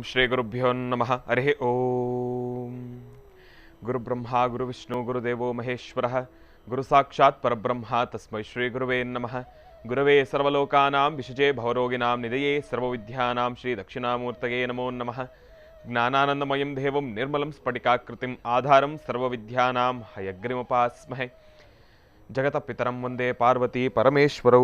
ಶ್ರೀ ಗುರುಭ್ಯೋ ನಮಃ. ಹರಿ ಓಂ. ಗುರುಬ್ರಹ್ಮ ಗುರುವಿಷ್ಣು ಗುರುದೇವೋ ಮಹೇಶ್ವರ ಗುರು ಸಾಕ್ಷಾತ್ ಪರಬ್ರಹ್ಮ ತಸ್ಮೈ ಶ್ರೀ ಗುರುವೇ ನಮಃ. ಗುರವೇ ಸರ್ವಲೋಕಾನಾಂ ವಿಷಜೇ ಭವರೋಗಿನಾಂ ನಿಧಯೇ ಸರ್ವವಿದ್ಯಾನಾಂ ಶ್ರೀ ದಕ್ಷಿಣಾಮೂರ್ತಯೇ ನಮೋ ನಮಃ. ಜ್ಞಾನಾನಂದಮಯಂ ದೇವಂ ನಿರ್ಮಲಂ ಸ್ಫಟಿಕಾಕೃತಿಂ ಆಧಾರಂ ಸರ್ವವಿದ್ಯಾನಾಂ ಹಯಗ್ರಿಮಪಾಸ್ಮಹೆ. ಜಗತಪಿತರಂ ವಂದೇ ಪಾರ್ವತಿ ಪರಮೇಶ್ವರೌ.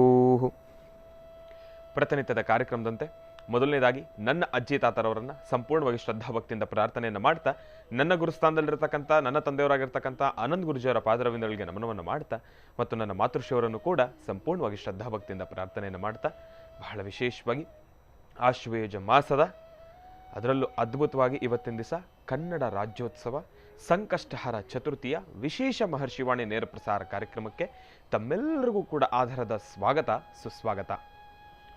ಪ್ರತಿನಿತ್ಯದ ಕಾರ್ಯಕ್ರಮದಂತೆ ಮೊದಲನೇದಾಗಿ ನನ್ನ ಅಜ್ಜಿ ತಾತರವರನ್ನು ಸಂಪೂರ್ಣವಾಗಿ ಶ್ರದ್ಧಾಭಕ್ತಿಯಿಂದ ಪ್ರಾರ್ಥನೆಯನ್ನು ಮಾಡ್ತಾ, ನನ್ನ ಗುರುಸ್ಥಾನದಲ್ಲಿರ್ತಕ್ಕಂಥ ನನ್ನ ತಂದೆಯವರಾಗಿರ್ತಕ್ಕಂಥ ಆನಂದ್ ಗುರುಜಿಯವರ ಪಾದರವಿಂದಗಳಿಗೆ ನಮನವನ್ನು ಮಾಡ್ತಾ, ಮತ್ತು ನನ್ನ ಮಾತೃಶ್ರೀಯವರನ್ನು ಕೂಡ ಸಂಪೂರ್ಣವಾಗಿ ಶ್ರದ್ಧಾಭಕ್ತಿಯಿಂದ ಪ್ರಾರ್ಥನೆಯನ್ನು ಮಾಡ್ತಾ, ಬಹಳ ವಿಶೇಷವಾಗಿ ಆಶ್ವೇಜ ಮಾಸದ ಅದರಲ್ಲೂ ಅದ್ಭುತವಾಗಿ ಇವತ್ತಿನ ದಿವಸ ಕನ್ನಡ ರಾಜ್ಯೋತ್ಸವ ಸಂಕಷ್ಟಹರ ಚತುರ್ಥಿಯ ವಿಶೇಷ ಮಹರ್ಷಿವಾಣಿ ನೇರ ಪ್ರಸಾರ ಕಾರ್ಯಕ್ರಮಕ್ಕೆ ತಮ್ಮೆಲ್ಲರಿಗೂ ಕೂಡ ಆಧಾರದ ಸ್ವಾಗತ ಸುಸ್ವಾಗತ.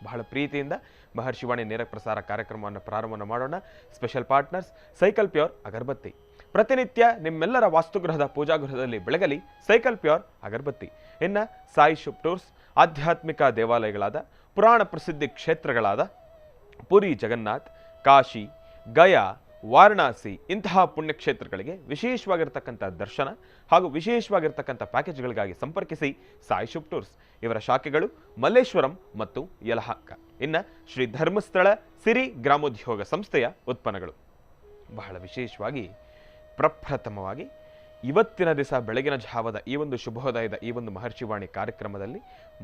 ಬಹಳ ಪ್ರೀತಿಯಿಂದ ಮಹರ್ಷಿವಾಣಿ ನೇರ ಪ್ರಸಾರ ಕಾರ್ಯಕ್ರಮವನ್ನು ಪ್ರಾರಂಭವನ್ನು ಮಾಡೋಣ. ಸ್ಪೆಷಲ್ ಪಾರ್ಟ್ನರ್ಸ್ ಸೈಕಲ್ ಪ್ಯೂರ್ ಅಗರಬತ್ತಿ. ಪ್ರತಿನಿತ್ಯ ನಿಮ್ಮೆಲ್ಲರ ವಾಸ್ತುಗೃಹದ ಪೂಜಾಗೃಹದಲ್ಲಿ ಬೆಳಗಲಿ ಸೈಕಲ್ ಪ್ಯೂರ್ ಅಗರಬತ್ತಿ. ಇನ್ನು ಸಾಯಿ ಶುಭ್ ಟೂರ್ಸ್, ಆಧ್ಯಾತ್ಮಿಕ ದೇವಾಲಯಗಳಾದ ಪುರಾಣ ಪ್ರಸಿದ್ಧಿ ಕ್ಷೇತ್ರಗಳಾದ ಪುರಿ ಜಗನ್ನಾಥ್, ಕಾಶಿ, ಗಯಾ, ವಾರಣಾಸಿ ಇಂತಹ ಪುಣ್ಯಕ್ಷೇತ್ರಗಳಿಗೆ ವಿಶೇಷವಾಗಿರ್ತಕ್ಕಂಥ ದರ್ಶನ ಹಾಗೂ ವಿಶೇಷವಾಗಿರ್ತಕ್ಕಂಥ ಪ್ಯಾಕೇಜ್ಗಳಿಗಾಗಿ ಸಂಪರ್ಕಿಸಿ ಸಾಯಿ ಶುಭ್ ಟೂರ್ಸ್. ಇವರ ಶಾಖೆಗಳು ಮಲ್ಲೇಶ್ವರಂ ಮತ್ತು ಯಲಹಂಕ. ಇನ್ನು ಶ್ರೀ ಧರ್ಮಸ್ಥಳ ಸಿರಿ ಗ್ರಾಮೋದ್ಯೋಗ ಸಂಸ್ಥೆಯ ಉತ್ಪನ್ನಗಳು. ಬಹಳ ವಿಶೇಷವಾಗಿ ಪ್ರಪ್ರಥಮವಾಗಿ ಇವತ್ತಿನ ದಿವಸ ಬೆಳಗಿನ ಜಾವದ ಈ ಒಂದು ಶುಭೋದಯದ ಈ ಒಂದು ಮಹರ್ಷಿವಾಣಿ ಕಾರ್ಯಕ್ರಮದಲ್ಲಿ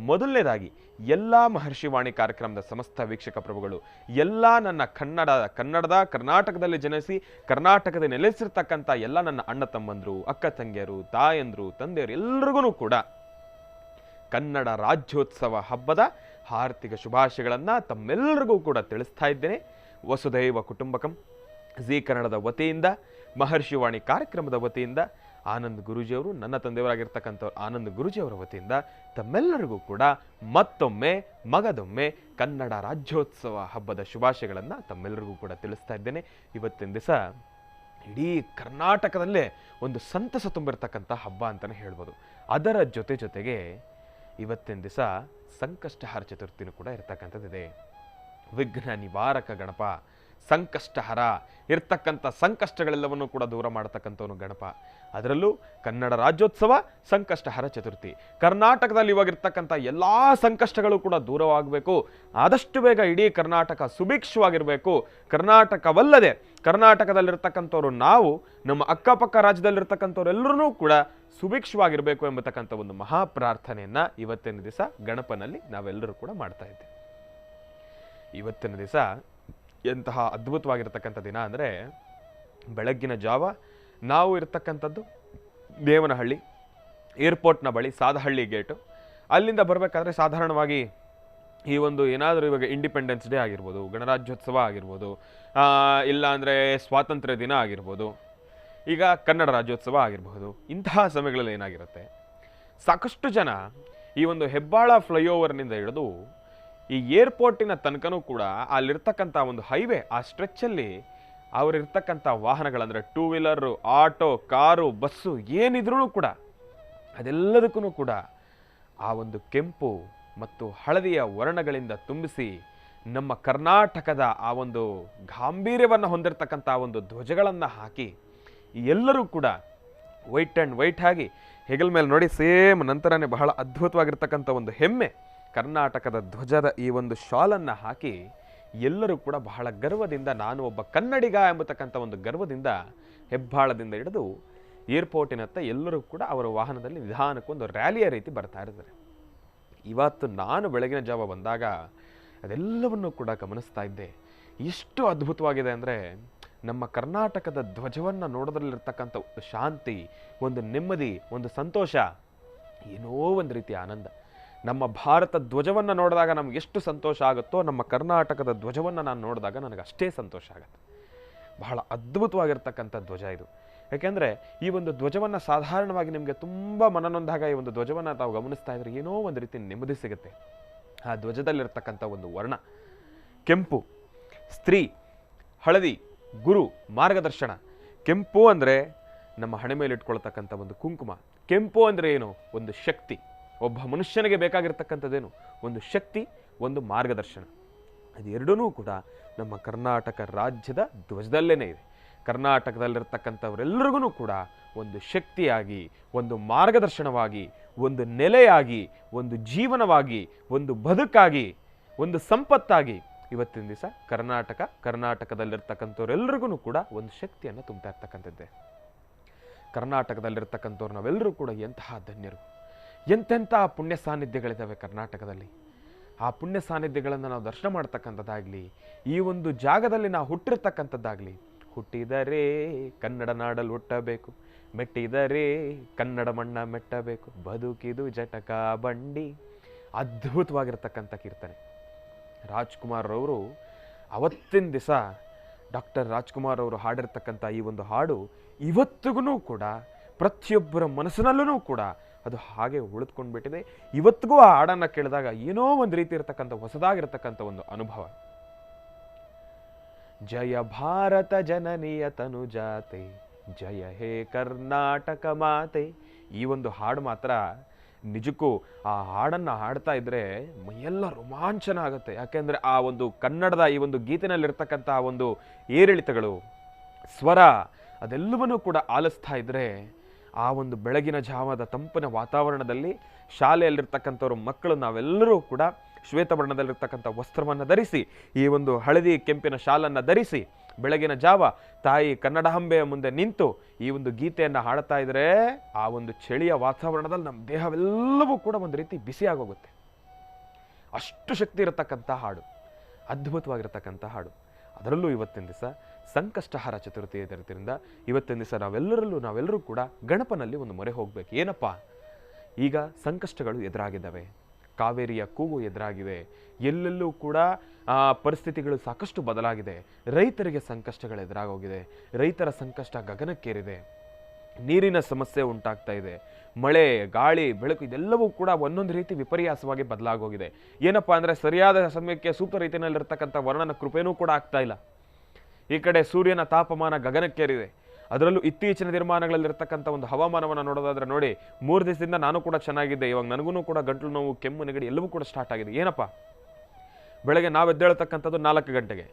ಮೊದಲನೇದಾಗಿ ಎಲ್ಲ ಮಹರ್ಷಿವಾಣಿ ಕಾರ್ಯಕ್ರಮದ ಸಮಸ್ತ ವೀಕ್ಷಕ ಪ್ರಭುಗಳು, ಎಲ್ಲ ನನ್ನ ಕನ್ನಡದ ಕರ್ನಾಟಕದಲ್ಲಿ ಜನಿಸಿ ಕರ್ನಾಟಕದಲ್ಲಿ ನೆಲೆಸಿರ್ತಕ್ಕಂಥ ಎಲ್ಲ ನನ್ನ ಅಣ್ಣ ತಮ್ಮಂದರು, ಅಕ್ಕ ತಂಗಿಯರು, ತಾಯಂದರು, ತಂದೆಯರು ಎಲ್ಲರಿಗೂ ಕೂಡ ಕನ್ನಡ ರಾಜ್ಯೋತ್ಸವ ಹಬ್ಬದ ಹಾರ್ದಿಕ ಶುಭಾಶಯಗಳನ್ನು ತಮ್ಮೆಲ್ಲರಿಗೂ ಕೂಡ ತಿಳಿಸ್ತಾ ಇದ್ದೇನೆ. ವಸುದೈವ ಕುಟುಂಬಕಂ ಜೀ ಕನ್ನಡದ ವತಿಯಿಂದ, ಮಹರ್ಷಿವಾಣಿ ಕಾರ್ಯಕ್ರಮದ ವತಿಯಿಂದ, ಆನಂದ್ ಗುರೂಜಿಯವರು ನನ್ನ ತಂದೆಯವರಾಗಿರ್ತಕ್ಕಂಥವ್ರು ಆನಂದ್ ಗುರೂಜಿಯವರ ವತಿಯಿಂದ ತಮ್ಮೆಲ್ಲರಿಗೂ ಕೂಡ ಮತ್ತೊಮ್ಮೆ ಮಗದೊಮ್ಮೆ ಕನ್ನಡ ರಾಜ್ಯೋತ್ಸವ ಹಬ್ಬದ ಶುಭಾಶಯಗಳನ್ನು ತಮ್ಮೆಲ್ಲರಿಗೂ ಕೂಡ ತಿಳಿಸ್ತಾ ಇದ್ದೇನೆ. ಇವತ್ತಿನ ದಿವಸ ಇಡೀ ಕರ್ನಾಟಕದಲ್ಲೇ ಒಂದು ಸಂತಸ ತುಂಬಿರ್ತಕ್ಕಂಥ ಹಬ್ಬ ಅಂತಲೇ ಹೇಳ್ಬೋದು. ಅದರ ಜೊತೆಗೆ ಇವತ್ತಿನ ದಿವಸ ಸಂಕಷ್ಟಹರ ಚತುರ್ಥಿನೂ ಕೂಡ ಇರ್ತಕ್ಕಂಥದ್ದಿದೆ. ವಿಘ್ನ ನಿವಾರಕ ಗಣಪ, ಸಂಕಷ್ಟಹರ, ಇರ್ತಕ್ಕಂಥ ಸಂಕಷ್ಟಗಳೆಲ್ಲವನ್ನು ಕೂಡ ದೂರ ಮಾಡತಕ್ಕಂಥವನು ಗಣಪ. ಅದರಲ್ಲೂ ಕನ್ನಡ ರಾಜ್ಯೋತ್ಸವ ಸಂಕಷ್ಟಹರ ಚತುರ್ಥಿ. ಕರ್ನಾಟಕದಲ್ಲಿ ಇವಾಗಿರ್ತಕ್ಕಂಥ ಎಲ್ಲ ಸಂಕಷ್ಟಗಳು ಕೂಡ ದೂರವಾಗಬೇಕು. ಆದಷ್ಟು ಬೇಗ ಇಡೀ ಕರ್ನಾಟಕ ಸುಭಿಕ್ಷವಾಗಿರಬೇಕು. ಕರ್ನಾಟಕವಲ್ಲದೆ ಕರ್ನಾಟಕದಲ್ಲಿರ್ತಕ್ಕಂಥವ್ರು ನಾವು, ನಮ್ಮ ಅಕ್ಕಪಕ್ಕ ರಾಜ್ಯದಲ್ಲಿರ್ತಕ್ಕಂಥವ್ರೆಲ್ಲರೂ ಕೂಡ ಸುಭಿಕ್ಷವಾಗಿರಬೇಕು ಎಂಬತಕ್ಕಂಥ ಒಂದು ಮಹಾಪ್ರಾರ್ಥನೆಯನ್ನು ಇವತ್ತಿನ ದಿವಸ ಗಣಪನಲ್ಲಿ ನಾವೆಲ್ಲರೂ ಕೂಡ ಮಾಡ್ತಾ ಇದ್ದೇವೆ. ಇವತ್ತಿನ ದಿವಸ ಎಂತಹ ಅದ್ಭುತವಾಗಿರ್ತಕ್ಕಂಥ ದಿನ ಅಂದರೆ, ಬೆಳಗ್ಗಿನ ಜಾವ ನಾವು ಇರ್ತಕ್ಕಂಥದ್ದು ದೇವನಹಳ್ಳಿ ಏರ್ಪೋರ್ಟ್ನ ಬಳಿ ಸಾದಹಳ್ಳಿ ಗೇಟು. ಅಲ್ಲಿಂದ ಬರಬೇಕಾದ್ರೆ ಸಾಧಾರಣವಾಗಿ ಈ ಒಂದು ಏನಾದರೂ ಇವಾಗ ಇಂಡಿಪೆಂಡೆನ್ಸ್ ಡೇ ಆಗಿರ್ಬೋದು, ಗಣರಾಜ್ಯೋತ್ಸವ ಆಗಿರ್ಬೋದು, ಇಲ್ಲ ಅಂದರೆ ಸ್ವಾತಂತ್ರ್ಯ ದಿನ ಆಗಿರ್ಬೋದು, ಈಗ ಕನ್ನಡ ರಾಜ್ಯೋತ್ಸವ ಆಗಿರಬಹುದು, ಇಂತಹ ಸಮಯಗಳಲ್ಲಿ ಏನಾಗಿರುತ್ತೆ, ಸಾಕಷ್ಟು ಜನ ಈ ಒಂದು ಹೆಬ್ಬಾಳ ಫ್ಲೈಓವರ್ನಿಂದ ಹಿಡಿದು ಈ ಏರ್ಪೋರ್ಟಿನ ತನಕನೂ ಕೂಡ ಅಲ್ಲಿರ್ತಕ್ಕಂಥ ಒಂದು ಹೈವೇ ಆ ಸ್ಟ್ರೆಚ್ಚಲ್ಲಿ ಅವರಿರ್ತಕ್ಕಂಥ ವಾಹನಗಳಂದರೆ two wheeler, auto, car, bus ಏನಿದ್ರೂ ಕೂಡ ಅದೆಲ್ಲದಕ್ಕೂ ಕೂಡ ಆ ಒಂದು ಕೆಂಪು ಮತ್ತು ಹಳದಿಯ ವರ್ಣಗಳಿಂದ ತುಂಬಿಸಿ ನಮ್ಮ ಕರ್ನಾಟಕದ ಆ ಒಂದು ಗಾಂಭೀರ್ಯವನ್ನು ಹೊಂದಿರತಕ್ಕಂಥ ಒಂದು ಧ್ವಜಗಳನ್ನು ಹಾಕಿ ಎಲ್ಲರೂ ಕೂಡ ವೈಟ್ ಆ್ಯಂಡ್ ವೈಟ್ ಆಗಿ ಹೆಗಲ ಮೇಲೆ ನೋಡಿ ಸೇಮ್ ನಂತರನೇ ಬಹಳ ಅದ್ಭುತವಾಗಿರ್ತಕ್ಕಂಥ ಒಂದು ಹೆಮ್ಮೆ ಕರ್ನಾಟಕದ ಧ್ವಜದ ಈ ಒಂದು ಶಾಲನ್ನು ಹಾಕಿ ಎಲ್ಲರೂ ಕೂಡ ಬಹಳ ಗರ್ವದಿಂದ ನಾನು ಒಬ್ಬ ಕನ್ನಡಿಗ ಎಂಬತಕ್ಕಂಥ ಒಂದು ಗರ್ವದಿಂದ ಹೆಬ್ಬಾಳದಿಂದ ಹಿಡಿದು ಏರ್ಪೋರ್ಟಿನತ್ತ ಎಲ್ಲರೂ ಕೂಡ ಅವರ ವಾಹನದಲ್ಲಿ ನಿಧಾನಕ್ಕೊಂದು ರ್ಯಾಲಿಯ ರೀತಿ ಬರ್ತಾ ಇರ್ತಾರೆ. ಇವತ್ತು ನಾನು ಬೆಳಗಿನ ಜಾವ ಬಂದಾಗ ಅದೆಲ್ಲವನ್ನೂ ಕೂಡ ಗಮನಿಸ್ತಾ ಇದ್ದೆ. ಎಷ್ಟು ಅದ್ಭುತವಾಗಿದೆ ಅಂದರೆ, ನಮ್ಮ ಕರ್ನಾಟಕದ ಧ್ವಜವನ್ನು ನೋಡೋದ್ರಲ್ಲಿರ್ತಕ್ಕಂಥ ಒಂದು ಶಾಂತಿ, ಒಂದು ನೆಮ್ಮದಿ, ಒಂದು ಸಂತೋಷ, ಏನೋ ಒಂದು ರೀತಿ ಆನಂದ. ನಮ್ಮ ಭಾರತ ಧ್ವಜವನ್ನು ನೋಡಿದಾಗ ನಮ್ಗೆ ಎಷ್ಟು ಸಂತೋಷ ಆಗುತ್ತೋ, ನಮ್ಮ ಕರ್ನಾಟಕದ ಧ್ವಜವನ್ನು ನಾನು ನೋಡಿದಾಗ ನನಗೆ ಅಷ್ಟೇ ಸಂತೋಷ ಆಗುತ್ತೆ. ಬಹಳ ಅದ್ಭುತವಾಗಿರ್ತಕ್ಕಂಥ ಧ್ವಜ ಇದು. ಯಾಕೆಂದರೆ ಈ ಒಂದು ಧ್ವಜವನ್ನು ಸಾಧಾರಣವಾಗಿ ನಿಮಗೆ ತುಂಬ ಮನನೊಂದಾಗ ಈ ಒಂದು ಧ್ವಜವನ್ನು ತಾವು ಗಮನಿಸ್ತಾ ಇದ್ರೆ ಏನೋ ಒಂದು ರೀತಿ ನೆಮ್ಮದಿ ಸಿಗುತ್ತೆ. ಆ ಧ್ವಜದಲ್ಲಿರ್ತಕ್ಕಂಥ ಒಂದು ವರ್ಣ ಕೆಂಪು, ಸ್ತ್ರೀ, ಹಳದಿ, ಗುರು, ಮಾರ್ಗದರ್ಶನ. ಕೆಂಪು ಅಂದರೆ ನಮ್ಮ ಹಣೆ ಮೇಲೆ ಇಟ್ಕೊಳ್ತಕ್ಕಂಥ ಒಂದು ಕುಂಕುಮ. ಕೆಂಪು ಅಂದರೆ ಏನು? ಒಂದು ಶಕ್ತಿ. ಒಬ್ಬ ಮನುಷ್ಯನಿಗೆ ಬೇಕಾಗಿರ್ತಕ್ಕಂಥದ್ದೇನು? ಒಂದು ಶಕ್ತಿ, ಒಂದು ಮಾರ್ಗದರ್ಶನ. ಅದೆರಡೂ ಕೂಡ ನಮ್ಮ ಕರ್ನಾಟಕ ರಾಜ್ಯದ ಧ್ವಜದಲ್ಲೇನೆ ಇದೆ. ಕರ್ನಾಟಕದಲ್ಲಿರ್ತಕ್ಕಂಥವರೆಲ್ಲರಿಗೂ ಕೂಡ ಒಂದು ಶಕ್ತಿಯಾಗಿ, ಒಂದು ಮಾರ್ಗದರ್ಶನವಾಗಿ, ಒಂದು ನೆಲೆಯಾಗಿ, ಒಂದು ಜೀವನವಾಗಿ, ಒಂದು ಬದುಕಾಗಿ, ಒಂದು ಸಂಪತ್ತಾಗಿ ಇವತ್ತಿನ ದಿವಸ ಕರ್ನಾಟಕದಲ್ಲಿರ್ತಕ್ಕಂಥವ್ರೆಲ್ಲರಿಗೂ ಕೂಡ ಒಂದು ಶಕ್ತಿಯನ್ನು ತುಂಬ್ತಾ ಇರ್ತಕ್ಕಂಥದ್ದೇ. ಕರ್ನಾಟಕದಲ್ಲಿರ್ತಕ್ಕಂಥವ್ರು ನಾವೆಲ್ಲರೂ ಕೂಡ ಎಂತಹ ಧನ್ಯರು, ಎಂತೆಂಥ ಪುಣ್ಯ ಸಾನ್ನಿಧ್ಯಗಳಿದ್ದಾವೆ ಕರ್ನಾಟಕದಲ್ಲಿ. ಆ ಪುಣ್ಯ ಸಾನ್ನಿಧ್ಯಗಳನ್ನು ನಾವು ದರ್ಶನ ಮಾಡ್ತಕ್ಕಂಥದ್ದಾಗಲಿ, ಈ ಒಂದು ಜಾಗದಲ್ಲಿ ನಾವು ಹುಟ್ಟಿರ್ತಕ್ಕಂಥದ್ದಾಗಲಿ, ಹುಟ್ಟಿದರೆ ಕನ್ನಡ ನಾಡಲ್ಲಿ ಹುಟ್ಟಬೇಕು, ಮೆಟ್ಟಿದರೆ ಕನ್ನಡ ಮಣ್ಣ ಮೆಟ್ಟಬೇಕು, ಬದುಕಿದು ಜಟಕ ಬಂಡಿ. ಅದ್ಭುತವಾಗಿರ್ತಕ್ಕಂಥ ಕೀರ್ತನೆ. ರಾಜ್ಕುಮಾರ್ ಅವರು ಅವತ್ತಿನ ದಿವಸ ಡಾಕ್ಟರ್ ರಾಜ್ಕುಮಾರ್ ಅವರು ಹಾಡಿರ್ತಕ್ಕಂಥ ಈ ಒಂದು ಹಾಡು ಇವತ್ತಿಗೂ ಕೂಡ ಪ್ರತಿಯೊಬ್ಬರ ಮನಸ್ಸಿನಲ್ಲೂ ಕೂಡ ಅದು ಹಾಗೆ ಉಳಿದುಕೊಂಡು ಬಿಟ್ಟಿದೆ. ಇವತ್ತಿಗೂ ಆ ಹಾಡನ್ನು ಕೇಳಿದಾಗ ಏನೋ ಒಂದು ರೀತಿ ಇರತಕ್ಕಂಥ ಹೊಸದಾಗಿರ್ತಕ್ಕಂಥ ಒಂದು ಅನುಭವ. ಜಯ ಭಾರತ ಜನನಿಯ ತನುಜಾತೆ, ಜಯ ಹೇ ಕರ್ನಾಟಕ ಮಾತೆ. ಈ ಒಂದು ಹಾಡು ಮಾತ್ರ ನಿಜಕ್ಕೂ ಆ ಹಾಡನ್ನು ಹಾಡ್ತಾ ಇದ್ರೆ ಮೈಯೆಲ್ಲ ರೋಮಾಂಚನ ಆಗುತ್ತೆ. ಯಾಕೆಂದರೆ ಆ ಒಂದು ಕನ್ನಡದ ಈ ಒಂದು ಗೀತೆನಲ್ಲಿರ್ತಕ್ಕಂಥ ಆ ಒಂದು ಏರಿಳಿತಗಳು, ಸ್ವರ, ಅದೆಲ್ಲವನ್ನೂ ಕೂಡ ಆಲಿಸ್ತಾ ಇದ್ರೆ ಆ ಒಂದು ಬೆಳಗಿನ ಜಾವದ ತಂಪಿನ ವಾತಾವರಣದಲ್ಲಿ ಶಾಲೆಯಲ್ಲಿರ್ತಕ್ಕಂಥವ್ರು ಮಕ್ಕಳು ನಾವೆಲ್ಲರೂ ಕೂಡ ಶ್ವೇತವರ್ಣದಲ್ಲಿರ್ತಕ್ಕಂಥ ವಸ್ತ್ರವನ್ನು ಧರಿಸಿ, ಈ ಒಂದು ಹಳದಿ ಕೆಂಪಿನ ಶಾಲನ್ನು ಧರಿಸಿ ಬೆಳಗಿನ ಜಾವ ತಾಯಿ ಕನ್ನಡಾಂಬೆಯ ಮುಂದೆ ನಿಂತು ಈ ಒಂದು ಗೀತೆಯನ್ನು ಹಾಡ್ತಾ ಇದ್ರೆ ಆ ಒಂದು ಚಳಿಯ ವಾತಾವರಣದಲ್ಲಿ ನಮ್ಮ ದೇಹವೆಲ್ಲವೂ ಕೂಡ ಒಂದು ರೀತಿ ಬಿಸಿಯಾಗೋಗುತ್ತೆ. ಅಷ್ಟು ಶಕ್ತಿ ಇರತಕ್ಕಂಥ ಹಾಡು, ಅದ್ಭುತವಾಗಿರತಕ್ಕಂಥ ಹಾಡು. ಅದರಲ್ಲೂ ಇವತ್ತಿನ ದಿವಸ ಸಂಕಷ್ಟಹಾರ ಚತುರ್ಥಿ ಇರೋದ್ರಿಂದ ಇವತ್ತಿನ ದಿವಸ ನಾವೆಲ್ಲರೂ ಕೂಡ ಗಣಪನಲ್ಲಿ ಒಂದು ಮೊರೆ ಹೋಗ್ಬೇಕು. ಏನಪ್ಪ, ಈಗ ಸಂಕಷ್ಟಗಳು ಎದುರಾಗಿದ್ದಾವೆ, ಕಾವೇರಿಯ ಕೂಗು ಎದುರಾಗಿವೆ, ಎಲ್ಲೆಲ್ಲೂ ಕೂಡ ಪರಿಸ್ಥಿತಿಗಳು ಸಾಕಷ್ಟು ಬದಲಾಗಿದೆ. ರೈತರಿಗೆ ಸಂಕಷ್ಟಗಳು ಎದುರಾಗೋಗಿದೆ, ರೈತರ ಸಂಕಷ್ಟ ಗಗನಕ್ಕೇರಿದೆ, ನೀರಿನ ಸಮಸ್ಯೆ ಉಂಟಾಗ್ತಾ ಇದೆ, ಮಳೆ ಗಾಳಿ ಬೆಳಕು ಇದೆಲ್ಲವೂ ಕೂಡ ಒಂದೊಂದು ರೀತಿ ವಿಪರ್ಯಾಸವಾಗಿ ಬದಲಾಗೋಗಿದೆ. ಏನಪ್ಪಾ ಅಂದರೆ ಸರಿಯಾದ ಸಮಯಕ್ಕೆ ಸೂಕ್ತ ರೀತಿಯಲ್ಲಿರ್ತಕ್ಕಂಥ ವರ್ಣನ ಕೃಪೆನೂ ಕೂಡ ಆಗ್ತಾ ಇಲ್ಲ. ಈ ಕಡೆ ಸೂರ್ಯನ ತಾಪಮಾನ ಗಗನಕ್ಕೇರಿದೆ. ಅದರಲ್ಲೂ ಇತ್ತೀಚಿನ ದಿನಮಾನಗಳಲ್ಲಿರ್ತಕ್ಕಂಥ ಒಂದು ಹವಾಮಾನವನ್ನು ನೋಡೋದಾದ್ರೆ ನೋಡಿ, 3 ದಿವಸದಿಂದ ನಾನು ಕೂಡ ಚೆನ್ನಾಗಿದ್ದೆ, ಇವಾಗ ನನಗೂ ಕೂಡ ಗಂಟಲು ನೋವು, ಕೆಮ್ಮು, ನೆಗಡಿ ಎಲ್ಲವೂ ಕೂಡ ಸ್ಟಾರ್ಟ್ ಆಗಿದೆ. ಏನಪ್ಪ, ಬೆಳಗ್ಗೆ ನಾವು ಎದ್ದೇಳ್ತಕ್ಕಂಥದ್ದು 4 ಗಂಟೆಗೆ,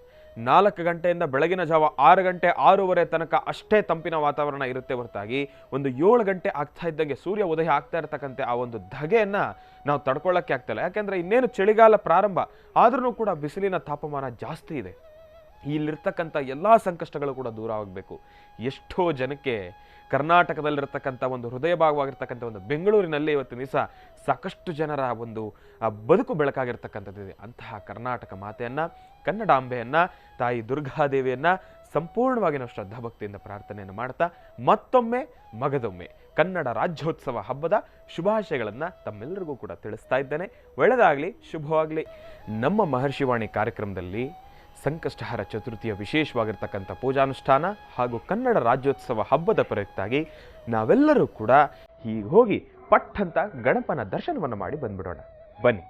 4 ಗಂಟೆಯಿಂದ ಬೆಳಗಿನ ಜಾವ 6 ಗಂಟೆ 6:30 ತನಕ ಅಷ್ಟೇ ತಂಪಿನ ವಾತಾವರಣ ಇರುತ್ತೆ ಹೊರತಾಗಿ ಒಂದು 7 ಗಂಟೆ ಆಗ್ತಾ ಇದ್ದಂಗೆ ಸೂರ್ಯ ಉದಯ ಆಗ್ತಾ ಇರತಕ್ಕಂತೆ ಆ ಒಂದು ಧಗೆಯನ್ನು ನಾವು ತಡ್ಕೊಳ್ಳೋಕ್ಕೆ ಆಗ್ತಾಯಿಲ್ಲ. ಯಾಕೆಂದರೆ ಇನ್ನೇನು ಚಳಿಗಾಲ ಪ್ರಾರಂಭ ಆದ್ರೂ ಕೂಡ ಬಿಸಿಲಿನ ತಾಪಮಾನ ಜಾಸ್ತಿ ಇದೆ. ಇಲ್ಲಿರ್ತಕ್ಕಂಥ ಎಲ್ಲ ಸಂಕಷ್ಟಗಳು ಕೂಡ ದೂರ ಆಗಬೇಕು. ಎಷ್ಟೋ ಜನಕ್ಕೆ ಕರ್ನಾಟಕದಲ್ಲಿರ್ತಕ್ಕಂಥ ಒಂದು ಹೃದಯ ಭಾಗವಾಗಿರ್ತಕ್ಕಂಥ ಒಂದು ಬೆಂಗಳೂರಿನಲ್ಲಿ ಇವತ್ತಿನ ದಿವಸ ಸಾಕಷ್ಟು ಜನರ ಒಂದು ಬದುಕು ಬೆಳಕಾಗಿರ್ತಕ್ಕಂಥದ್ದಿದೆ. ಅಂತಹ ಕರ್ನಾಟಕ ಮಾತೆಯನ್ನು, ಕನ್ನಡಾಂಬೆಯನ್ನು, ತಾಯಿ ದುರ್ಗಾದೇವಿಯನ್ನು ಸಂಪೂರ್ಣವಾಗಿ ನಾವು ಶ್ರದ್ಧಾಭಕ್ತಿಯಿಂದ ಪ್ರಾರ್ಥನೆಯನ್ನು ಮಾಡ್ತಾ ಮತ್ತೊಮ್ಮೆ ಮಗದೊಮ್ಮೆ ಕನ್ನಡ ರಾಜ್ಯೋತ್ಸವ ಹಬ್ಬದ ಶುಭಾಶಯಗಳನ್ನು ತಮ್ಮೆಲ್ಲರಿಗೂ ಕೂಡ ತಿಳಿಸ್ತಾ ಇದ್ದೇನೆ. ಒಳ್ಳೆಯದಾಗಲಿ, ಶುಭವಾಗಲಿ. ನಮ್ಮ ಮಹರ್ಷಿವಾಣಿ ಕಾರ್ಯಕ್ರಮದಲ್ಲಿ ಸಂಕಷ್ಟಹಾರ ಚತುರ್ಥಿಯ ವಿಶೇಷವಾಗಿರ್ತಕ್ಕಂಥ ಪೂಜಾನುಷ್ಠಾನ ಹಾಗೂ ಕನ್ನಡ ರಾಜ್ಯೋತ್ಸವ ಹಬ್ಬದ ಪ್ರಯುಕ್ತಾಗಿ ನಾವೆಲ್ಲರೂ ಕೂಡ ಹೀಗೆ ಹೋಗಿ ಪಟ್ಟಂತ ಗಣಪನ ದರ್ಶನವನ್ನು ಮಾಡಿ ಬಂದ್ಬಿಡೋಣ. ಬನ್ನಿ.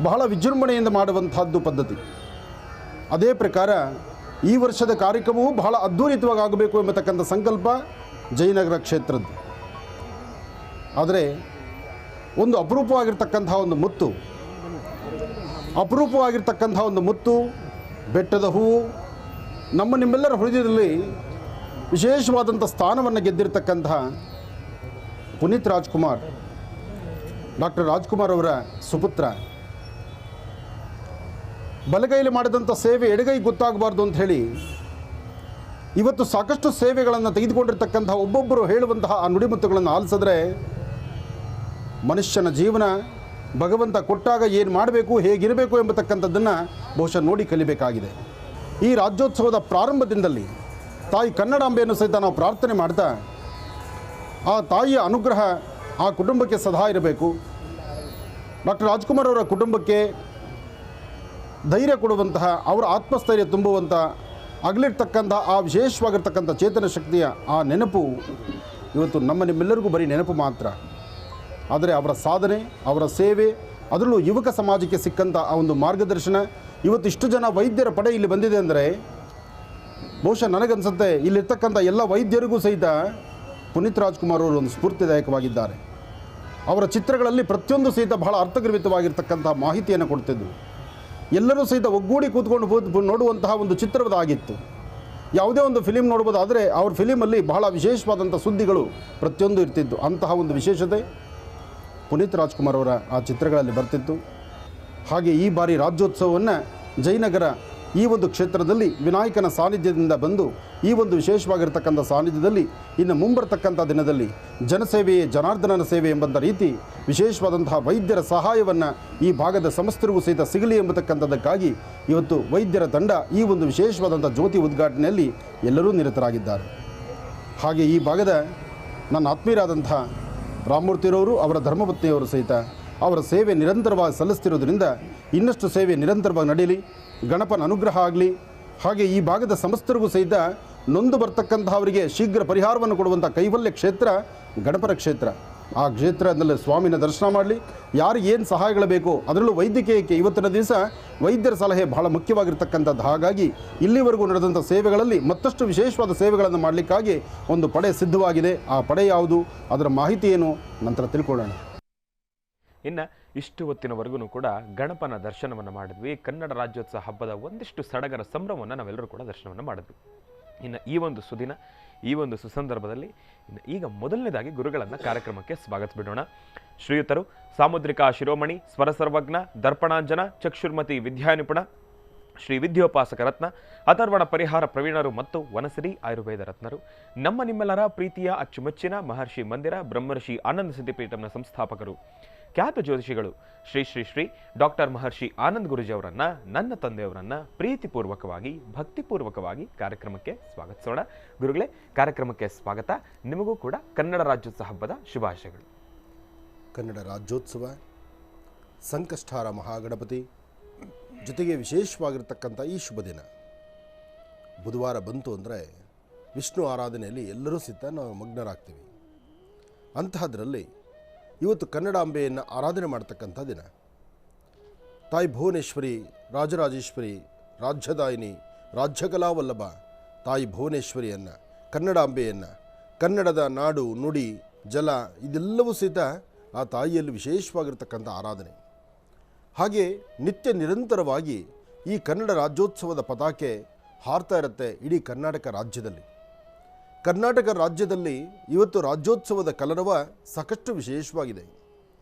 ಬಹಳ ವಿಜೃಂಭಣೆಯಿಂದ ಮಾಡುವಂತಹದ್ದು ಪದ್ಧತಿ. ಅದೇ ಪ್ರಕಾರ ಈ ವರ್ಷದ ಕಾರ್ಯಕ್ರಮವು ಬಹಳ ಅದ್ಧೂರಿತವಾಗಿ ಆಗಬೇಕು ಎಂಬತಕ್ಕಂಥ ಸಂಕಲ್ಪ ಜಯನಗರ ಕ್ಷೇತ್ರದ್ದು. ಆದರೆ ಒಂದು ಅಪರೂಪವಾಗಿರ್ತಕ್ಕಂಥ ಒಂದು ಮುತ್ತು ಬೆಟ್ಟದ ಹೂವು ನಿಮ್ಮೆಲ್ಲರ ಹೃದಯದಲ್ಲಿ ವಿಶೇಷವಾದಂಥ ಸ್ಥಾನವನ್ನು ಗೆದ್ದಿರತಕ್ಕಂತಹ ಪುನೀತ್ ರಾಜ್ಕುಮಾರ್, ಡಾಕ್ಟರ್ ರಾಜ್ಕುಮಾರ್ ಅವರ ಸುಪುತ್ರ. ಬಲಗೈಲಿ ಮಾಡಿದಂಥ ಸೇವೆ ಎಡಗೈ ಗೊತ್ತಾಗಬಾರ್ದು ಅಂತ ಹೇಳಿ ಇವತ್ತು ಸಾಕಷ್ಟು ಸೇವೆಗಳನ್ನು ತೆಗೆದುಕೊಂಡಿರ್ತಕ್ಕಂತಹ ಒಬ್ಬೊಬ್ಬರು ಹೇಳುವಂತಹ ಆ ನುಡಿಮುತ್ತುಗಳನ್ನು ಆಲಿಸಿದ್ರೆ ಮನುಷ್ಯನ ಜೀವನ ಭಗವಂತ ಕೊಟ್ಟಾಗ ಏನು ಮಾಡಬೇಕು, ಹೇಗಿರಬೇಕು ಎಂಬತಕ್ಕಂಥದ್ದನ್ನು ಬಹುಶಃ ನೋಡಿ ಕಲಿಬೇಕಾಗಿದೆ. ಈ ರಾಜ್ಯೋತ್ಸವದ ಪ್ರಾರಂಭದಿಂದಲೇ ತಾಯಿ ಕನ್ನಡಾಂಬೆಯನ್ನು ಸಹಿತ ನಾವು ಪ್ರಾರ್ಥನೆ ಮಾಡ್ತಾ ಆ ತಾಯಿಯ ಅನುಗ್ರಹ ಆ ಕುಟುಂಬಕ್ಕೆ ಸದಾ ಇರಬೇಕು. ಡಾಕ್ಟರ್ ರಾಜ್ಕುಮಾರ್ ಅವರ ಕುಟುಂಬಕ್ಕೆ ಧೈರ್ಯ ಕೊಡುವಂತಹ, ಅವರ ಆತ್ಮಸ್ಥೈರ್ಯ ತುಂಬುವಂಥ ಆಗಲಿರ್ತಕ್ಕಂಥ ಆ ವಿಶೇಷವಾಗಿರ್ತಕ್ಕಂಥ ಚೇತನ ಶಕ್ತಿಯ ಆ ನೆನಪು ಇವತ್ತು ನಿಮ್ಮೆಲ್ಲರಿಗೂ ಬರೀ ನೆನಪು ಮಾತ್ರ. ಆದರೆ ಅವರ ಸಾಧನೆ, ಅವರ ಸೇವೆ, ಅದರಲ್ಲೂ ಯುವಕ ಸಮಾಜಕ್ಕೆ ಸಿಕ್ಕಂಥ ಆ ಒಂದು ಮಾರ್ಗದರ್ಶನ, ಇವತ್ತು ಇಷ್ಟು ಜನ ವೈದ್ಯರ ಪಡೆ ಇಲ್ಲಿ ಬಂದಿದೆ ಅಂದರೆ ಬಹುಶಃ ನನಗನ್ಸುತ್ತೆ ಇಲ್ಲಿರ್ತಕ್ಕಂಥ ಎಲ್ಲ ವೈದ್ಯರಿಗೂ ಸಹಿತ ಪುನೀತ್ ರಾಜ್ಕುಮಾರ್ ಅವರು ಒಂದು ಸ್ಫೂರ್ತಿದಾಯಕವಾಗಿದ್ದಾರೆ. ಅವರ ಚಿತ್ರಗಳಲ್ಲಿ ಪ್ರತಿಯೊಂದು ಸಹಿತ ಬಹಳ ಅರ್ಥಗರ್ಭಿತವಾಗಿರ್ತಕ್ಕಂಥ ಮಾಹಿತಿಯನ್ನು ಕೊಡ್ತಿದ್ದರು. ಎಲ್ಲರೂ ಸಹಿತ ಒಗ್ಗೂಡಿ ಕೂತ್ಕೊಂಡು ನೋಡುವಂತಹ ಒಂದು ಚಿತ್ರವದಾಗಿತ್ತು. ಯಾವುದೇ ಒಂದು ಫಿಲಿಮ್ ನೋಡ್ಬೋದಾದರೆ ಅವ್ರ ಫಿಲಿಮಲ್ಲಿ ಬಹಳ ವಿಶೇಷವಾದಂಥ ಸುದ್ದಿಗಳು ಪ್ರತಿಯೊಂದು ಇರ್ತಿತ್ತು. ಅಂತಹ ಒಂದು ವಿಶೇಷತೆ ಪುನೀತ್ ರಾಜ್ಕುಮಾರ್ ಅವರ ಆ ಚಿತ್ರಗಳಲ್ಲಿ ಬರ್ತಿತ್ತು. ಹಾಗೆ ಈ ಬಾರಿ ರಾಜ್ಯೋತ್ಸವವನ್ನು ಜಯನಗರ ಈ ಒಂದು ಕ್ಷೇತ್ರದಲ್ಲಿ ವಿನಾಯಕನ ಸಾನ್ನಿಧ್ಯದಿಂದ ಬಂದು ಈ ಒಂದು ವಿಶೇಷವಾಗಿರ್ತಕ್ಕಂಥ ಸಾನ್ನಿಧ್ಯದಲ್ಲಿ ಇನ್ನು ಮುಂಬರ್ತಕ್ಕಂಥ ದಿನದಲ್ಲಿ ಜನಸೇವೆಯೇ ಜನಾರ್ದನನ ಸೇವೆ ಎಂಬಂಥ ರೀತಿ ವಿಶೇಷವಾದಂತಹ ವೈದ್ಯರ ಸಹಾಯವನ್ನು ಈ ಭಾಗದ ಸಮಸ್ತರಿಗೂ ಸಹಿತ ಸಿಗಲಿ ಎಂಬತಕ್ಕಂಥದ್ದಕ್ಕಾಗಿ ಇವತ್ತು ವೈದ್ಯರ ತಂಡ ಈ ಒಂದು ವಿಶೇಷವಾದಂಥ ಜ್ಯೋತಿ ಉದ್ಘಾಟನೆಯಲ್ಲಿ ಎಲ್ಲರೂ ನಿರತರಾಗಿದ್ದಾರೆ. ಹಾಗೆ ಈ ಭಾಗದ ನನ್ನ ಆತ್ಮೀಯರಾದಂಥ ರಾಮಮೂರ್ತಿರವರು, ಅವರ ಧರ್ಮಪತ್ನಿಯವರು ಸಹಿತ ಅವರ ಸೇವೆ ನಿರಂತರವಾಗಿ ಸಲ್ಲಿಸ್ತಿರೋದ್ರಿಂದ ಇನ್ನಷ್ಟು ಸೇವೆ ನಿರಂತರವಾಗಿ ನಡೆಯಲಿ, ಗಣಪನ ಅನುಗ್ರಹ ಆಗಲಿ. ಹಾಗೆ ಈ ಭಾಗದ ಸಮಸ್ತರಿಗೂ ಸಹಿತ ನೊಂದು ಬರ್ತಕ್ಕಂಥವರಿಗೆ ಶೀಘ್ರ ಪರಿಹಾರವನ್ನು ಕೊಡುವಂಥ ಕೈವಲ್ಯ ಕ್ಷೇತ್ರ ಗಣಪನ ಕ್ಷೇತ್ರ. ಆ ಕ್ಷೇತ್ರದಲ್ಲಿ ಸ್ವಾಮಿನ ದರ್ಶನ ಮಾಡಲಿ. ಯಾರಿಗೆ ಏನು ಸಹಾಯಗಳು ಬೇಕೋ, ಅದರಲ್ಲೂ ವೈದ್ಯಕೀಯಕ್ಕೆ ಇವತ್ತಿನ ದಿವಸ ವೈದ್ಯರ ಸಲಹೆ ಬಹಳ ಮುಖ್ಯವಾಗಿರ್ತಕ್ಕಂಥದ್ದು. ಹಾಗಾಗಿ ಇಲ್ಲಿವರೆಗೂ ನಡೆದಂಥ ಸೇವೆಗಳಲ್ಲಿ ಮತ್ತಷ್ಟು ವಿಶೇಷವಾದ ಸೇವೆಗಳನ್ನು ಮಾಡಲಿಕ್ಕಾಗಿ ಒಂದು ಪಡೆ ಸಿದ್ಧವಾಗಿದೆ. ಆ ಪಡೆ ಯಾವುದು, ಅದರ ಮಾಹಿತಿ ಏನು ನಂತರ ತಿಳ್ಕೊಳ್ಳೋಣ. ಇನ್ನು ಇಷ್ಟು ಹೊತ್ತಿನವರೆಗೂ ಕೂಡ ಗಣಪನ ದರ್ಶನವನ್ನು ಮಾಡಿದ್ವಿ. ಕನ್ನಡ ರಾಜ್ಯೋತ್ಸವ ಹಬ್ಬದ ಒಂದಿಷ್ಟು ಸಡಗರ ಸಂಭ್ರಮವನ್ನು ನಾವೆಲ್ಲರೂ ಕೂಡ ದರ್ಶನವನ್ನು ಮಾಡಿದ್ವಿ. ಇನ್ನು ಈ ಒಂದು ಸುದಿನ, ಈ ಒಂದು ಸುಸಂದರ್ಭದಲ್ಲಿ ಈಗ ಮೊದಲನೇದಾಗಿ ಗುರುಗಳನ್ನು ಕಾರ್ಯಕ್ರಮಕ್ಕೆ ಸ್ವಾಗತಿಸಿಬಿಡೋಣ. ಶ್ರೀಯುತರು ಸಾಮುದ್ರಿಕಾ ಶಿರೋಮಣಿ, ಸ್ವರಸರ್ವಜ್ಞ, ದರ್ಪಣಾಂಜನ, ಚಕ್ಷುರ್ಮತಿ ವಿದ್ಯಾನಿಪುಣ, ಶ್ರೀ ವಿದ್ಯೋಪಾಸಕ ರತ್ನ, ಅಥರ್ವಣ ಪರಿಹಾರ ಪ್ರವೀಣರು ಮತ್ತು ವನಸಿರಿ ಆಯುರ್ವೇದ ರತ್ನರು, ನಿಮ್ಮೆಲ್ಲರ ಪ್ರೀತಿಯ ಅಚ್ಚುಮೆಚ್ಚಿನ ಮಹರ್ಷಿ ಮಂದಿರ ಬ್ರಹ್ಮರ್ಷಿ ಆನಂದ ಸಿದ್ಧಿಪೀಠಂನ ಸಂಸ್ಥಾಪಕರು, ಖ್ಯಾತ ಜ್ಯೋತಿಷಿಗಳು ಶ್ರೀ ಶ್ರೀ ಶ್ರೀ ಡಾಕ್ಟರ್ ಮಹರ್ಷಿ ಆನಂದ್ ಗುರೂಜಿಯವರನ್ನ, ನನ್ನ ತಂದೆಯವರನ್ನ ಪ್ರೀತಿಪೂರ್ವಕವಾಗಿ ಭಕ್ತಿಪೂರ್ವಕವಾಗಿ ಕಾರ್ಯಕ್ರಮಕ್ಕೆ ಸ್ವಾಗತಿಸೋಣ. ಗುರುಗಳೇ, ಕಾರ್ಯಕ್ರಮಕ್ಕೆ ಸ್ವಾಗತ. ನಿಮಗೂ ಕೂಡ ಕನ್ನಡ ರಾಜ್ಯೋತ್ಸವ ಹಬ್ಬದ ಶುಭಾಶಯಗಳು. ಕನ್ನಡ ರಾಜ್ಯೋತ್ಸವ, ಸಂಕಷ್ಟಾರ ಮಹಾಗಣಪತಿ ಜೊತೆಗೆ ವಿಶೇಷವಾಗಿರ್ತಕ್ಕಂಥ ಈ ಶುಭ ದಿನ ಬುಧವಾರ ಬಂತು ಅಂದರೆ ವಿಷ್ಣು ಆರಾಧನೆಯಲ್ಲಿ ಎಲ್ಲರೂ ಸಹಿತ ನಾವು ಮಗ್ನರಾಗ್ತೀವಿ. ಅಂತಹದ್ರಲ್ಲಿ ಇವತ್ತು ಕನ್ನಡಾಂಬೆಯನ್ನು ಆರಾಧನೆ ಮಾಡ್ತಕ್ಕಂಥ ದಿನ. ತಾಯಿ ಭುವನೇಶ್ವರಿ, ರಾಜರಾಜೇಶ್ವರಿ, ರಾಜ್ಯದಾಯಿನಿ, ರಾಜ್ಯಕಲಾವಲ್ಲಭ ತಾಯಿ ಭುವನೇಶ್ವರಿಯನ್ನು, ಕನ್ನಡಾಂಬೆಯನ್ನು, ಕನ್ನಡದ ನಾಡು, ನುಡಿ, ಜಲ ಇದೆಲ್ಲವೂ ಸಹಿತ ಆ ತಾಯಿಯಲ್ಲಿ ವಿಶೇಷವಾಗಿರ್ತಕ್ಕಂಥ ಆರಾಧನೆ. ಹಾಗೆ ನಿತ್ಯ ನಿರಂತರವಾಗಿ ಈ ಕನ್ನಡ ರಾಜ್ಯೋತ್ಸವದ ಪತಾಕೆ ಹಾರ್ತಾ ಇರುತ್ತೆ ಇಡೀ ಕರ್ನಾಟಕ ರಾಜ್ಯದಲ್ಲಿ. ಕರ್ನಾಟಕ ರಾಜ್ಯದಲ್ಲಿ ಇವತ್ತು ರಾಜ್ಯೋತ್ಸವದ ಕಲರವ ಸಾಕಷ್ಟು ವಿಶೇಷವಾಗಿದೆ.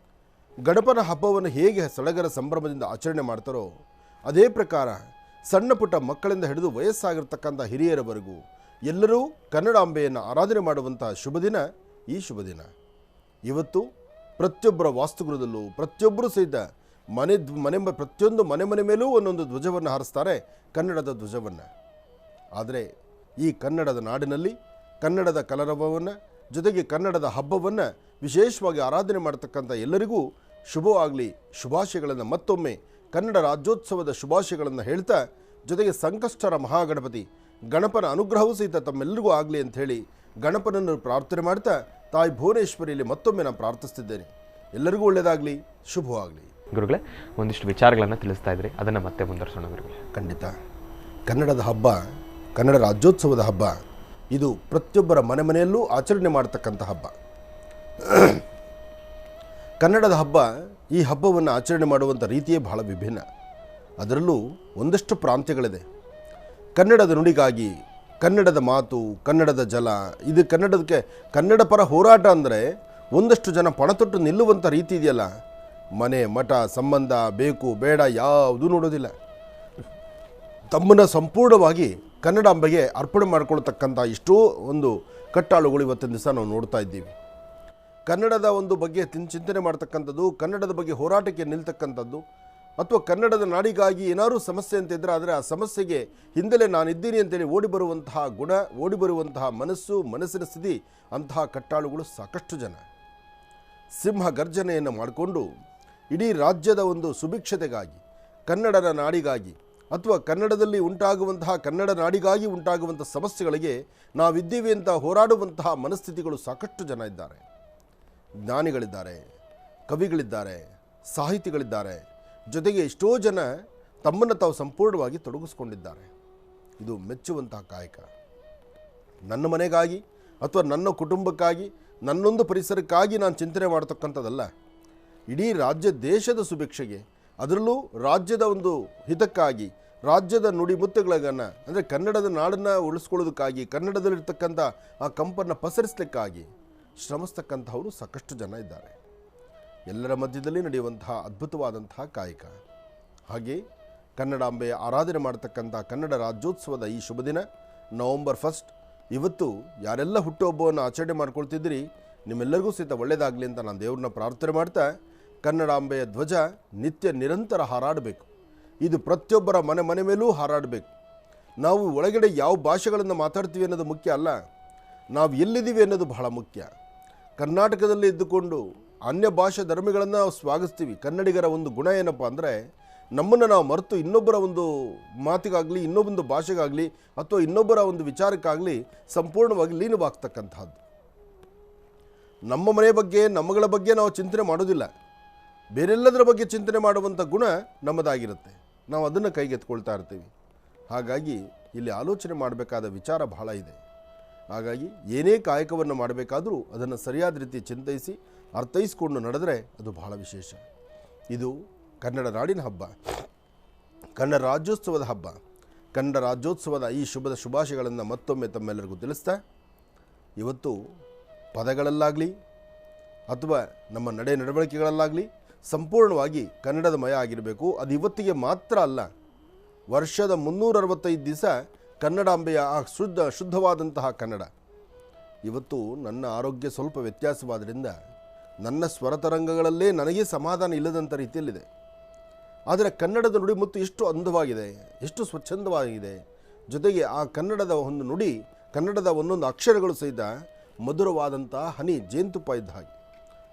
ಗಣಪನ ಹಬ್ಬವನ್ನು ಹೇಗೆ ಸಡಗರ ಸಂಭ್ರಮದಿಂದ ಆಚರಣೆ ಮಾಡ್ತಾರೋ ಅದೇ ಪ್ರಕಾರ ಸಣ್ಣ ಪುಟ್ಟ ಮಕ್ಕಳಿಂದ ಹಿಡಿದು ವಯಸ್ಸಾಗಿರ್ತಕ್ಕಂಥ ಹಿರಿಯರವರೆಗೂ ಎಲ್ಲರೂ ಕನ್ನಡಾಂಬೆಯನ್ನು ಆರಾಧನೆ ಮಾಡುವಂಥ ಶುಭ ದಿನ ಈ ಶುಭ ದಿನ. ಇವತ್ತು ಪ್ರತಿಯೊಬ್ಬರ ವಾಸ್ತುಗೃಹದಲ್ಲೂ ಪ್ರತಿಯೊಬ್ಬರೂ ಸಹಿತ ಪ್ರತಿಯೊಂದು ಮನೆ ಮೇಲೂ ಒಂದೊಂದು ಧ್ವಜವನ್ನು ಹಾರಿಸ್ತಾರೆ, ಕನ್ನಡದ ಧ್ವಜವನ್ನು. ಆದರೆ ಈ ಕನ್ನಡದ ನಾಡಿನಲ್ಲಿ ಕನ್ನಡದ ಕಲರವವನ್ನು ಜೊತೆಗೆ ಕನ್ನಡದ ಹಬ್ಬವನ್ನು ವಿಶೇಷವಾಗಿ ಆರಾಧನೆ ಮಾಡತಕ್ಕಂಥ ಎಲ್ಲರಿಗೂ ಶುಭವಾಗಲಿ, ಶುಭಾಶಯಗಳನ್ನು ಮತ್ತೊಮ್ಮೆ ಕನ್ನಡ ರಾಜ್ಯೋತ್ಸವದ ಶುಭಾಶಯಗಳನ್ನು ಹೇಳ್ತಾ, ಜೊತೆಗೆ ಸಂಕಷ್ಟರ ಮಹಾಗಣಪತಿ ಗಣಪನ ಅನುಗ್ರಹವೂ ಸಹಿತ ತಮ್ಮೆಲ್ಲರಿಗೂ ಆಗಲಿ ಅಂಥೇಳಿ ಗಣಪನನ್ನು ಪ್ರಾರ್ಥನೆ ಮಾಡ್ತಾ ತಾಯಿ ಭುವನೇಶ್ವರಿಯಲ್ಲಿ ಮತ್ತೊಮ್ಮೆ ನಾನು ಪ್ರಾರ್ಥಿಸ್ತಿದ್ದೇನೆ. ಎಲ್ಲರಿಗೂ ಒಳ್ಳೆಯದಾಗಲಿ, ಶುಭವಾಗಲಿ. ಗುರುಗಳೇ, ಒಂದಿಷ್ಟು ವಿಚಾರಗಳನ್ನು ತಿಳಿಸ್ತಾ ಇದ್ರಿ, ಅದನ್ನು ಮತ್ತೆ ಮುಂದುವರಿಸೋಣ ಗುರುಗಳೇ. ಖಂಡಿತ. ಕನ್ನಡದ ಹಬ್ಬ, ಕನ್ನಡ ರಾಜ್ಯೋತ್ಸವದ ಹಬ್ಬ, ಇದು ಪ್ರತಿಯೊಬ್ಬರ ಮನೆ ಮನೆಯಲ್ಲೂ ಆಚರಣೆ ಮಾಡತಕ್ಕಂಥ ಹಬ್ಬ. ಕನ್ನಡದ ಹಬ್ಬ, ಈ ಹಬ್ಬವನ್ನು ಆಚರಣೆ ಮಾಡುವಂಥ ರೀತಿಯೇ ಬಹಳ ವಿಭಿನ್ನ. ಅದರಲ್ಲೂ ಒಂದಷ್ಟು ಪ್ರಾಂತ್ಯಗಳಿದೆ. ಕನ್ನಡದ ನುಡಿಗಾಗಿ, ಕನ್ನಡದ ಮಾತು, ಕನ್ನಡದ ಜಲ, ಇದು ಕನ್ನಡ ಪರ ಹೋರಾಟ ಅಂದರೆ ಒಂದಷ್ಟು ಜನ ಪಣತೊಟ್ಟು ನಿಲ್ಲುವಂಥ ರೀತಿ ಇದೆಯಲ್ಲ, ಮನೆ ಮಠ ಸಂಬಂಧ ಬೇಕು ಬೇಡ ಯಾವುದೂ ನೋಡೋದಿಲ್ಲ. ತಮ್ಮನ್ನು ಸಂಪೂರ್ಣವಾಗಿ ಕನ್ನಡಾಂಬೆಗೆ ಅರ್ಪಣೆ ಮಾಡಿಕೊಳ್ತಕ್ಕಂಥ ಎಷ್ಟೋ ಒಂದು ಕಟ್ಟಾಳುಗಳು ಇವತ್ತಿನ ದಿವಸ ನಾವು ನೋಡ್ತಾ ಇದ್ದೀವಿ. ಕನ್ನಡದ ಒಂದು ಬಗ್ಗೆ ಚಿಂತನೆ ಮಾಡ್ತಕ್ಕಂಥದ್ದು, ಕನ್ನಡದ ಬಗ್ಗೆ ಹೋರಾಟಕ್ಕೆ ನಿಲ್ತಕ್ಕಂಥದ್ದು, ಅಥವಾ ಕನ್ನಡದ ನಾಡಿಗಾಗಿ ಏನಾದರೂ ಸಮಸ್ಯೆ ಅಂತ ಇದ್ದರೆ ಆದರೆ ಆ ಸಮಸ್ಯೆಗೆ ಹಿಂದೆಲೇ ನಾನಿದ್ದೀನಿ ಅಂತೇಳಿ ಓಡಿ ಬರುವಂತಹ ಗುಣ, ಓಡಿ ಬರುವಂತಹ ಮನಸ್ಸಿನ ಸ್ಥಿತಿ, ಅಂತಹ ಕಟ್ಟಾಳುಗಳು ಸಾಕಷ್ಟು ಜನ. ಸಿಂಹ ಗರ್ಜನೆಯನ್ನು ಮಾಡಿಕೊಂಡು ಇಡೀ ರಾಜ್ಯದ ಒಂದು ಸುಭಿಕ್ಷತೆಗಾಗಿ, ಕನ್ನಡದ ನಾಡಿಗಾಗಿ, ಅಥವಾ ಕನ್ನಡದಲ್ಲಿ ಉಂಟಾಗುವಂತಹ ಕನ್ನಡ ನಾಡಿಗಾಗಿ ಉಂಟಾಗುವಂಥ ಸಮಸ್ಯೆಗಳಿಗೆ ನಾವಿದ್ದೀವಿ ಅಂತ ಹೋರಾಡುವಂತಹ ಮನಸ್ಥಿತಿಗಳು ಸಾಕಷ್ಟು ಜನ ಇದ್ದಾರೆ. ಜ್ಞಾನಿಗಳಿದ್ದಾರೆ, ಕವಿಗಳಿದ್ದಾರೆ, ಸಾಹಿತಿಗಳಿದ್ದಾರೆ, ಜೊತೆಗೆ ಎಷ್ಟೋ ಜನ ತಮ್ಮನ್ನು ತಾವು ಸಂಪೂರ್ಣವಾಗಿ ತೊಡಗಿಸ್ಕೊಂಡಿದ್ದಾರೆ. ಇದು ಮೆಚ್ಚುವಂತಹ ಕಾಯಕ. ನನ್ನ ಮನೆಗಾಗಿ ಅಥವಾ ನನ್ನ ಕುಟುಂಬಕ್ಕಾಗಿ, ನನ್ನೊಂದು ಪರಿಸರಕ್ಕಾಗಿ ನಾನು ಚಿಂತನೆ ಮಾಡ್ತಕ್ಕಂಥದ್ದಲ್ಲ. ಇಡೀ ರಾಜ್ಯ ದೇಶದ ಸುಭಿಕ್ಷೆಗೆ, ಅದರಲ್ಲೂ ರಾಜ್ಯದ ಒಂದು ಹಿತಕ್ಕಾಗಿ, ರಾಜ್ಯದ ನುಡಿಮುತ್ತುಗಳನ್ನು ಅಂದರೆ ಕನ್ನಡದ ನಾಡನ್ನು ಉಳಿಸ್ಕೊಳ್ಳೋದಕ್ಕಾಗಿ, ಕನ್ನಡದಲ್ಲಿರ್ತಕ್ಕಂಥ ಆ ಕಂಪನ್ನು ಪಸರಿಸಲಿಕ್ಕಾಗಿ ಶ್ರಮಿಸ್ತಕ್ಕಂಥವರು ಸಾಕಷ್ಟು ಜನ ಇದ್ದಾರೆ. ಎಲ್ಲರ ಮಧ್ಯದಲ್ಲಿ ನಡೆಯುವಂತಹ ಅದ್ಭುತವಾದಂತಹ ಕಾಯಕ. ಹಾಗೆ ಕನ್ನಡಾಂಬೆಯ ಆರಾಧನೆ ಮಾಡತಕ್ಕಂಥ ಕನ್ನಡ ರಾಜ್ಯೋತ್ಸವದ ಈ ಶುಭ ದಿನ ನವಂಬರ್ 1, ಇವತ್ತು ಯಾರೆಲ್ಲ ಹುಟ್ಟುಹಬ್ಬವನ್ನು ಆಚರಣೆ ಮಾಡ್ಕೊಳ್ತಿದ್ದೀರಿ, ನಿಮ್ಮೆಲ್ಲರಿಗೂ ಸಹಿತ ಒಳ್ಳೆಯದಾಗಲಿ ಅಂತ ನಾನು ದೇವ್ರನ್ನ ಪ್ರಾರ್ಥನೆ ಮಾಡ್ತಾ, ಕನ್ನಡಾಂಬೆಯ ಧ್ವಜ ನಿತ್ಯ ನಿರಂತರ ಹಾರಾಡಬೇಕು. ಇದು ಪ್ರತಿಯೊಬ್ಬರ ಮನೆ ಮೇಲೂ ಹಾರಾಡಬೇಕು. ನಾವು ಒಳಗಡೆ ಯಾವ ಭಾಷೆಗಳನ್ನು ಮಾತಾಡ್ತೀವಿ ಅನ್ನೋದು ಮುಖ್ಯ ಅಲ್ಲ, ನಾವು ಎಲ್ಲಿದ್ದೀವಿ ಅನ್ನೋದು ಬಹಳ ಮುಖ್ಯ. ಕರ್ನಾಟಕದಲ್ಲಿ ಇದ್ದುಕೊಂಡು ಅನ್ಯ ಭಾಷೆ ಧರ್ಮಿಗಳನ್ನು ನಾವು ಸ್ವಾಗತಿಸ್ತೀವಿ. ಕನ್ನಡಿಗರ ಒಂದು ಗುಣ ಏನಪ್ಪ ಅಂದರೆ, ನಮ್ಮನ್ನು ನಾವು ಮರೆತು ಇನ್ನೊಬ್ಬರ ಒಂದು ಮಾತಿಗಾಗಲಿ, ಇನ್ನೊಂದು ಭಾಷೆಗಾಗಲಿ, ಅಥವಾ ಇನ್ನೊಬ್ಬರ ಒಂದು ವಿಚಾರಕ್ಕಾಗಲಿ ಸಂಪೂರ್ಣವಾಗಿ ಲೀನವಾಗ್ತಕ್ಕಂಥದ್ದು. ನಮ್ಮ ಮನೆ ಬಗ್ಗೆ, ನಮ್ಮಗಳ ಬಗ್ಗೆ ನಾವು ಚಿಂತನೆ ಮಾಡೋದಿಲ್ಲ, ಬೇರೆಲ್ಲದರ ಬಗ್ಗೆ ಚಿಂತನೆ ಮಾಡುವಂಥ ಗುಣ ನಮ್ಮದಾಗಿರುತ್ತೆ. ನಾವು ಅದನ್ನು ಕೈಗೆತ್ಕೊಳ್ತಾ ಇರ್ತೀವಿ. ಹಾಗಾಗಿ ಇಲ್ಲಿ ಆಲೋಚನೆ ಮಾಡಬೇಕಾದ ವಿಚಾರ ಬಹಳ ಇದೆ. ಹಾಗಾಗಿ ಏನೇ ಕಾಯಕವನ್ನು ಮಾಡಬೇಕಾದರೂ ಅದನ್ನು ಸರಿಯಾದ ರೀತಿ ಚಿಂತಿಸಿ ಅರ್ಥೈಸಿಕೊಂಡು ನಡೆದರೆ ಅದು ಬಹಳ ವಿಶೇಷ. ಇದು ಕನ್ನಡ ನಾಡಿನ ಹಬ್ಬ, ಕನ್ನಡ ರಾಜ್ಯೋತ್ಸವದ ಹಬ್ಬ. ಕನ್ನಡ ರಾಜ್ಯೋತ್ಸವದ ಈ ಶುಭಾಶಯಗಳನ್ನು ಮತ್ತೊಮ್ಮೆ ತಮ್ಮೆಲ್ಲರಿಗೂ ತಿಳಿಸ್ತಾ, ಇವತ್ತು ಪದಗಳಲ್ಲಾಗಲಿ ಅಥವಾ ನಮ್ಮ ನಡವಳಿಕೆಗಳಲ್ಲಾಗಲಿ ಸಂಪೂರ್ಣವಾಗಿ ಕನ್ನಡದ ಮಯ ಆಗಿರಬೇಕು. ಅದು ಇವತ್ತಿಗೆ ಮಾತ್ರ ಅಲ್ಲ, ವರ್ಷದ 365 ದಿವಸ ಕನ್ನಡಾಂಬೆಯ ಆ ಶುದ್ಧವಾದಂತಹ ಕನ್ನಡ. ಇವತ್ತು ನನ್ನ ಆರೋಗ್ಯ ಸ್ವಲ್ಪ ವ್ಯತ್ಯಾಸವಾದ್ದರಿಂದ ನನ್ನ ಸ್ವರತರಂಗಗಳಲ್ಲೇ ನನಗೆ ಸಮಾಧಾನ ಇಲ್ಲದಂಥ ರೀತಿಯಲ್ಲಿದೆ. ಆದರೆ ಕನ್ನಡದ ನುಡಿ ಮತ್ತು ಎಷ್ಟು ಅಂದವಾಗಿದೆ, ಎಷ್ಟು ಸ್ವಚ್ಛಂದವಾಗಿದೆ. ಜೊತೆಗೆ ಆ ಕನ್ನಡದ ಒಂದು ನುಡಿ, ಕನ್ನಡದ ಒಂದೊಂದು ಅಕ್ಷರಗಳು ಸಹಿತ ಮಧುರವಾದಂಥ ಹನಿ ಜೇನುತುಪ್ಪ ಇದ್ದ ಹಾಗೆ.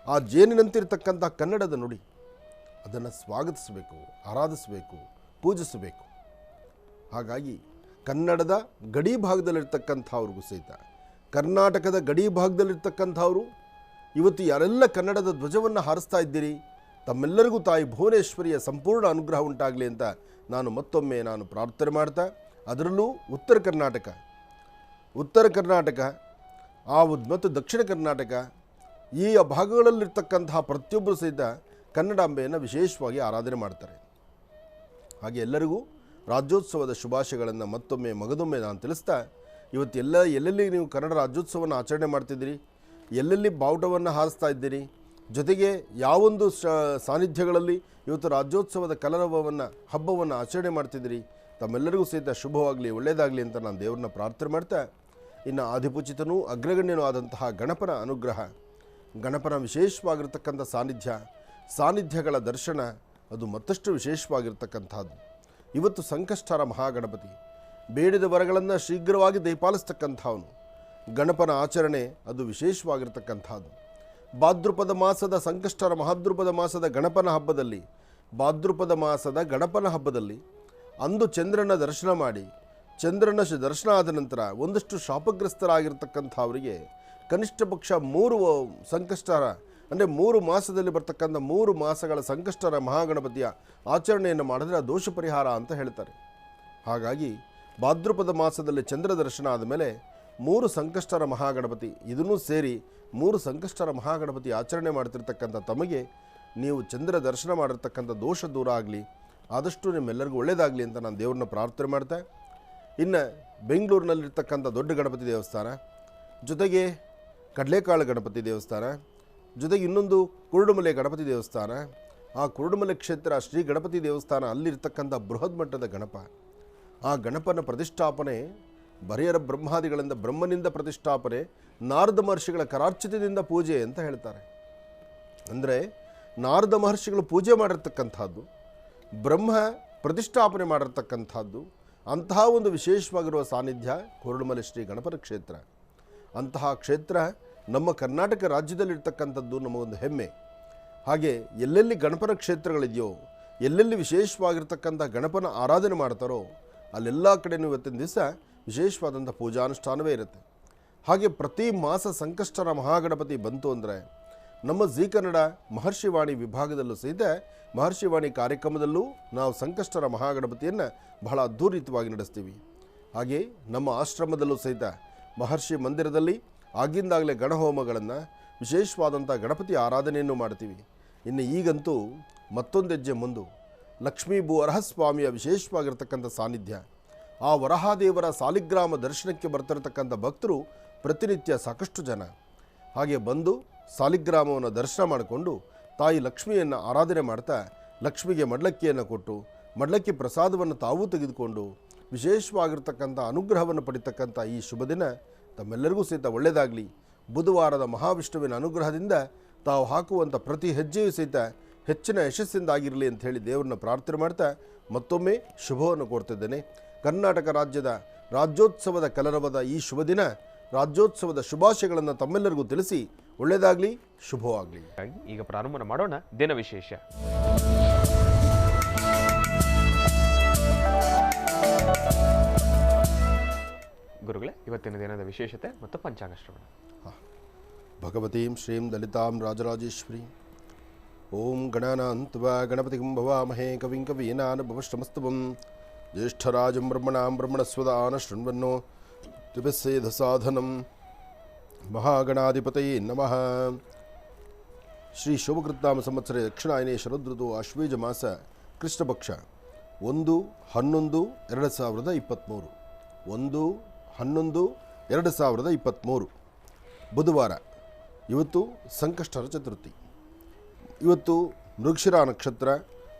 ಆ ಜೇನಿನಂತಿರ್ತಕ್ಕಂಥ ಕನ್ನಡದ ನುಡಿ, ಅದನ್ನು ಸ್ವಾಗತಿಸಬೇಕು, ಆರಾಧಿಸಬೇಕು, ಪೂಜಿಸಬೇಕು. ಹಾಗಾಗಿ ಕನ್ನಡದ ಗಡಿ ಭಾಗದಲ್ಲಿರ್ತಕ್ಕಂಥವ್ರಿಗೂ ಸಹಿತ, ಕರ್ನಾಟಕದ ಗಡಿ ಭಾಗದಲ್ಲಿರ್ತಕ್ಕಂಥವರು ಇವತ್ತು ಯಾರೆಲ್ಲ ಕನ್ನಡದ ಧ್ವಜವನ್ನು ಹಾರಿಸ್ತಾ ಇದ್ದೀರಿ, ತಮ್ಮೆಲ್ಲರಿಗೂ ತಾಯಿ ಭುವನೇಶ್ವರಿಯ ಸಂಪೂರ್ಣ ಅನುಗ್ರಹ ಉಂಟಾಗಲಿ ಅಂತ ಮತ್ತೊಮ್ಮೆ ಪ್ರಾರ್ಥನೆ ಮಾಡ್ತಾ, ಅದರಲ್ಲೂ ಉತ್ತರ ಕರ್ನಾಟಕ ಮತ್ತು ದಕ್ಷಿಣ ಕರ್ನಾಟಕ ಈ ಭಾಗಗಳಲ್ಲಿರ್ತಕ್ಕಂತಹ ಪ್ರತಿಯೊಬ್ಬರು ಸಹಿತ ಕನ್ನಡಾಂಬೆಯನ್ನು ವಿಶೇಷವಾಗಿ ಆರಾಧನೆ ಮಾಡ್ತಾರೆ. ಹಾಗೆ ಎಲ್ಲರಿಗೂ ರಾಜ್ಯೋತ್ಸವದ ಶುಭಾಶಯಗಳನ್ನು ಮತ್ತೊಮ್ಮೆ ಮಗದೊಮ್ಮೆ ನಾನು ತಿಳಿಸ್ತಾ, ಇವತ್ತು ಎಲ್ಲೆಲ್ಲಿ ನೀವು ಕನ್ನಡ ರಾಜ್ಯೋತ್ಸವವನ್ನು ಆಚರಣೆ ಮಾಡ್ತಿದ್ದೀರಿ, ಎಲ್ಲೆಲ್ಲಿ ಬಾವುಟವನ್ನು ಹಾರಿಸ್ತಾ ಇದ್ದೀರಿ, ಜೊತೆಗೆ ಯಾವೊಂದು ಸಾನ್ನಿಧ್ಯಗಳಲ್ಲಿ ಇವತ್ತು ರಾಜ್ಯೋತ್ಸವದ ಹಬ್ಬವನ್ನು ಆಚರಣೆ ಮಾಡ್ತಿದ್ದೀರಿ, ತಮ್ಮೆಲ್ಲರಿಗೂ ಸಹಿತ ಶುಭವಾಗಲಿ, ಒಳ್ಳೆಯದಾಗಲಿ ಅಂತ ನಾನು ದೇವ್ರನ್ನ ಪ್ರಾರ್ಥನೆ ಮಾಡ್ತಾ, ಇನ್ನು ಆದಿಪೂಜಿತನೂ ಅಗ್ರಗಣ್ಯನೂ ಆದಂತಹ ಗಣಪನ ಅನುಗ್ರಹ, ಗಣಪನ ವಿಶೇಷವಾಗಿರ್ತಕ್ಕಂಥ ಸಾನ್ನಿಧ್ಯಗಳ ದರ್ಶನ ಅದು ಮತ್ತಷ್ಟು ವಿಶೇಷವಾಗಿರ್ತಕ್ಕಂಥದ್ದು. ಇವತ್ತು ಸಂಕಷ್ಟಹರ ಮಹಾಗಣಪತಿ, ಬೇಡಿದ ವರಗಳನ್ನು ಶೀಘ್ರವಾಗಿ ದಯಪಾಲಿಸ್ತಕ್ಕಂಥವನು. ಗಣಪನ ಆಚರಣೆ ಅದು ವಿಶೇಷವಾಗಿರ್ತಕ್ಕಂಥದ್ದು. ಭಾದ್ರಪದ ಮಾಸದ ಸಂಕಷ್ಟಹರ ಮಹಾದ್ರಪದ ಮಾಸದ ಗಣಪನ ಹಬ್ಬದಲ್ಲಿ ಅಂದು ಚಂದ್ರನ ದರ್ಶನ ಮಾಡಿ, ಚಂದ್ರನ ದರ್ಶನ ಆದ ನಂತರ ಒಂದಷ್ಟು ಶಾಪಗ್ರಸ್ತರಾಗಿರ್ತಕ್ಕಂಥವರಿಗೆ ಕನಿಷ್ಠ ಪಕ್ಷ 3 ಸಂಕಷ್ಟಹರ ಅಂದರೆ 3 ಮಾಸದಲ್ಲಿ ಬರ್ತಕ್ಕಂಥ 3 ಮಾಸಗಳ ಸಂಕಷ್ಟರ ಮಹಾಗಣಪತಿಯ ಆಚರಣೆಯನ್ನು ಮಾಡಿದ್ರೆ ಆ ದೋಷ ಪರಿಹಾರ ಅಂತ ಹೇಳ್ತಾರೆ. ಹಾಗಾಗಿ ಭಾದ್ರಪದ ಮಾಸದಲ್ಲಿ ಚಂದ್ರ ದರ್ಶನ ಆದಮೇಲೆ 3 ಸಂಕಷ್ಟರ ಮಹಾಗಣಪತಿ ಇದನ್ನೂ ಸೇರಿ 3 ಸಂಕಷ್ಟರ ಮಹಾಗಣಪತಿ ಆಚರಣೆ ಮಾಡ್ತಿರ್ತಕ್ಕಂಥ ತಮಗೆ ನೀವು ಚಂದ್ರ ದರ್ಶನ ಮಾಡಿರ್ತಕ್ಕಂಥ ದೋಷ ದೂರ ಆಗಲಿ, ಆದಷ್ಟು ನಿಮ್ಮೆಲ್ಲರಿಗೂ ಒಳ್ಳೆಯದಾಗಲಿ ಅಂತ ನಾನು ದೇವ್ರನ್ನ ಪ್ರಾರ್ಥನೆ ಮಾಡ್ತೆ. ಇನ್ನು ಬೆಂಗಳೂರಿನಲ್ಲಿರ್ತಕ್ಕಂಥ ದೊಡ್ಡ ಗಣಪತಿ ದೇವಸ್ಥಾನ, ಜೊತೆಗೆ ಕಡಲೆಕಾಳು ಗಣಪತಿ ದೇವಸ್ಥಾನ, ಜೊತೆಗೆ ಇನ್ನೊಂದು ಕುರುಡುಮಲೆ ಗಣಪತಿ ದೇವಸ್ಥಾನ, ಆ ಕುರುಡುಮಲೆ ಕ್ಷೇತ್ರ ಶ್ರೀ ಗಣಪತಿ ದೇವಸ್ಥಾನ, ಅಲ್ಲಿರ್ತಕ್ಕಂಥ ಬೃಹತ್ ಮಟ್ಟದ ಗಣಪ, ಆ ಗಣಪನ ಪ್ರತಿಷ್ಠಾಪನೆ ಬರೆಯರ ಬ್ರಹ್ಮಾದಿಗಳಿಂದ ಬ್ರಹ್ಮನಿಂದ ಪ್ರತಿಷ್ಠಾಪನೆ, ನಾರದ ಮಹರ್ಷಿಗಳ ಕರಾರ್ಚಿತದಿಂದ ಪೂಜೆ ಅಂತ ಹೇಳ್ತಾರೆ. ಅಂದರೆ ನಾರದ ಮಹರ್ಷಿಗಳು ಪೂಜೆ ಮಾಡಿರ್ತಕ್ಕಂಥದ್ದು, ಬ್ರಹ್ಮ ಪ್ರತಿಷ್ಠಾಪನೆ ಮಾಡಿರ್ತಕ್ಕಂಥದ್ದು, ಅಂತಹ ಒಂದು ವಿಶೇಷವಾಗಿರುವ ಸಾನ್ನಿಧ್ಯ ಕುರುಡುಮಲೆ ಶ್ರೀ ಗಣಪನ ಕ್ಷೇತ್ರ. ಅಂತಹ ಕ್ಷೇತ್ರ ನಮ್ಮ ಕರ್ನಾಟಕ ರಾಜ್ಯದಲ್ಲಿರ್ತಕ್ಕಂಥದ್ದು ನಮಗೊಂದು ಹೆಮ್ಮೆ. ಹಾಗೆ ಎಲ್ಲೆಲ್ಲಿ ಗಣಪನ ಕ್ಷೇತ್ರಗಳಿದೆಯೋ, ಎಲ್ಲೆಲ್ಲಿ ವಿಶೇಷವಾಗಿರ್ತಕ್ಕಂಥ ಗಣಪನ ಆರಾಧನೆ ಮಾಡ್ತಾರೋ ಅಲ್ಲೆಲ್ಲ ಕಡೆಯೂ ಇವತ್ತಿನ ದಿವಸ ವಿಶೇಷವಾದಂಥ ಪೂಜಾನುಷ್ಠಾನವೇ ಇರುತ್ತೆ. ಹಾಗೆ ಪ್ರತಿ ಮಾಸ ಸಂಕಷ್ಟರ ಮಹಾಗಣಪತಿ ಬಂತು ಅಂದರೆ ನಮ್ಮ ಜೀ ಕನ್ನಡ ಮಹರ್ಷಿವಾಣಿ ವಿಭಾಗದಲ್ಲೂ ಸಹಿತ ಮಹರ್ಷಿವಾಣಿ ಕಾರ್ಯಕ್ರಮದಲ್ಲೂ ನಾವು ಸಂಕಷ್ಟರ ಮಹಾಗಣಪತಿಯನ್ನು ಬಹಳ ಅದ್ಧೂರಿತವಾಗಿ ನಡೆಸ್ತೀವಿ. ಹಾಗೆ ನಮ್ಮ ಆಶ್ರಮದಲ್ಲೂ ಸಹಿತ ಮಹರ್ಷಿ ಮಂದಿರದಲ್ಲಿ ಆಗಿಂದಾಗಲೇ ಗಣಹೋಮಗಳನ್ನು ವಿಶೇಷವಾದಂಥ ಗಣಪತಿ ಆರಾಧನೆಯನ್ನು ಮಾಡ್ತೀವಿ. ಇನ್ನು ಈಗಂತೂ ಮತ್ತೊಂದು ಹೆಜ್ಜೆ ಮುಂದು ಲಕ್ಷ್ಮೀ ಭೂ ವರಹಸ್ವಾಮಿಯ ವಿಶೇಷವಾಗಿರ್ತಕ್ಕಂಥ ಸಾನ್ನಿಧ್ಯ, ಆ ವರಹಾದೇವರ ಸಾಲಿಗ್ರಾಮ ದರ್ಶನಕ್ಕೆ ಬರ್ತಿರತಕ್ಕಂಥ ಭಕ್ತರು ಪ್ರತಿನಿತ್ಯ ಸಾಕಷ್ಟು ಜನ ಹಾಗೆ ಬಂದು ಸಾಲಿಗ್ರಾಮವನ್ನು ದರ್ಶನ ಮಾಡಿಕೊಂಡು ತಾಯಿ ಲಕ್ಷ್ಮಿಯನ್ನು ಆರಾಧನೆ ಮಾಡ್ತಾ ಲಕ್ಷ್ಮಿಗೆ ಮಡ್ಲಕ್ಕಿಯನ್ನು ಕೊಟ್ಟು ಮಡ್ಲಕ್ಕಿ ಪ್ರಸಾದವನ್ನು ತಾವೂ ತೆಗೆದುಕೊಂಡು ವಿಶೇಷವಾಗಿರ್ತಕ್ಕಂಥ ಅನುಗ್ರಹವನ್ನು ಪಡಿತಕ್ಕಂಥ ಈ ಶುಭ ದಿನ ತಮ್ಮೆಲ್ಲರಿಗೂ ಸಹಿತ ಒಳ್ಳೆಯದಾಗಲಿ. ಬುಧವಾರದ ಮಹಾವಿಷ್ಣುವಿನ ಅನುಗ್ರಹದಿಂದ ತಾವು ಹಾಕುವಂಥ ಪ್ರತಿ ಹೆಜ್ಜೆಯೂ ಸಹಿತ ಹೆಚ್ಚಿನ ಯಶಸ್ಸಿಂದಾಗಿರಲಿ ಅಂತ ಹೇಳಿ ದೇವರನ್ನ ಪ್ರಾರ್ಥನೆ ಮಾಡ್ತಾ ಮತ್ತೊಮ್ಮೆ ಶುಭವನ್ನು ಕೋರ್ತಿದ್ದೇನೆ. ಕರ್ನಾಟಕ ರಾಜ್ಯದ ರಾಜ್ಯೋತ್ಸವದ ಕಲರವದ ಈ ಶುಭ ದಿನ ರಾಜ್ಯೋತ್ಸವದ ಶುಭಾಶಯಗಳನ್ನು ತಮ್ಮೆಲ್ಲರಿಗೂ ತಿಳಿಸಿ ಒಳ್ಳೆಯದಾಗಲಿ, ಶುಭವಾಗಲಿ. ಈಗ ಪ್ರಾರಂಭ ಮಾಡೋಣ ದಿನ ವಿಶೇಷ. ಗುರುಗಳೇ, ಇವತ್ತಿನ ದಿನದ ವಿಶೇಷತೆ ಮತ್ತು ಪಂಚಾಂಗ ಶ್ರವಣ. ಭಗವತೀಂ ಶ್ರೀಂ ಲಲಿತಾಂ ರಾಜರಾಜೇಶ್ವರಿ ಓಂ ಗಣಾನಾಂತ್ವಾ ಗಣಪತಿಂ ಭವಾಮಹೇ ಕವಿಂ ಕವೀನಾನುಭವಶ್ರಮಸ್ತವಂ ಜ್ಯೇಷ್ಠರಾಜಂ ಬ್ರಹ್ಮಣಾಂ ಬ್ರಹ್ಮಣಸ್ವದಾನ ಶೃಣ್ವನ್ನೋ ತ್ರಿಭಿಸ್ಸೇಧ ಸಾಧನಂ ಮಹಾಗಣಾಧಿಪತಯೇ ನಮಃ. ಶ್ರೀ ಶೋಭಕೃತ್ನಾಮ ಸಂವತ್ಸರ ದಕ್ಷಿಣಾಯನೇ ಶರದೃತು ಆಶ್ವೇಜ ಮಾಸ ಕೃಷ್ಣಪಕ್ಷ 1-11-2023 1-11-2023 ಬುಧವಾರ. ಇವತ್ತು ಸಂಕಷ್ಟರ ಚತುರ್ಥಿ. ಇವತ್ತು ಮೃಗಶಿರ ನಕ್ಷತ್ರ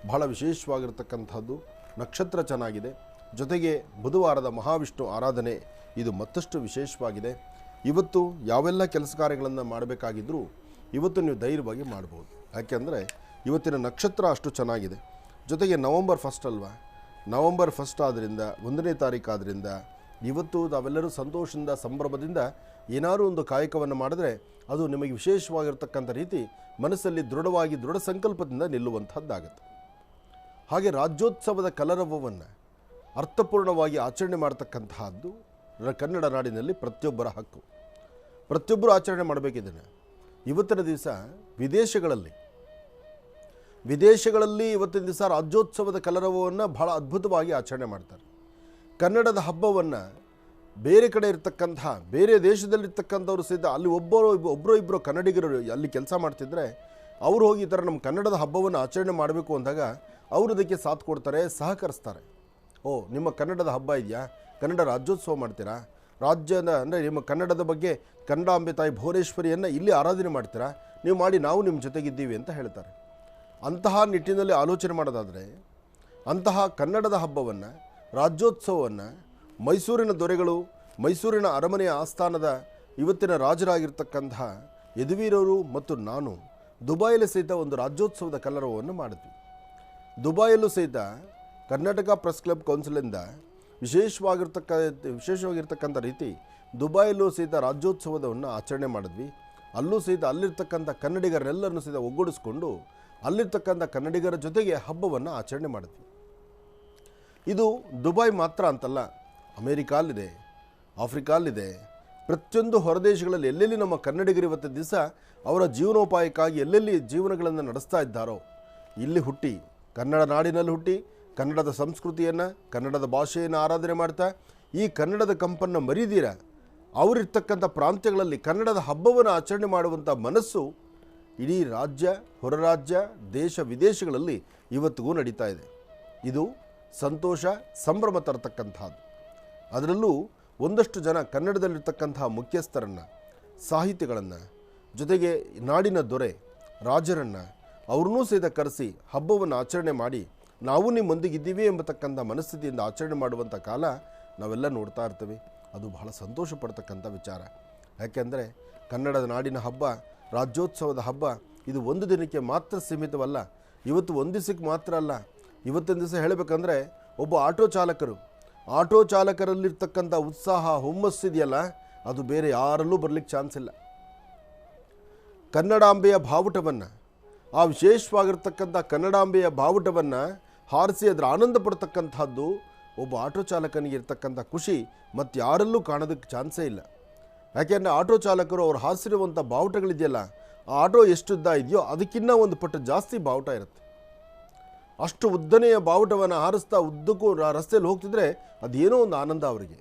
ಬಹಳ ವಿಶೇಷವಾಗಿರ್ತಕ್ಕಂಥದ್ದು. ನಕ್ಷತ್ರ ಚೆನ್ನಾಗಿದೆ, ಜೊತೆಗೆ ಬುಧವಾರದ ಮಹಾವಿಷ್ಣು ಆರಾಧನೆ ಇದು ಮತ್ತಷ್ಟು ವಿಶೇಷವಾಗಿದೆ. ಇವತ್ತು ಯಾವೆಲ್ಲ ಕೆಲಸ ಕಾರ್ಯಗಳನ್ನು ಮಾಡಬೇಕಾಗಿದ್ದರೂ ಇವತ್ತು ನೀವು ಧೈರ್ಯವಾಗಿ ಮಾಡ್ಬೋದು. ಯಾಕೆಂದರೆ ಇವತ್ತಿನ ನಕ್ಷತ್ರ ಅಷ್ಟು ಚೆನ್ನಾಗಿದೆ. ಜೊತೆಗೆ ನವಂಬರ್ 1 ಅಲ್ವಾ, ನವಂಬರ್ 1 ಆದ್ದರಿಂದ 1ನೇ ತಾರೀಕು ಆದ್ದರಿಂದ ಇವತ್ತು ನಾವೆಲ್ಲರೂ ಸಂತೋಷದಿಂದ ಸಂಭ್ರಮದಿಂದ ಏನಾದರೂ ಒಂದು ಕಾಯಕವನ್ನು ಮಾಡಿದ್ರೆ ಅದು ನಿಮಗೆ ವಿಶೇಷವಾಗಿರ್ತಕ್ಕಂಥ ರೀತಿ ಮನಸ್ಸಲ್ಲಿ ದೃಢವಾಗಿ ದೃಢ ಸಂಕಲ್ಪದಿಂದ ನಿಲ್ಲುವಂಥದ್ದಾಗುತ್ತೆ. ಹಾಗೆ ರಾಜ್ಯೋತ್ಸವದ ಕಲರವವನ್ನು ಅರ್ಥಪೂರ್ಣವಾಗಿ ಆಚರಣೆ ಮಾಡ್ತಕ್ಕಂತಹದ್ದು ಕನ್ನಡ ನಾಡಿನಲ್ಲಿ ಪ್ರತಿಯೊಬ್ಬರ ಹಕ್ಕು. ಪ್ರತಿಯೊಬ್ಬರು ಆಚರಣೆ ಮಾಡಬೇಕಿದ್ದೇನೆ. ಇವತ್ತಿನ ದಿವಸ ವಿದೇಶಗಳಲ್ಲಿ ಇವತ್ತಿನ ದಿವಸ ರಾಜ್ಯೋತ್ಸವದ ಕಲರವವನ್ನು ಬಹಳ ಅದ್ಭುತವಾಗಿ ಆಚರಣೆ ಮಾಡ್ತಾರೆ. ಕನ್ನಡದ ಹಬ್ಬವನ್ನು ಬೇರೆ ಕಡೆ ಇರ್ತಕ್ಕಂಥ ಬೇರೆ ದೇಶದಲ್ಲಿರ್ತಕ್ಕಂಥವ್ರು ಸಹಿತ ಅಲ್ಲಿ ಒಬ್ಬರು ಇಬ್ಬರು ಕನ್ನಡಿಗರು ಅಲ್ಲಿ ಕೆಲಸ ಮಾಡ್ತಿದ್ರೆ ಅವರು ಹೋಗಿ ಈ ಥರ ನಮ್ಮ ಕನ್ನಡದ ಹಬ್ಬವನ್ನು ಆಚರಣೆ ಮಾಡಬೇಕು ಅಂದಾಗ ಅವರು ಅದಕ್ಕೆ ಸಾಥ್ ಕೊಡ್ತಾರೆ, ಸಹಕರಿಸ್ತಾರೆ. ಓ, ನಿಮ್ಮ ಕನ್ನಡದ ಹಬ್ಬ ಇದೆಯಾ, ಕನ್ನಡ ರಾಜ್ಯೋತ್ಸವ ಮಾಡ್ತೀರಾ, ರಾಜ್ಯದ ಅಂದರೆ ನಿಮ್ಮ ಕನ್ನಡದ ಬಗ್ಗೆ ಕನ್ನಡಾಂಬೆ ತಾಯಿ ಭುವನೇಶ್ವರಿಯನ್ನು ಇಲ್ಲಿ ಆರಾಧನೆ ಮಾಡ್ತೀರಾ, ನೀವು ಮಾಡಿ, ನಾವು ನಿಮ್ಮ ಜೊತೆಗಿದ್ದೀವಿ ಅಂತ ಹೇಳ್ತಾರೆ. ಅಂತಹ ನಿಟ್ಟಿನಲ್ಲಿ ಆಲೋಚನೆ ಮಾಡೋದಾದರೆ ಅಂತಹ ಕನ್ನಡದ ಹಬ್ಬವನ್ನು ರಾಜ್ಯೋತ್ಸವವನ್ನು ಮೈಸೂರಿನ ದೊರೆಗಳು ಮೈಸೂರಿನ ಅರಮನೆಯ ಆಸ್ಥಾನದ ಇವತ್ತಿನ ರಾಜರಾಗಿರ್ತಕ್ಕಂತಹ ಯದುವೀರರು ಮತ್ತು ನಾನು ದುಬೈಯಲ್ಲಿ ಸಹಿತ ಒಂದು ರಾಜ್ಯೋತ್ಸವದ ಕಲರವವನ್ನು ಮಾಡಿದ್ವಿ. ದುಬೈಯಲ್ಲೂ ಸಹಿತ ಕರ್ನಾಟಕ ಪ್ರೆಸ್ ಕ್ಲಬ್ ಕೌನ್ಸಿಲಿಂದ ವಿಶೇಷವಾಗಿರ್ತಕ್ಕಂಥ ರೀತಿ ದುಬೈಯಲ್ಲೂ ಸಹಿತ ರಾಜ್ಯೋತ್ಸವವನ್ನು ಆಚರಣೆ ಮಾಡಿದ್ವಿ. ಅಲ್ಲೂ ಸಹಿತ ಅಲ್ಲಿರ್ತಕ್ಕಂಥ ಕನ್ನಡಿಗರೆಲ್ಲರನ್ನು ಸಹಿತ ಒಗ್ಗೂಡಿಸ್ಕೊಂಡು ಅಲ್ಲಿರ್ತಕ್ಕಂಥ ಕನ್ನಡಿಗರ ಜೊತೆಗೆ ಹಬ್ಬವನ್ನು ಆಚರಣೆ ಮಾಡಿದ್ವಿ. ಇದು ದುಬೈ ಮಾತ್ರ ಅಂತಲ್ಲ, ಅಮೇರಿಕಾಲಿದೆ, ಆಫ್ರಿಕಾಲಿದೆ, ಪ್ರತಿಯೊಂದು ಹೊರದೇಶಗಳಲ್ಲಿ ಎಲ್ಲೆಲ್ಲಿ ನಮ್ಮ ಕನ್ನಡಿಗರು ಇವತ್ತು ದಿವಸ ಅವರ ಜೀವನೋಪಾಯಕ್ಕಾಗಿ ಎಲ್ಲೆಲ್ಲಿ ಜೀವನಗಳನ್ನು ನಡೆಸ್ತಾ ಇದ್ದಾರೋ ಇಲ್ಲಿ ಹುಟ್ಟಿ, ಕನ್ನಡ ನಾಡಿನಲ್ಲಿ ಹುಟ್ಟಿ, ಕನ್ನಡದ ಸಂಸ್ಕೃತಿಯನ್ನು, ಕನ್ನಡದ ಭಾಷೆಯನ್ನು ಆರಾಧನೆ ಮಾಡ್ತಾ ಈ ಕನ್ನಡದ ಕಂಪನ್ನು ಮರೀದಿರ ಅವರಿರ್ತಕ್ಕಂಥ ಪ್ರಾಂತ್ಯಗಳಲ್ಲಿ ಕನ್ನಡದ ಹಬ್ಬವನ್ನು ಆಚರಣೆ ಮಾಡುವಂಥ ಮನಸ್ಸು ಇಡೀ ರಾಜ್ಯ, ಹೊರ ರಾಜ್ಯ, ದೇಶ ವಿದೇಶಗಳಲ್ಲಿ ಇವತ್ತಿಗೂ ನಡೀತಾ ಇದೆ. ಇದು ಸಂತೋಷ, ಸಂಭ್ರಮ ತರತಕ್ಕಂಥದ್ದು. ಅದರಲ್ಲೂ ಒಂದಷ್ಟು ಜನ ಕನ್ನಡದಲ್ಲಿರ್ತಕ್ಕಂತಹ ಮುಖ್ಯಸ್ಥರನ್ನು, ಸಾಹಿತಿಗಳನ್ನು, ಜೊತೆಗೆ ನಾಡಿನ ದೊರೆ ರಾಜರನ್ನು ಅವ್ರನ್ನೂ ಸಹಿತ ಕರೆಸಿ ಹಬ್ಬವನ್ನು ಆಚರಣೆ ಮಾಡಿ ನಾವು ನಿಮ್ಮೊಂದಿಗಿದ್ದೀವಿ ಎಂಬತಕ್ಕಂಥ ಮನಸ್ಥಿತಿಯಿಂದ ಆಚರಣೆ ಮಾಡುವಂಥ ಕಾಲ ನಾವೆಲ್ಲ ನೋಡ್ತಾ ಇರ್ತೀವಿ. ಅದು ಬಹಳ ಸಂತೋಷ ಪಡ್ತಕ್ಕಂಥ ವಿಚಾರ. ಯಾಕೆಂದರೆ ಕನ್ನಡದ ನಾಡಿನ ಹಬ್ಬ, ರಾಜ್ಯೋತ್ಸವದ ಹಬ್ಬ ಇದು ಒಂದು ದಿನಕ್ಕೆ ಮಾತ್ರ ಸೀಮಿತವಲ್ಲ. ಇವತ್ತು ಒಂದು ದಿವಸಕ್ಕೆ ಮಾತ್ರ ಅಲ್ಲ. ಇವತ್ತಿನ ದಿವಸ ಹೇಳಬೇಕಂದ್ರೆ ಒಬ್ಬ ಆಟೋ ಚಾಲಕರಲ್ಲಿರ್ತಕ್ಕಂಥ ಉತ್ಸಾಹ, ಹುಮ್ಮಸ್ಸಿದೆಯಲ್ಲ, ಅದು ಬೇರೆ ಯಾರಲ್ಲೂ ಬರಲಿಕ್ಕೆ ಚಾನ್ಸ್ ಇಲ್ಲ. ಕನ್ನಡಾಂಬೆಯ ಬಾವುಟವನ್ನು, ಆ ವಿಶೇಷವಾಗಿರ್ತಕ್ಕಂಥ ಕನ್ನಡಾಂಬೆಯ ಬಾವುಟವನ್ನು ಹಾರಿಸಿ ಅದರ ಆನಂದ ಪಡ್ತಕ್ಕಂಥದ್ದು ಒಬ್ಬ ಆಟೋ ಚಾಲಕನಿಗೆ ಇರ್ತಕ್ಕಂಥ ಖುಷಿ ಮತ್ತು ಯಾರಲ್ಲೂ ಕಾಣೋದಕ್ಕೆ ಚಾನ್ಸೇ ಇಲ್ಲ. ಯಾಕೆಂದರೆ ಆಟೋ ಚಾಲಕರು ಅವ್ರು ಹಾರಿಸಿರುವಂಥ ಬಾವುಟಗಳಿದೆಯಲ್ಲ, ಆ ಆಟೋ ಎಷ್ಟು ಉದ್ದ ಇದೆಯೋ ಅದಕ್ಕಿಂತ ಒಂದು ಪಟ್ಟು ಜಾಸ್ತಿ ಬಾವುಟ ಇರುತ್ತೆ. ಅಷ್ಟು ಉದ್ದನೆಯ ಬಾವುಟವನ್ನು ಹಾರಿಸ್ತಾ ಉದ್ದಕ್ಕೂ ರಸ್ತೆಯಲ್ಲಿ ಹೋಗ್ತಿದ್ರೆ ಅದೇನೋ ಒಂದು ಆನಂದ ಅವರಿಗೆ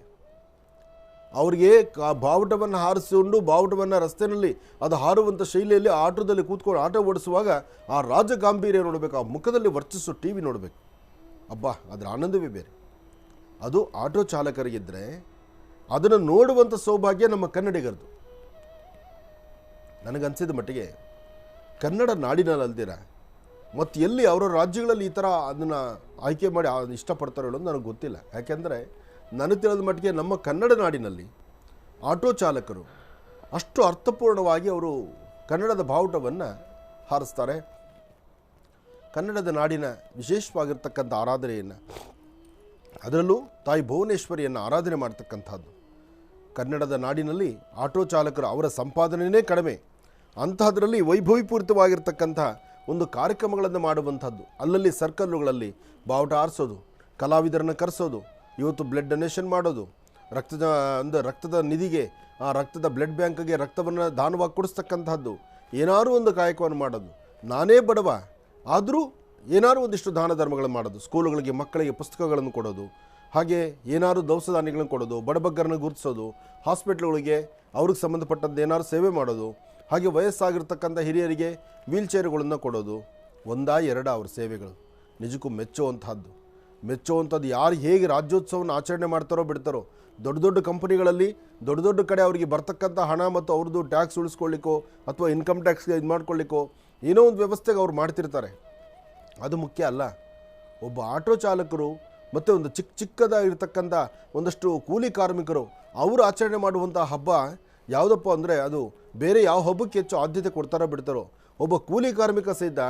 ಬಾವುಟವನ್ನು ಹಾರಿಸಿಕೊಂಡು ಬಾವುಟವನ್ನು ರಸ್ತೆಯಲ್ಲಿ ಅದು ಹಾರುವಂಥ ಶೈಲಿಯಲ್ಲಿ ಆಟೋದಲ್ಲಿ ಕೂತ್ಕೊಂಡು ಆಟೋ ಓಡಿಸುವಾಗ ಆ ರಾಜಗಾಂಭೀರ್ಯ ನೋಡಬೇಕು, ಆ ಮುಖದಲ್ಲಿ ವರ್ಚಸ್ಸು ಟಿ ವಿ ನೋಡಬೇಕು. ಅಬ್ಬಾ, ಅದರ ಆನಂದವೇ ಬೇರೆ. ಅದು ಆಟೋ ಚಾಲಕರಿಗಿದ್ದರೆ ಅದನ್ನು ನೋಡುವಂಥ ಸೌಭಾಗ್ಯ ನಮ್ಮ ಕನ್ನಡಿಗರದು. ನನಗನ್ಸಿದ ಮಟ್ಟಿಗೆ ಕನ್ನಡ ನಾಡಿನಲ್ಲದಿರ ಮತ್ತು ಎಲ್ಲಿ ಅವರ ರಾಜ್ಯಗಳಲ್ಲಿ ಈ ಥರ ಅದನ್ನು ಆಯ್ಕೆ ಮಾಡಿ ಇಷ್ಟಪಡ್ತಾರೆ ಹೇಳೋದು ನನಗೆ ಗೊತ್ತಿಲ್ಲ. ಯಾಕೆಂದರೆ ನನಗೆ ತಿಳಿದ ಮಟ್ಟಿಗೆ ನಮ್ಮ ಕನ್ನಡ ನಾಡಿನಲ್ಲಿ ಆಟೋ ಚಾಲಕರು ಅಷ್ಟು ಅರ್ಥಪೂರ್ಣವಾಗಿ ಅವರು ಕನ್ನಡದ ಬಾವುಟವನ್ನು ಹಾರಿಸ್ತಾರೆ. ಕನ್ನಡದ ನಾಡಿನ ವಿಶೇಷವಾಗಿರ್ತಕ್ಕಂಥ ಆರಾಧನೆಯನ್ನು, ಅದರಲ್ಲೂ ತಾಯಿ ಭುವನೇಶ್ವರಿಯನ್ನು ಆರಾಧನೆ ಮಾಡ್ತಕ್ಕಂಥದ್ದು. ಕನ್ನಡದ ನಾಡಿನಲ್ಲಿ ಆಟೋ ಚಾಲಕರು ಅವರ ಸಂಪಾದನೆಯೇ ಕಡಿಮೆ, ಅಂತಹದರಲ್ಲಿ ವೈಭವೀಪೂರಿತವಾಗಿರ್ತಕ್ಕಂಥ ಒಂದು ಕಾರ್ಯಕ್ರಮಗಳನ್ನು ಮಾಡುವಂಥದ್ದು. ಅಲ್ಲಲ್ಲಿ ಸರ್ಕಲ್ಲುಗಳಲ್ಲಿ ಬಾವುಟ ಆರಿಸೋದು, ಕಲಾವಿದರನ್ನು ಕರೆಸೋದು, ಇವತ್ತು ಬ್ಲಡ್ ಡೊನೇಷನ್ ಮಾಡೋದು, ರಕ್ತದ ನಿಧಿಗೆ, ಆ ರಕ್ತದ ಬ್ಲಡ್ ಬ್ಯಾಂಕ್ಗೆ ರಕ್ತವನ್ನು ದಾನವಾಗಿ ಕೊಡಿಸ್ತಕ್ಕಂಥದ್ದು, ಏನಾದರೂ ಒಂದು ಕಾಯಕವನ್ನು ಮಾಡೋದು. ನಾನೇ ಬಡವ ಆದರೂ ಏನಾದರೂ ಒಂದಿಷ್ಟು ದಾನ ಧರ್ಮಗಳನ್ನು ಮಾಡೋದು, ಸ್ಕೂಲುಗಳಿಗೆ ಮಕ್ಕಳಿಗೆ ಪುಸ್ತಕಗಳನ್ನು ಕೊಡೋದು, ಹಾಗೆ ಏನಾದರೂ ದವಸ ಧಾನ್ಯಗಳನ್ನು ಕೊಡೋದು, ಬಡಬಗ್ಗರನ್ನು ಗುರುತಿಸೋದು, ಹಾಸ್ಪಿಟ್ಲ್ಗಳಿಗೆ ಅವ್ರಿಗೆ ಸಂಬಂಧಪಟ್ಟದ್ದು ಏನಾದ್ರು ಸೇವೆ ಮಾಡೋದು, ಹಾಗೆ ವಯಸ್ಸಾಗಿರ್ತಕ್ಕಂಥ ಹಿರಿಯರಿಗೆ ವೀಲ್ ಚೇರುಗಳನ್ನು ಕೊಡೋದು. ಎರಡ ಅವ್ರ ಸೇವೆಗಳು ನಿಜಕ್ಕೂ ಮೆಚ್ಚುವಂಥದ್ದು. ಯಾರು ಹೇಗೆ ರಾಜ್ಯೋತ್ಸವವನ್ನು ಆಚರಣೆ ಮಾಡ್ತಾರೋ ಬಿಡ್ತಾರೋ, ದೊಡ್ಡ ದೊಡ್ಡ ಕಂಪನಿಗಳಲ್ಲಿ ದೊಡ್ಡ ದೊಡ್ಡ ಕಡೆ ಅವರಿಗೆ ಬರ್ತಕ್ಕಂಥ ಹಣ ಮತ್ತು ಅವ್ರದ್ದು ಟ್ಯಾಕ್ಸ್ ಉಳಿಸ್ಕೊಳ್ಳಿಕ್ಕೋ ಅಥವಾ ಇನ್ಕಮ್ ಟ್ಯಾಕ್ಸ್ಗೆ ಇದು ಮಾಡ್ಕೊಳ್ಳಿಕ್ಕೋ ಏನೋ ಒಂದು ವ್ಯವಸ್ಥೆಗೆ ಅವ್ರು ಮಾಡ್ತಿರ್ತಾರೆ. ಅದು ಮುಖ್ಯ ಅಲ್ಲ. ಒಬ್ಬ ಆಟೋ ಚಾಲಕರು ಮತ್ತು ಒಂದು ಚಿಕ್ಕದಾಗಿರ್ತಕ್ಕಂಥ ಒಂದಷ್ಟು ಕೂಲಿ ಕಾರ್ಮಿಕರು ಅವರು ಆಚರಣೆ ಮಾಡುವಂಥ ಹಬ್ಬ ಯಾವುದಪ್ಪ ಅಂದರೆ ಅದು ಬೇರೆ ಯಾವ ಹಬ್ಬಕ್ಕೆ ಹೆಚ್ಚು ಆದ್ಯತೆ ಕೊಡ್ತಾರೋ ಬಿಡ್ತಾರೋ, ಒಬ್ಬ ಕೂಲಿ ಕಾರ್ಮಿಕ ಸಹಿತ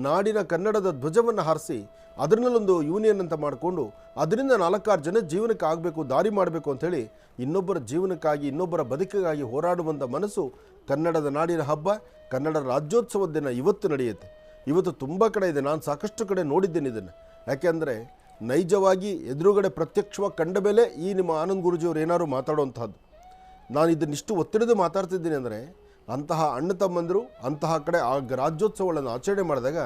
ನಾಡಿನ ಕನ್ನಡದ ಧ್ವಜವನ್ನು ಹಾರಿಸಿ ಅದರಲ್ಲೊಂದು ಯೂನಿಯನ್ ಅಂತ ಮಾಡಿಕೊಂಡು ಅದರಿಂದ 4-6 ಜನ ಜೀವನಕ್ಕೆ ಆಗಬೇಕು, ದಾರಿ ಮಾಡಬೇಕು ಅಂಥೇಳಿ ಇನ್ನೊಬ್ಬರ ಜೀವನಕ್ಕಾಗಿ, ಇನ್ನೊಬ್ಬರ ಬದುಕಿಗಾಗಿ ಹೋರಾಡುವಂಥ ಮನಸ್ಸು ಕನ್ನಡದ ನಾಡಿನ ಹಬ್ಬ, ಕನ್ನಡ ರಾಜ್ಯೋತ್ಸವದ ದಿನ ಇವತ್ತು ನಡೆಯುತ್ತೆ. ಇವತ್ತು ತುಂಬ ಕಡೆ ಇದೆ, ನಾನು ಸಾಕಷ್ಟು ಕಡೆ ನೋಡಿದ್ದೇನೆ ಇದನ್ನು. ಯಾಕೆಂದರೆ ನೈಜವಾಗಿ ಎದುರುಗಡೆ ಪ್ರತ್ಯಕ್ಷವಾಗಿ ಕಂಡ ಮೇಲೆ ಈ ನಿಮ್ಮ ಆನಂದ್ ಗುರೂಜಿಯವರು ಏನಾದ್ರು ಮಾತಾಡುವಂಥದ್ದು. ನಾನು ಇದನ್ನಿಷ್ಟು ಒತ್ತಡದ ಮಾತಾಡ್ತಿದ್ದೀನಿ ಅಂದರೆ ಅಂತಹ ಅಣ್ಣ ತಮ್ಮಂದರು ಅಂತಹ ಕಡೆ ಆ ರಾಜ್ಯೋತ್ಸವಗಳನ್ನು ಆಚರಣೆ ಮಾಡಿದಾಗ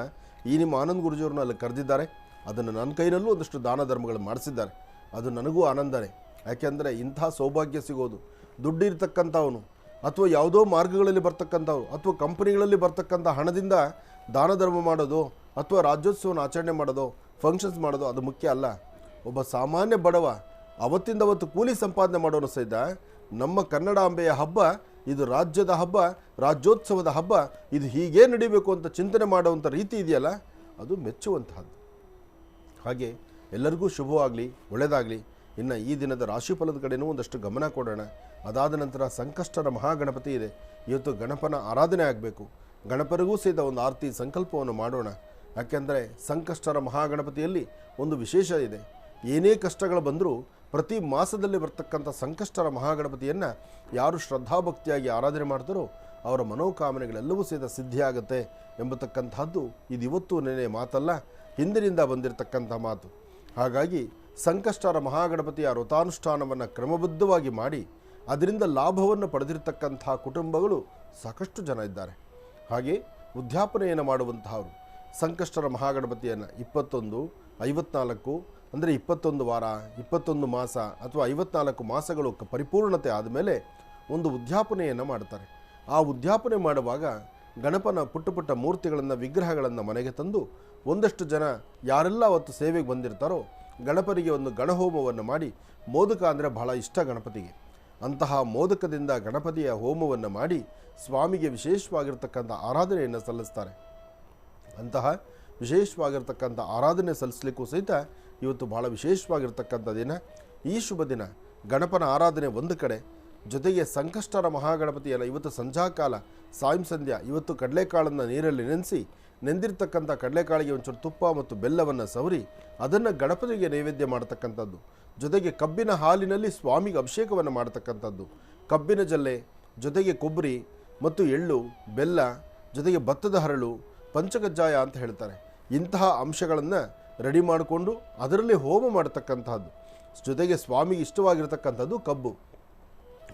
ಈ ನಿಮ್ಮ ಆನಂದ್ ಗುರೂಜಿಯವ್ರನ್ನ ಅಲ್ಲಿ ಕರೆದಿದ್ದಾರೆ. ಅದನ್ನು ನನ್ನ ಕೈನಲ್ಲೂ ಒಂದಷ್ಟು ದಾನ ಧರ್ಮಗಳು ಮಾಡಿಸಿದ್ದಾರೆ. ಅದು ನನಗೂ ಆನಂದನೇ. ಯಾಕೆಂದರೆ ಇಂಥ ಸೌಭಾಗ್ಯ ಸಿಗೋದು ದುಡ್ಡಿರ್ತಕ್ಕಂಥವನು ಅಥವಾ ಯಾವುದೋ ಮಾರ್ಗಗಳಲ್ಲಿ ಬರ್ತಕ್ಕಂಥವ್ರು ಅಥವಾ ಕಂಪನಿಗಳಲ್ಲಿ ಬರ್ತಕ್ಕಂಥ ಹಣದಿಂದ ದಾನ ಧರ್ಮ ಮಾಡೋದು ಅಥವಾ ರಾಜ್ಯೋತ್ಸವನ ಆಚರಣೆ ಮಾಡೋದು, ಫಂಕ್ಷನ್ಸ್ ಮಾಡೋದು ಅದು ಮುಖ್ಯ ಅಲ್ಲ. ಒಬ್ಬ ಸಾಮಾನ್ಯ ಬಡವ ಅವತ್ತಿಂದ ಅವತ್ತು ಕೂಲಿ ಸಂಪಾದನೆ ಮಾಡೋನು ಸಹಿತ ನಮ್ಮ ಕನ್ನಡಾಂಬೆಯ ಹಬ್ಬ ಇದು ರಾಜ್ಯದ ಹಬ್ಬ, ರಾಜ್ಯೋತ್ಸವದ ಹಬ್ಬ, ಇದು ಹೀಗೇ ನಡೀಬೇಕು ಅಂತ ಚಿಂತನೆ ಮಾಡುವಂಥ ರೀತಿ ಇದೆಯಲ್ಲ, ಅದು ಮೆಚ್ಚುವಂತಹದ್ದು. ಹಾಗೆ ಎಲ್ಲರಿಗೂ ಶುಭವಾಗಲಿ, ಒಳ್ಳೆಯದಾಗಲಿ. ಇನ್ನು ಈ ದಿನದ ರಾಶಿಫಲದ ಕಡೆಯೂ ಒಂದಷ್ಟು ಗಮನ ಕೊಡೋಣ. ಅದಾದ ನಂತರ ಸಂಕಷ್ಟರ ಮಹಾಗಣಪತಿ ಇದೆ. ಇವತ್ತು ಗಣಪನ ಆರಾಧನೆ ಆಗಬೇಕು. ಗಣಪರಿಗೂ ಸಹಿತ ಒಂದು ಆರತಿ ಸಂಕಲ್ಪವನ್ನು ಮಾಡೋಣ. ಯಾಕೆಂದರೆ ಸಂಕಷ್ಟರ ಮಹಾಗಣಪತಿಯಲ್ಲಿ ಒಂದು ವಿಶೇಷ ಇದೆ. ಏನೇ ಕಷ್ಟಗಳು ಬಂದರೂ ಪ್ರತಿ ಮಾಸದಲ್ಲಿ ಬರ್ತಕ್ಕಂಥ ಸಂಕಷ್ಟರ ಮಹಾಗಣಪತಿಯನ್ನು ಯಾರು ಶ್ರದ್ಧಾಭಕ್ತಿಯಾಗಿ ಆರಾಧನೆ ಮಾಡ್ತಾರೋ ಅವರ ಮನೋಕಾಮನೆಗಳೆಲ್ಲವೂ ಸಹಿತ ಸಿದ್ಧಿಯಾಗುತ್ತೆ ಎಂಬತಕ್ಕಂಥದ್ದು ಇದು ಇವತ್ತು ನೆನೆ ಮಾತಲ್ಲ, ಹಿಂದಿನಿಂದ ಬಂದಿರತಕ್ಕಂಥ ಮಾತು. ಹಾಗಾಗಿ ಸಂಕಷ್ಟರ ಮಹಾಗಣಪತಿಯ ವ್ರತಾನುಷ್ಠಾನವನ್ನು ಕ್ರಮಬದ್ಧವಾಗಿ ಮಾಡಿ ಅದರಿಂದ ಲಾಭವನ್ನು ಪಡೆದಿರತಕ್ಕಂತಹ ಕುಟುಂಬಗಳು ಸಾಕಷ್ಟು ಜನ ಇದ್ದಾರೆ. ಹಾಗೆ ಉದ್ಯಾಪನೆಯನ್ನು ಮಾಡುವಂತಹವರು ಸಂಕಷ್ಟರ ಮಹಾಗಣಪತಿಯನ್ನು 21, 54 ಅಂದರೆ 21 ವಾರ, 21 ಮಾಸ ಅಥವಾ 54 ಮಾಸಗಳು ಪರಿಪೂರ್ಣತೆ ಆದಮೇಲೆ ಒಂದು ಉದ್ಯಾಪನೆಯನ್ನು ಮಾಡ್ತಾರೆ. ಆ ಉದ್ಯಾಪನೆ ಮಾಡುವಾಗ ಗಣಪನ ಪುಟ್ಟ ಪುಟ್ಟ ಮೂರ್ತಿಗಳನ್ನು, ವಿಗ್ರಹಗಳನ್ನು ಮನೆಗೆ ತಂದು ಒಂದಷ್ಟು ಜನ ಯಾರೆಲ್ಲ ಅವತ್ತು ಸೇವೆಗೆ ಬಂದಿರ್ತಾರೋ ಗಣಪನಿಗೆ ಒಂದು ಗಣಹೋಮವನ್ನು ಮಾಡಿ, ಮೋದಕ ಅಂದರೆ ಬಹಳ ಇಷ್ಟ ಗಣಪತಿಗೆ, ಅಂತಹ ಮೋದಕದಿಂದ ಗಣಪತಿಯ ಹೋಮವನ್ನು ಮಾಡಿ ಸ್ವಾಮಿಗೆ ವಿಶೇಷವಾಗಿರ್ತಕ್ಕಂಥ ಆರಾಧನೆಯನ್ನು ಸಲ್ಲಿಸ್ತಾರೆ. ಅಂತಹ ವಿಶೇಷವಾಗಿರ್ತಕ್ಕಂಥ ಆರಾಧನೆ ಸಲ್ಲಿಸಲಿಕ್ಕೂ ಸಹಿತ ಇವತ್ತು ಬಹಳ ವಿಶೇಷವಾಗಿರ್ತಕ್ಕಂಥ ದಿನ. ಈ ಶುಭ ದಿನ ಗಣಪನ ಆರಾಧನೆ ಒಂದು ಕಡೆ, ಜೊತೆಗೆ ಸಂಕಷ್ಟರ ಮಹಾಗಣಪತಿಯನ್ನು ಇವತ್ತು ಸಂಧ್ಯಾಕಾಲ ಸಾಯಂ ಸಂಧ್ಯಾ ಇವತ್ತು ಕಡಲೆಕಾಳನ್ನು ನೀರಲ್ಲಿ ನೆನೆಸಿ, ನೆಂದಿರ್ತಕ್ಕಂಥ ಕಡಲೆಕಾಳಿಗೆ ಒಂಚೂರು ತುಪ್ಪ ಮತ್ತು ಬೆಲ್ಲವನ್ನು ಸವರಿ ಅದನ್ನು ಗಣಪತಿಗೆ ನೈವೇದ್ಯ ಮಾಡತಕ್ಕಂಥದ್ದು. ಜೊತೆಗೆ ಕಬ್ಬಿನ ಹಾಲಿನಲ್ಲಿ ಸ್ವಾಮಿಗೆ ಅಭಿಷೇಕವನ್ನು ಮಾಡತಕ್ಕಂಥದ್ದು. ಕಬ್ಬಿನ ಜಲ್ಲೆ ಜೊತೆಗೆ ಕೊಬ್ಬರಿ ಮತ್ತು ಎಳ್ಳು, ಬೆಲ್ಲ, ಜೊತೆಗೆ ಭತ್ತದ ಹರಳು, ಪಂಚಕಜ್ಜಾಯ ಅಂತ ಹೇಳ್ತಾರೆ. ಇಂತಹ ಅಂಶಗಳನ್ನು ರೆಡಿ ಮಾಡಿಕೊಂಡು ಅದರಲ್ಲಿ ಹೋಮ ಮಾಡತಕ್ಕಂತಹದ್ದು. ಜೊತೆಗೆ ಸ್ವಾಮಿಗೆ ಇಷ್ಟವಾಗಿರ್ತಕ್ಕಂಥದ್ದು ಕಬ್ಬು,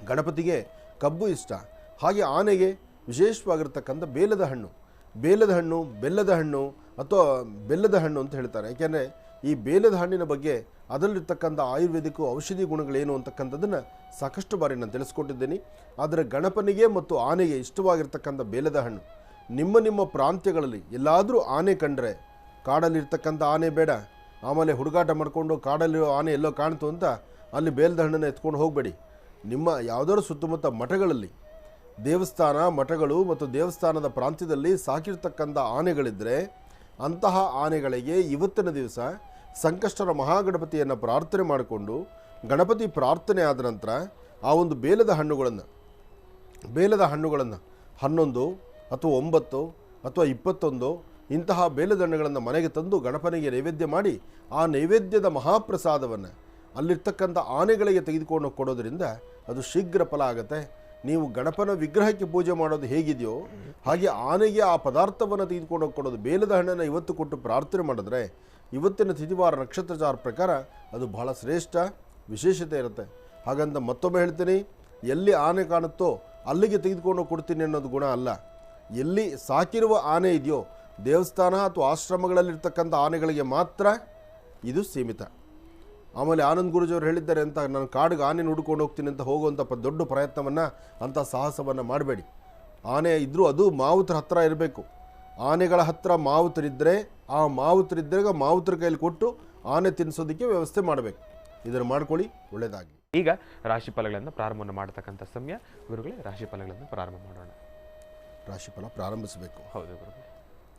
ಗಣಪತಿಗೆ ಕಬ್ಬು ಇಷ್ಟ. ಹಾಗೆ ಆನೆಗೆ ವಿಶೇಷವಾಗಿರ್ತಕ್ಕಂಥ ಬೇಲದ ಹಣ್ಣು, ಬೆಲ್ಲದ ಹಣ್ಣು ಅಥವಾ ಬೆಲ್ಲದ ಹಣ್ಣು ಅಂತ ಹೇಳ್ತಾರೆ. ಯಾಕೆಂದರೆ ಈ ಬೇಲದ ಹಣ್ಣಿನ ಬಗ್ಗೆ ಅದರಲ್ಲಿರ್ತಕ್ಕಂಥ ಆಯುರ್ವೇದಿಕ ಔಷಧಿ ಗುಣಗಳೇನು ಅಂತಕ್ಕಂಥದ್ದನ್ನು ಸಾಕಷ್ಟು ಬಾರಿ ನಾನು ತಿಳಿಸ್ಕೊಟ್ಟಿದ್ದೀನಿ. ಆದರೆ ಗಣಪನಿಗೆ ಮತ್ತು ಆನೆಗೆ ಇಷ್ಟವಾಗಿರ್ತಕ್ಕಂಥ ಬೇಲದ ಹಣ್ಣು, ನಿಮ್ಮ ಪ್ರಾಂತ್ಯಗಳಲ್ಲಿ ಎಲ್ಲಾದರೂ ಆನೆ ಕಂಡ್ರೆ, ಕಾಡಲ್ಲಿರ್ತಕ್ಕಂಥ ಆನೆ ಬೇಡ, ಆಮೇಲೆ ಹುಡುಗಾಟ ಮಾಡಿಕೊಂಡು ಕಾಡಲ್ಲಿರೋ ಆನೆ ಎಲ್ಲೋ ಕಾಣ್ತು ಅಂತ ಅಲ್ಲಿ ಬೇಲದ ಹಣ್ಣನ್ನು ಎತ್ಕೊಂಡು ಹೋಗಬೇಡಿ. ನಿಮ್ಮ ಯಾವುದಾದ್ರು ಸುತ್ತಮುತ್ತ ಮಠಗಳಲ್ಲಿ, ದೇವಸ್ಥಾನ ಮಠಗಳು ಮತ್ತು ದೇವಸ್ಥಾನದ ಪ್ರಾಂತ್ಯದಲ್ಲಿ ಸಾಕಿರ್ತಕ್ಕಂಥ ಆನೆಗಳಿದ್ದರೆ ಅಂತಹ ಆನೆಗಳಿಗೆ ಇವತ್ತಿನ ದಿವಸ ಸಂಕಷ್ಟರ ಮಹಾಗಣಪತಿಯನ್ನು ಪ್ರಾರ್ಥನೆ ಮಾಡಿಕೊಂಡು, ಗಣಪತಿ ಪ್ರಾರ್ಥನೆ ಆದ ನಂತರ ಆ ಒಂದು ಬೇಲದ ಹಣ್ಣುಗಳನ್ನು 11 ಅಥವಾ 9 ಅಥವಾ 21 ಇಂತಹ ಬೇಲದ ಹಣ್ಣುಗಳನ್ನು ಮನೆಗೆ ತಂದು ಗಣಪನಿಗೆ ನೈವೇದ್ಯ ಮಾಡಿ, ಆ ನೈವೇದ್ಯದ ಮಹಾಪ್ರಸಾದವನ್ನು ಅಲ್ಲಿರ್ತಕ್ಕಂಥ ಆನೆಗಳಿಗೆ ತೆಗೆದುಕೊಂಡು ಕೊಡೋದ್ರಿಂದ ಅದು ಶೀಘ್ರ ಫಲ ಆಗುತ್ತೆ. ನೀವು ಗಣಪನ ವಿಗ್ರಹಕ್ಕೆ ಪೂಜೆ ಮಾಡೋದು ಹೇಗಿದೆಯೋ ಹಾಗೆ ಆನೆಗೆ ಆ ಪದಾರ್ಥವನ್ನು ತೆಗೆದುಕೊಂಡು ಕೊಡೋದು. ಬೇಲದ ಹಣ್ಣನ್ನು ಇವತ್ತು ಕೊಟ್ಟು ಪ್ರಾರ್ಥನೆ ಮಾಡಿದ್ರೆ ಇವತ್ತಿನ ತಿಥಿವಾರ ನಕ್ಷತ್ರಚಾರ ಪ್ರಕಾರ ಅದು ಬಹಳ ಶ್ರೇಷ್ಠ ವಿಶೇಷತೆ ಇರುತ್ತೆ. ಹಾಗಂತ ಮತ್ತೊಮ್ಮೆ ಹೇಳ್ತೀನಿ, ಎಲ್ಲಿ ಆನೆ ಕಾಣುತ್ತೋ ಅಲ್ಲಿಗೆ ತೆಗೆದುಕೊಂಡು ಕೊಡ್ತೀನಿ ಅನ್ನೋದು ಗುಣ ಅಲ್ಲ. ಎಲ್ಲಿ ಸಾಕಿರುವ ಆನೆ ಇದೆಯೋ ದೇವಸ್ಥಾನ ಅಥವಾ ಆಶ್ರಮಗಳಲ್ಲಿರ್ತಕ್ಕಂಥ ಆನೆಗಳಿಗೆ ಮಾತ್ರ ಇದು ಸೀಮಿತ. ಆಮೇಲೆ ಆನಂದ್ ಗುರುಜಿಯವರು ಹೇಳಿದ್ದಾರೆ ಅಂತ ನಾನು ಕಾಡಿಗೆ ಆನೆ ಹುಡ್ಕೊಂಡು ಹೋಗ್ತೀನಿ ಅಂತ ಹೋಗುವಂಥ ದೊಡ್ಡ ಪ್ರಯತ್ನವನ್ನು, ಅಂಥ ಸಾಹಸವನ್ನು ಮಾಡಬೇಡಿ. ಆನೆ ಇದ್ದರೂ ಅದು ಮಾವುತರ ಹತ್ತಿರ ಇರಬೇಕು. ಆನೆಗಳ ಹತ್ತಿರ ಮಾವುತರಿದ್ದರೆ ಆ ಮಾವುತರ ಕೈಲಿ ಕೊಟ್ಟು ಆನೆ ತಿನ್ನಿಸೋದಕ್ಕೆ ವ್ಯವಸ್ಥೆ ಮಾಡಬೇಕು. ಇದನ್ನು ಮಾಡ್ಕೊಳ್ಳಿ, ಒಳ್ಳೆಯದಾಗಲಿ. ಈಗ ರಾಶಿ ಫಲಗಳನ್ನು ಪ್ರಾರಂಭವನ್ನು ಮಾಡತಕ್ಕಂಥ ಸಮಯ. ಗುರುಗಳೇ, ರಾಶಿ ಫಲಗಳನ್ನು ಪ್ರಾರಂಭ ಮಾಡೋಣ. ರಾಶಿಫಲ ಪ್ರಾರಂಭಿಸಬೇಕು. ಹೌದು ಗುರುಗಳೇ,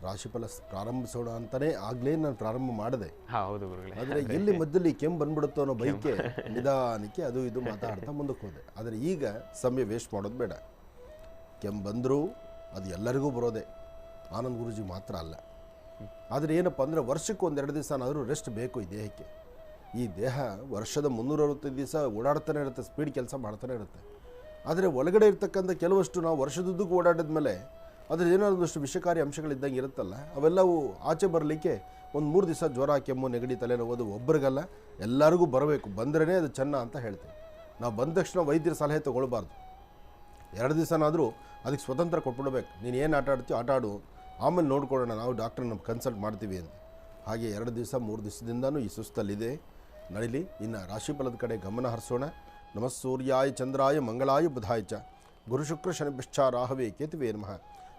ರಾಶಿಫಲ ಪ್ರಾರಂಭಿಸೋಣ ಅಂತಲೇ ಆಗಲೇ ನಾನು ಪ್ರಾರಂಭ ಮಾಡಿದೆ. ಹೌದು ಗುರುಗಳೇ. ಆದರೆ ಎಲ್ಲಿ ಮಧ್ಯದಲ್ಲಿ ಕೆಮ್ಮು ಬಂದ್ಬಿಡುತ್ತೋ ಅನ್ನೋ ಬೈಕೆ ನಿಧಾನಕ್ಕೆ ಅದು ಇದು ಮಾತಾಡ್ತಾ ಮುಂದಕ್ಕೆ ಹೋದೆ. ಆದರೆ ಈಗ ಸಮಯ ವೇಸ್ಟ್ ಮಾಡೋದು ಬೇಡ. ಕೆಮ್ಮು ಬಂದರೂ ಅದು ಎಲ್ಲರಿಗೂ ಬರೋದೆ, ಆನಂದ್ ಗುರುಜಿ ಮಾತ್ರ ಅಲ್ಲ. ಆದರೆ ಏನಪ್ಪ ಅಂದರೆ ವರ್ಷಕ್ಕೆ 1-2 ದಿವಸನಾದರೂ ರೆಸ್ಟ್ ಬೇಕು ಈ ದೇಹಕ್ಕೆ. ಈ ದೇಹ ವರ್ಷದ 365 ದಿವಸ ಓಡಾಡ್ತಾನೆ ಇರುತ್ತೆ, ಸ್ಪೀಡ್ ಕೆಲಸ ಮಾಡ್ತಾನೆ ಇರುತ್ತೆ. ಆದರೆ ಒಳಗಡೆ ಇರ್ತಕ್ಕಂಥ ಕೆಲವಷ್ಟು ನಾವು ವರ್ಷದುದ್ದಕ್ಕೂ ಓಡಾಡಿದ ಮೇಲೆ ಅದ್ರ ಏನಾದಷ್ಟು ವಿಷಕಾರಿ ಅಂಶಗಳಿದ್ದಂಗೆ ಇರುತ್ತಲ್ಲ, ಅವೆಲ್ಲವೂ ಆಚೆ ಬರಲಿಕ್ಕೆ 1-3 ದಿವಸ ಜ್ವರ, ಕೆಮ್ಮು, ನೆಗಡಿ, ತಲೆನೋವು ಒಬ್ಬರಿಗಲ್ಲ ಎಲ್ಲರಿಗೂ ಬರಬೇಕು. ಬಂದ್ರೇ ಅದು ಚೆನ್ನ ಅಂತ ಹೇಳ್ತೀವಿ ನಾವು. ಬಂದ ತಕ್ಷಣ ವೈದ್ಯರ ಸಲಹೆ ತೊಗೊಳ್ಬಾರ್ದು. 2 ದಿವಸನಾದರೂ ಅದಕ್ಕೆ ಸ್ವತಂತ್ರ ಕೊಟ್ಬಿಡ್ಬೇಕು. ನೀನು ಏನು ಆಟ ಆಡ್ತೀವಿ ಆಟ ಆಡು, ಆಮೇಲೆ ನೋಡ್ಕೊಳ್ಳೋಣ, ನಾವು ಡಾಕ್ಟ್ರನ್ನ ನಮ್ಮ ಕನ್ಸಲ್ಟ್ ಮಾಡ್ತೀವಿ ಅಂತ. ಹಾಗೆ 2 ದಿವಸ 3 ದಿವಸದಿಂದನೂ ಈ ಸುಸ್ತಲ್ಲಿದೆ, ನಡೀಲಿ. ಇನ್ನು ರಾಶಿಫಲದ ಕಡೆ ಗಮನ ಹರಿಸೋಣ. ನಮಃ ಸೂರ್ಯಾಯ ಚಂದ್ರಾಯ ಮಂಗಳಾಯ ಬುಧಾಯ ಚ ಗುರು ಶುಕ್ರ ಶನಿಶ್ಚ ರಾಹವೇ ಕೇತುವೇ ನಮಃ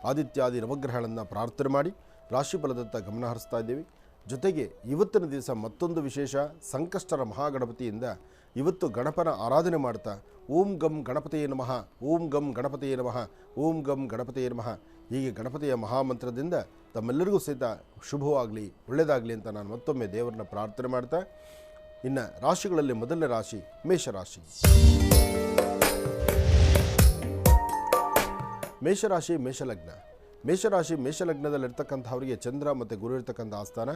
ಆದಿತ್ಯಾದಿ ನವಗ್ರಹಗಳನ್ನು ಪ್ರಾರ್ಥನೆ ಮಾಡಿ ರಾಶಿಫಲದತ್ತ ಗಮನ ಹರಿಸ್ತಾ ಇದ್ದೀವಿ. ಜೊತೆಗೆ ಇವತ್ತಿನ ದಿವಸ ಮತ್ತೊಂದು ವಿಶೇಷ, ಸಂಕಷ್ಟರ ಮಹಾಗಣಪತಿಯಿಂದ ಇವತ್ತು ಗಣಪನ ಆರಾಧನೆ ಮಾಡ್ತಾ ಓಂ ಗಂ ಗಣಪತಿಯೇ ನಮಃ, ಓಂ ಗಂ ಗಣಪತಿಯೇ ನಮಃ, ಓಂ ಗಂ ಗಣಪತಿಯೇ ನಮಃ ಹೀಗೆ ಗಣಪತಿಯ ಮಹಾಮಂತ್ರದಿಂದ ತಮ್ಮೆಲ್ಲರಿಗೂ ಸಹಿತ ಶುಭವಾಗಲಿ, ಒಳ್ಳೆಯದಾಗಲಿ ಅಂತ ನಾನು ಮತ್ತೊಮ್ಮೆ ದೇವರನ್ನ ಪ್ರಾರ್ಥನೆ ಮಾಡ್ತಾ, ಇನ್ನು ರಾಶಿಗಳಲ್ಲಿ ಮೊದಲನೇ ರಾಶಿ ಮೇಷರಾಶಿ. ಮೇಷರಾಶಿ ಮೇಷಲಗ್ನ. ಮೇಷಲಗ್ನದಲ್ಲಿರ್ತಕ್ಕಂಥವರಿಗೆ ಚಂದ್ರ ಮತ್ತು ಗುರು ಇರ್ತಕ್ಕಂಥ ಆಸ್ಥಾನ,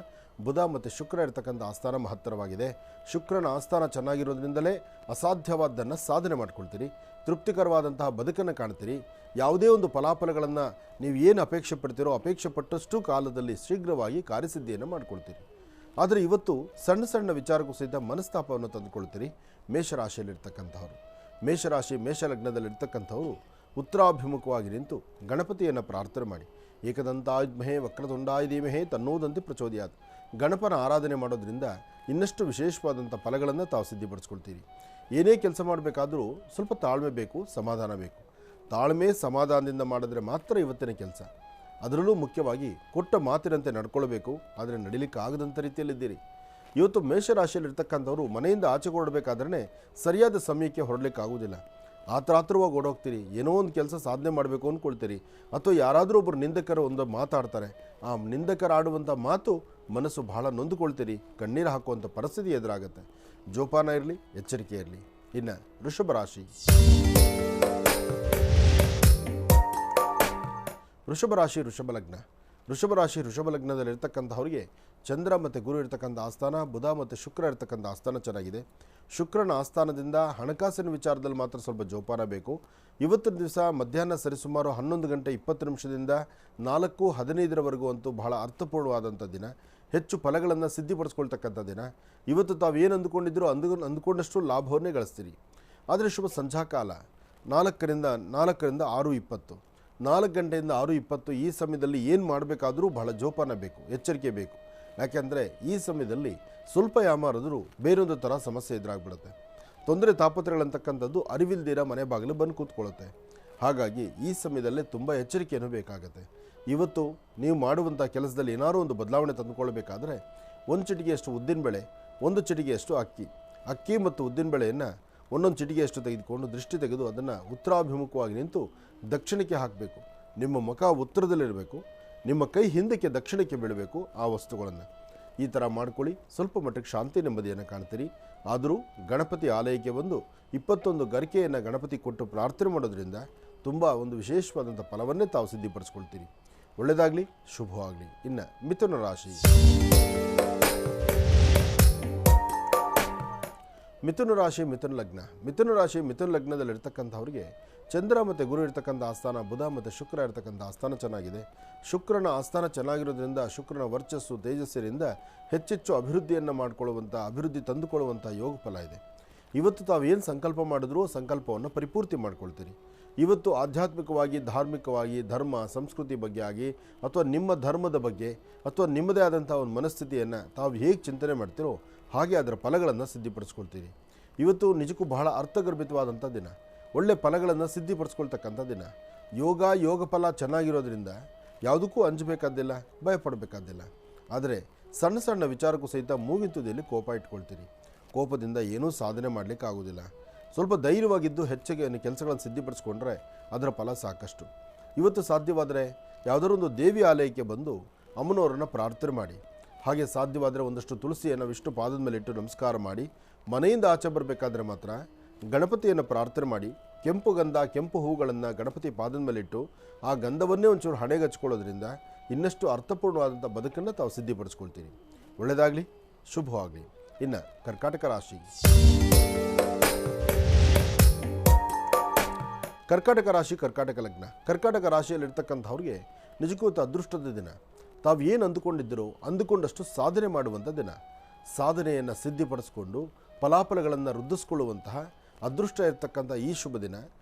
ಬುಧ ಮತ್ತು ಶುಕ್ರ ಇರ್ತಕ್ಕಂಥ ಆಸ್ಥಾನ ಮಹತ್ತರವಾಗಿದೆ. ಶುಕ್ರನ ಆಸ್ಥಾನ ಚೆನ್ನಾಗಿರೋದ್ರಿಂದಲೇ ಅಸಾಧ್ಯವಾದ್ದನ್ನು ಸಾಧನೆ ಮಾಡ್ಕೊಳ್ತೀರಿ. ತೃಪ್ತಿಕರವಾದಂತಹ ಬದುಕನ್ನು ಕಾಣ್ತೀರಿ. ಯಾವುದೇ ಒಂದು ಫಲಾಫಲಗಳನ್ನು ನೀವು ಏನು ಅಪೇಕ್ಷೆ ಪಡ್ತೀರೋ ಅಪೇಕ್ಷೆ ಪಟ್ಟಷ್ಟು ಕಾಲದಲ್ಲಿ ಶೀಘ್ರವಾಗಿ ಕಾರ್ಯಸಿದ್ಧಿಯನ್ನು ಮಾಡ್ಕೊಳ್ತೀರಿ. ಆದರೆ ಇವತ್ತು ಸಣ್ಣ ಸಣ್ಣ ವಿಚಾರಕ್ಕೂ ಸಹಿತ ಮನಸ್ತಾಪವನ್ನು ತಂದುಕೊಳ್ತೀರಿ ಮೇಷರಾಶಿಯಲ್ಲಿರ್ತಕ್ಕಂಥವ್ರು. ಮೇಷರಾಶಿ ಮೇಷಲಗ್ನದಲ್ಲಿರ್ತಕ್ಕಂಥವರು ಉತ್ತರಾಭಿಮುಖವಾಗಿ ನಿಂತು ಗಣಪತಿಯನ್ನು ಪ್ರಾರ್ಥನೆ ಮಾಡಿ. ಏಕದಂತಾಯುಧ್ಮಹೇ ವಕ್ರತುಂಡಾಯ ಧೀಮಹಿ ತನ್ನೋದಂತೆ ಪ್ರಚೋದಯಾತ್. ಗಣಪನ ಆರಾಧನೆ ಮಾಡೋದ್ರಿಂದ ಇನ್ನಷ್ಟು ವಿಶೇಷವಾದಂಥ ಫಲಗಳನ್ನು ತಾವು ಸಿದ್ಧಿಪಡಿಸ್ಕೊಳ್ತೀರಿ. ಏನೇ ಕೆಲಸ ಮಾಡಬೇಕಾದರೂ ಸ್ವಲ್ಪ ತಾಳ್ಮೆ ಬೇಕು, ಸಮಾಧಾನ ಬೇಕು. ತಾಳ್ಮೆ ಸಮಾಧಾನದಿಂದ ಮಾಡಿದ್ರೆ ಮಾತ್ರ ಇವತ್ತಿನ ಕೆಲಸ. ಅದರಲ್ಲೂ ಮುಖ್ಯವಾಗಿ ಕೊಟ್ಟ ಮಾತಿನಂತೆ ನಡ್ಕೊಳ್ಬೇಕು. ಆದರೆ ನಡಿಲಿಕ್ಕೆ ಆಗದಂಥ ರೀತಿಯಲ್ಲಿದ್ದೀರಿ. ಇವತ್ತು ಮೇಷರಾಶಿಯಲ್ಲಿರ್ತಕ್ಕಂಥವ್ರು ಮನೆಯಿಂದ ಆಚೆ ಹೊರಡಬೇಕಾದ್ರೆ ಸರಿಯಾದ ಸಮಯಕ್ಕೆ ಹೊರಡಲಿಕ್ಕಾಗೋದಿಲ್ಲ. ಆತುರವಾಗಿ ಓಡೋಗ್ತೀರಿ. ಏನೋ ಒಂದು ಕೆಲಸ ಸಾಧನೆ ಮಾಡಬೇಕು ಅಂದ್ಕೊಳ್ತೀರಿ. ಅಥವಾ ಯಾರಾದರೂ ಒಬ್ಬರು ನಿಂದಕರು ಒಂದು ಮಾತಾಡ್ತಾರೆ. ಆ ನಿಂದಕರು ಆಡುವಂಥ ಮಾತು ಮನಸ್ಸು ಬಹಳ ನೊಂದುಕೊಳ್ತೀರಿ. ಕಣ್ಣೀರು ಹಾಕುವಂಥ ಪರಿಸ್ಥಿತಿ ಎದುರಾಗುತ್ತೆ. ಜೋಪಾನ ಇರಲಿ, ಎಚ್ಚರಿಕೆ ಇರಲಿ. ಇನ್ನು ವೃಷಭ ರಾಶಿ. ವೃಷಭ ರಾಶಿ ವೃಷಭ ಲಗ್ನ. ವೃಷಭ ರಾಶಿ ವೃಷಭ ಲಗ್ನದಲ್ಲಿರ್ತಕ್ಕಂಥವ್ರಿಗೆ ಚಂದ್ರ ಮತ್ತು ಗುರು ಇರ್ತಕ್ಕಂಥ ಆಸ್ಥಾನ, ಬುಧ ಮತ್ತು ಶುಕ್ರ ಇರ್ತಕ್ಕಂಥ ಆಸ್ಥಾನ ಚೆನ್ನಾಗಿದೆ. ಶುಕ್ರನ ಆಸ್ಥಾನದಿಂದ ಹಣಕಾಸಿನ ವಿಚಾರದಲ್ಲಿ ಮಾತ್ರ ಸ್ವಲ್ಪ ಜೋಪಾನ ಬೇಕು. ಇವತ್ತಿನ ದಿವಸ ಮಧ್ಯಾಹ್ನ ಸರಿಸುಮಾರು 11:20 4:15 ಅಂತೂ ಬಹಳ ಅರ್ಥಪೂರ್ಣವಾದಂಥ ದಿನ. ಹೆಚ್ಚು ಫಲಗಳನ್ನು ಸಿದ್ಧಿಪಡಿಸ್ಕೊಳ್ತಕ್ಕಂಥ ದಿನ. ಇವತ್ತು ತಾವು ಏನು ಅಂದುಕೊಂಡಿದ್ದೀರೋ ಅಂದುಕೊಂಡಷ್ಟು ಲಾಭವನ್ನೇ ಗಳಿಸ್ತೀರಿ. ಆದರೆ ಶುಭ ಸಂಧ್ಯಾಕಾಲ 4ರಿಂದ 6:20, 4 ಗಂಟೆಯಿಂದ 6:20 ಈ ಸಮಯದಲ್ಲಿ ಏನು ಮಾಡಬೇಕಾದರೂ ಬಹಳ ಜೋಪಾನ ಬೇಕು, ಎಚ್ಚರಿಕೆ ಬೇಕು. ಯಾಕೆಂದರೆ ಈ ಸಮಯದಲ್ಲಿ ಸ್ವಲ್ಪ ಯಾಮಾರಿದ್ರೂ ಬೇರೊಂದು ಥರ ಸಮಸ್ಯೆ ಎದುರಾಗ್ಬಿಡುತ್ತೆ. ತೊಂದರೆ ತಾಪತ್ರಗಳಂತಕ್ಕಂಥದ್ದು ಅರಿವಿಲ್ದಿರ ಮನೆ ಬಾಗಿಲು ಬಂದು ಕೂತ್ಕೊಳ್ಳುತ್ತೆ. ಹಾಗಾಗಿ ಈ ಸಮಯದಲ್ಲೇ ತುಂಬ ಎಚ್ಚರಿಕೆಯನ್ನು ಬೇಕಾಗುತ್ತೆ. ಇವತ್ತು ನೀವು ಮಾಡುವಂಥ ಕೆಲಸದಲ್ಲಿ ಏನಾದರೂ ಒಂದು ಬದಲಾವಣೆ ತಂದುಕೊಳ್ಬೇಕಾದ್ರೆ 1 ಚಿಟಿಕೆಯಷ್ಟು ಉದ್ದಿನಬೇಳೆ, 1 ಚಿಟಿಕೆಯಷ್ಟು ಅಕ್ಕಿ ಮತ್ತು ಉದ್ದಿನಬೇಳೆಯನ್ನು ಒಂದೊಂದು ಚಿಟಿಕೆಯಷ್ಟು ತೆಗೆದುಕೊಂಡು ದೃಷ್ಟಿ ತೆಗೆದು ಅದನ್ನು ಉತ್ತರಾಭಿಮುಖವಾಗಿ ನಿಂತು ದಕ್ಷಿಣಕ್ಕೆ ಹಾಕಬೇಕು. ನಿಮ್ಮ ಮುಖ ಉತ್ತರದಲ್ಲಿರಬೇಕು, ನಿಮ್ಮ ಕೈ ಹಿಂದಕ್ಕೆ ದಕ್ಷಿಣಕ್ಕೆ ಬೀಳಬೇಕು ಆ ವಸ್ತುಗಳನ್ನು. ಈ ಥರ ಮಾಡ್ಕೊಳ್ಳಿ. ಸ್ವಲ್ಪ ಮಟ್ಟಿಗೆ ಶಾಂತಿ ನೆಮ್ಮದಿಯನ್ನು ಕಾಣ್ತೀರಿ. ಆದರೂ ಗಣಪತಿ ಆಲಯಕ್ಕೆ ಬಂದು 21 ಗರಿಕೆಯನ್ನು ಗಣಪತಿ ಕೊಟ್ಟು ಪ್ರಾರ್ಥನೆ ಮಾಡೋದ್ರಿಂದ ತುಂಬ ಒಂದು ವಿಶೇಷವಾದಂಥ ಫಲವನ್ನೇ ತಾವು ಸಿದ್ಧಿಪಡಿಸ್ಕೊಳ್ತೀರಿ. ಒಳ್ಳೆಯದಾಗಲಿ, ಶುಭವಾಗಲಿ. ಇನ್ನು ಮಿಥುನ ರಾಶಿ. ಮಿಥುನ ರಾಶಿ ಮಿಥುನ ಲಗ್ನ. ಮಿಥುನ ರಾಶಿ ಮಿಥುನ ಲಗ್ನದಲ್ಲಿರ್ತಕ್ಕಂಥವ್ರಿಗೆ ಚಂದ್ರ ಮತ್ತು ಗುರು ಇರ್ತಕ್ಕಂಥ ಆಸ್ಥಾನ, ಬುಧ ಮತ್ತು ಶುಕ್ರ ಇರ್ತಕ್ಕಂಥ ಆಸ್ಥಾನ ಚೆನ್ನಾಗಿದೆ. ಶುಕ್ರನ ಆಸ್ಥಾನ ಚೆನ್ನಾಗಿರೋದ್ರಿಂದ ಶುಕ್ರನ ವರ್ಚಸ್ಸು ತೇಜಸ್ಸಿನಿಂದ ಹೆಚ್ಚೆಚ್ಚು ಅಭಿವೃದ್ಧಿಯನ್ನು ಮಾಡಿಕೊಳ್ಳುವಂಥ, ಅಭಿವೃದ್ಧಿ ತಂದುಕೊಳ್ಳುವಂಥ ಯೋಗ ಫಲ ಇದೆ. ಇವತ್ತು ತಾವು ಏನು ಸಂಕಲ್ಪ ಮಾಡಿದ್ರೂ ಸಂಕಲ್ಪವನ್ನು ಪರಿಪೂರ್ತಿ ಮಾಡ್ಕೊಳ್ತೀರಿ. ಇವತ್ತು ಆಧ್ಯಾತ್ಮಿಕವಾಗಿ, ಧಾರ್ಮಿಕವಾಗಿ, ಧರ್ಮ ಸಂಸ್ಕೃತಿ ಬಗ್ಗೆ ಆಗಿ ಅಥವಾ ನಿಮ್ಮ ಧರ್ಮದ ಬಗ್ಗೆ ಅಥವಾ ನಿಮ್ಮದೇ ಆದಂಥ ಒಂದು ಮನಸ್ಥಿತಿಯನ್ನು ತಾವು ಹೇಗೆ ಚಿಂತನೆ ಮಾಡ್ತೀರೋ ಹಾಗೆ ಅದರ ಫಲಗಳನ್ನು ಸಿದ್ಧಿಪಡಿಸ್ಕೊಳ್ತೀರಿ. ಇವತ್ತು ನಿಜಕ್ಕೂ ಬಹಳ ಅರ್ಥಗರ್ಭಿತವಾದಂಥ ದಿನ. ಒಳ್ಳೆ ಫಲಗಳನ್ನು ಸಿದ್ಧಿಪಡಿಸ್ಕೊಳ್ತಕ್ಕಂಥ ದಿನ. ಯೋಗ ಫಲ ಚೆನ್ನಾಗಿರೋದ್ರಿಂದ ಯಾವುದಕ್ಕೂ ಅಂಜಬೇಕಾದ್ದಿಲ್ಲ, ಭಯಪಡಬೇಕಾದ್ದಿಲ್ಲ. ಆದರೆ ಸಣ್ಣ ಸಣ್ಣ ವಿಚಾರಕ್ಕೂ ಸಹಿತ ಮೂಗಿನ ತುದಿಯಲ್ಲಿ ಕೋಪ ಇಟ್ಕೊಳ್ತೀರಿ. ಕೋಪದಿಂದ ಏನೂ ಸಾಧನೆ ಮಾಡಲಿಕ್ಕೆ ಆಗೋದಿಲ್ಲ. ಸ್ವಲ್ಪ ಧೈರ್ಯವಾಗಿದ್ದು ಹೆಚ್ಚಿಗೆ ಕೆಲಸಗಳನ್ನು ಸಿದ್ಧಿಪಡಿಸ್ಕೊಂಡ್ರೆ ಅದರ ಫಲ ಸಾಕಷ್ಟು. ಇವತ್ತು ಸಾಧ್ಯವಾದರೆ ಯಾವುದಾದ್ರು ಒಂದು ದೇವಿ ಆಲಯಕ್ಕೆ ಬಂದು ಅಮ್ಮನವರನ್ನು ಪ್ರಾರ್ಥನೆ ಮಾಡಿ. ಹಾಗೆ ಸಾಧ್ಯವಾದರೆ ಒಂದಷ್ಟು ತುಳಸಿಯನ್ನು ವಿಷ್ಣು ಪಾದದ ಮೇಲೆ ಇಟ್ಟು ನಮಸ್ಕಾರ ಮಾಡಿ. ಮನೆಯಿಂದ ಆಚೆ ಬರಬೇಕಾದ್ರೆ ಮಾತ್ರ ಗಣಪತಿಯನ್ನು ಪ್ರಾರ್ಥನೆ ಮಾಡಿ. ಕೆಂಪು ಗಂಧ, ಕೆಂಪು ಹೂಗಳನ್ನು ಗಣಪತಿ ಪಾದದ ಮೇಲಿಟ್ಟು ಆ ಗಂಧವನ್ನೇ ಒಂಚೂರು ಹಣೆಗೆ ಹಚ್ಕೊಳ್ಳೋದ್ರಿಂದ ಇನ್ನಷ್ಟು ಅರ್ಥಪೂರ್ಣವಾದಂಥ ಬದುಕನ್ನು ತಾವು ಸಿದ್ಧಿಪಡಿಸ್ಕೊಳ್ತೀರಿ. ಒಳ್ಳೆಯದಾಗಲಿ, ಶುಭವಾಗಲಿ. ಇನ್ನು ಕರ್ಕಾಟಕ ರಾಶಿ. ಕರ್ಕಾಟಕ ರಾಶಿ ಕರ್ಕಾಟಕ ಲಗ್ನ. ಕರ್ಕಾಟಕ ರಾಶಿಯಲ್ಲಿರ್ತಕ್ಕಂಥವ್ರಿಗೆ ನಿಜಕ್ಕೂ ಅದೃಷ್ಟದ ದಿನ. ತಾವು ಏನು ಅಂದುಕೊಂಡಿದ್ದರೋ ಅಂದುಕೊಂಡಷ್ಟು ಸಾಧನೆ ಮಾಡುವಂಥ ದಿನ. ಸಾಧನೆಯನ್ನು ಸಿದ್ಧಿಪಡಿಸ್ಕೊಂಡು ಫಲಾಫಲಗಳನ್ನು ವೃದ್ಧಿಸ್ಕೊಳ್ಳುವಂತಹ ಅದೃಷ್ಟ ಇರ್ತಕ್ಕಂಥ ಈ ಶುಭ ದಿನ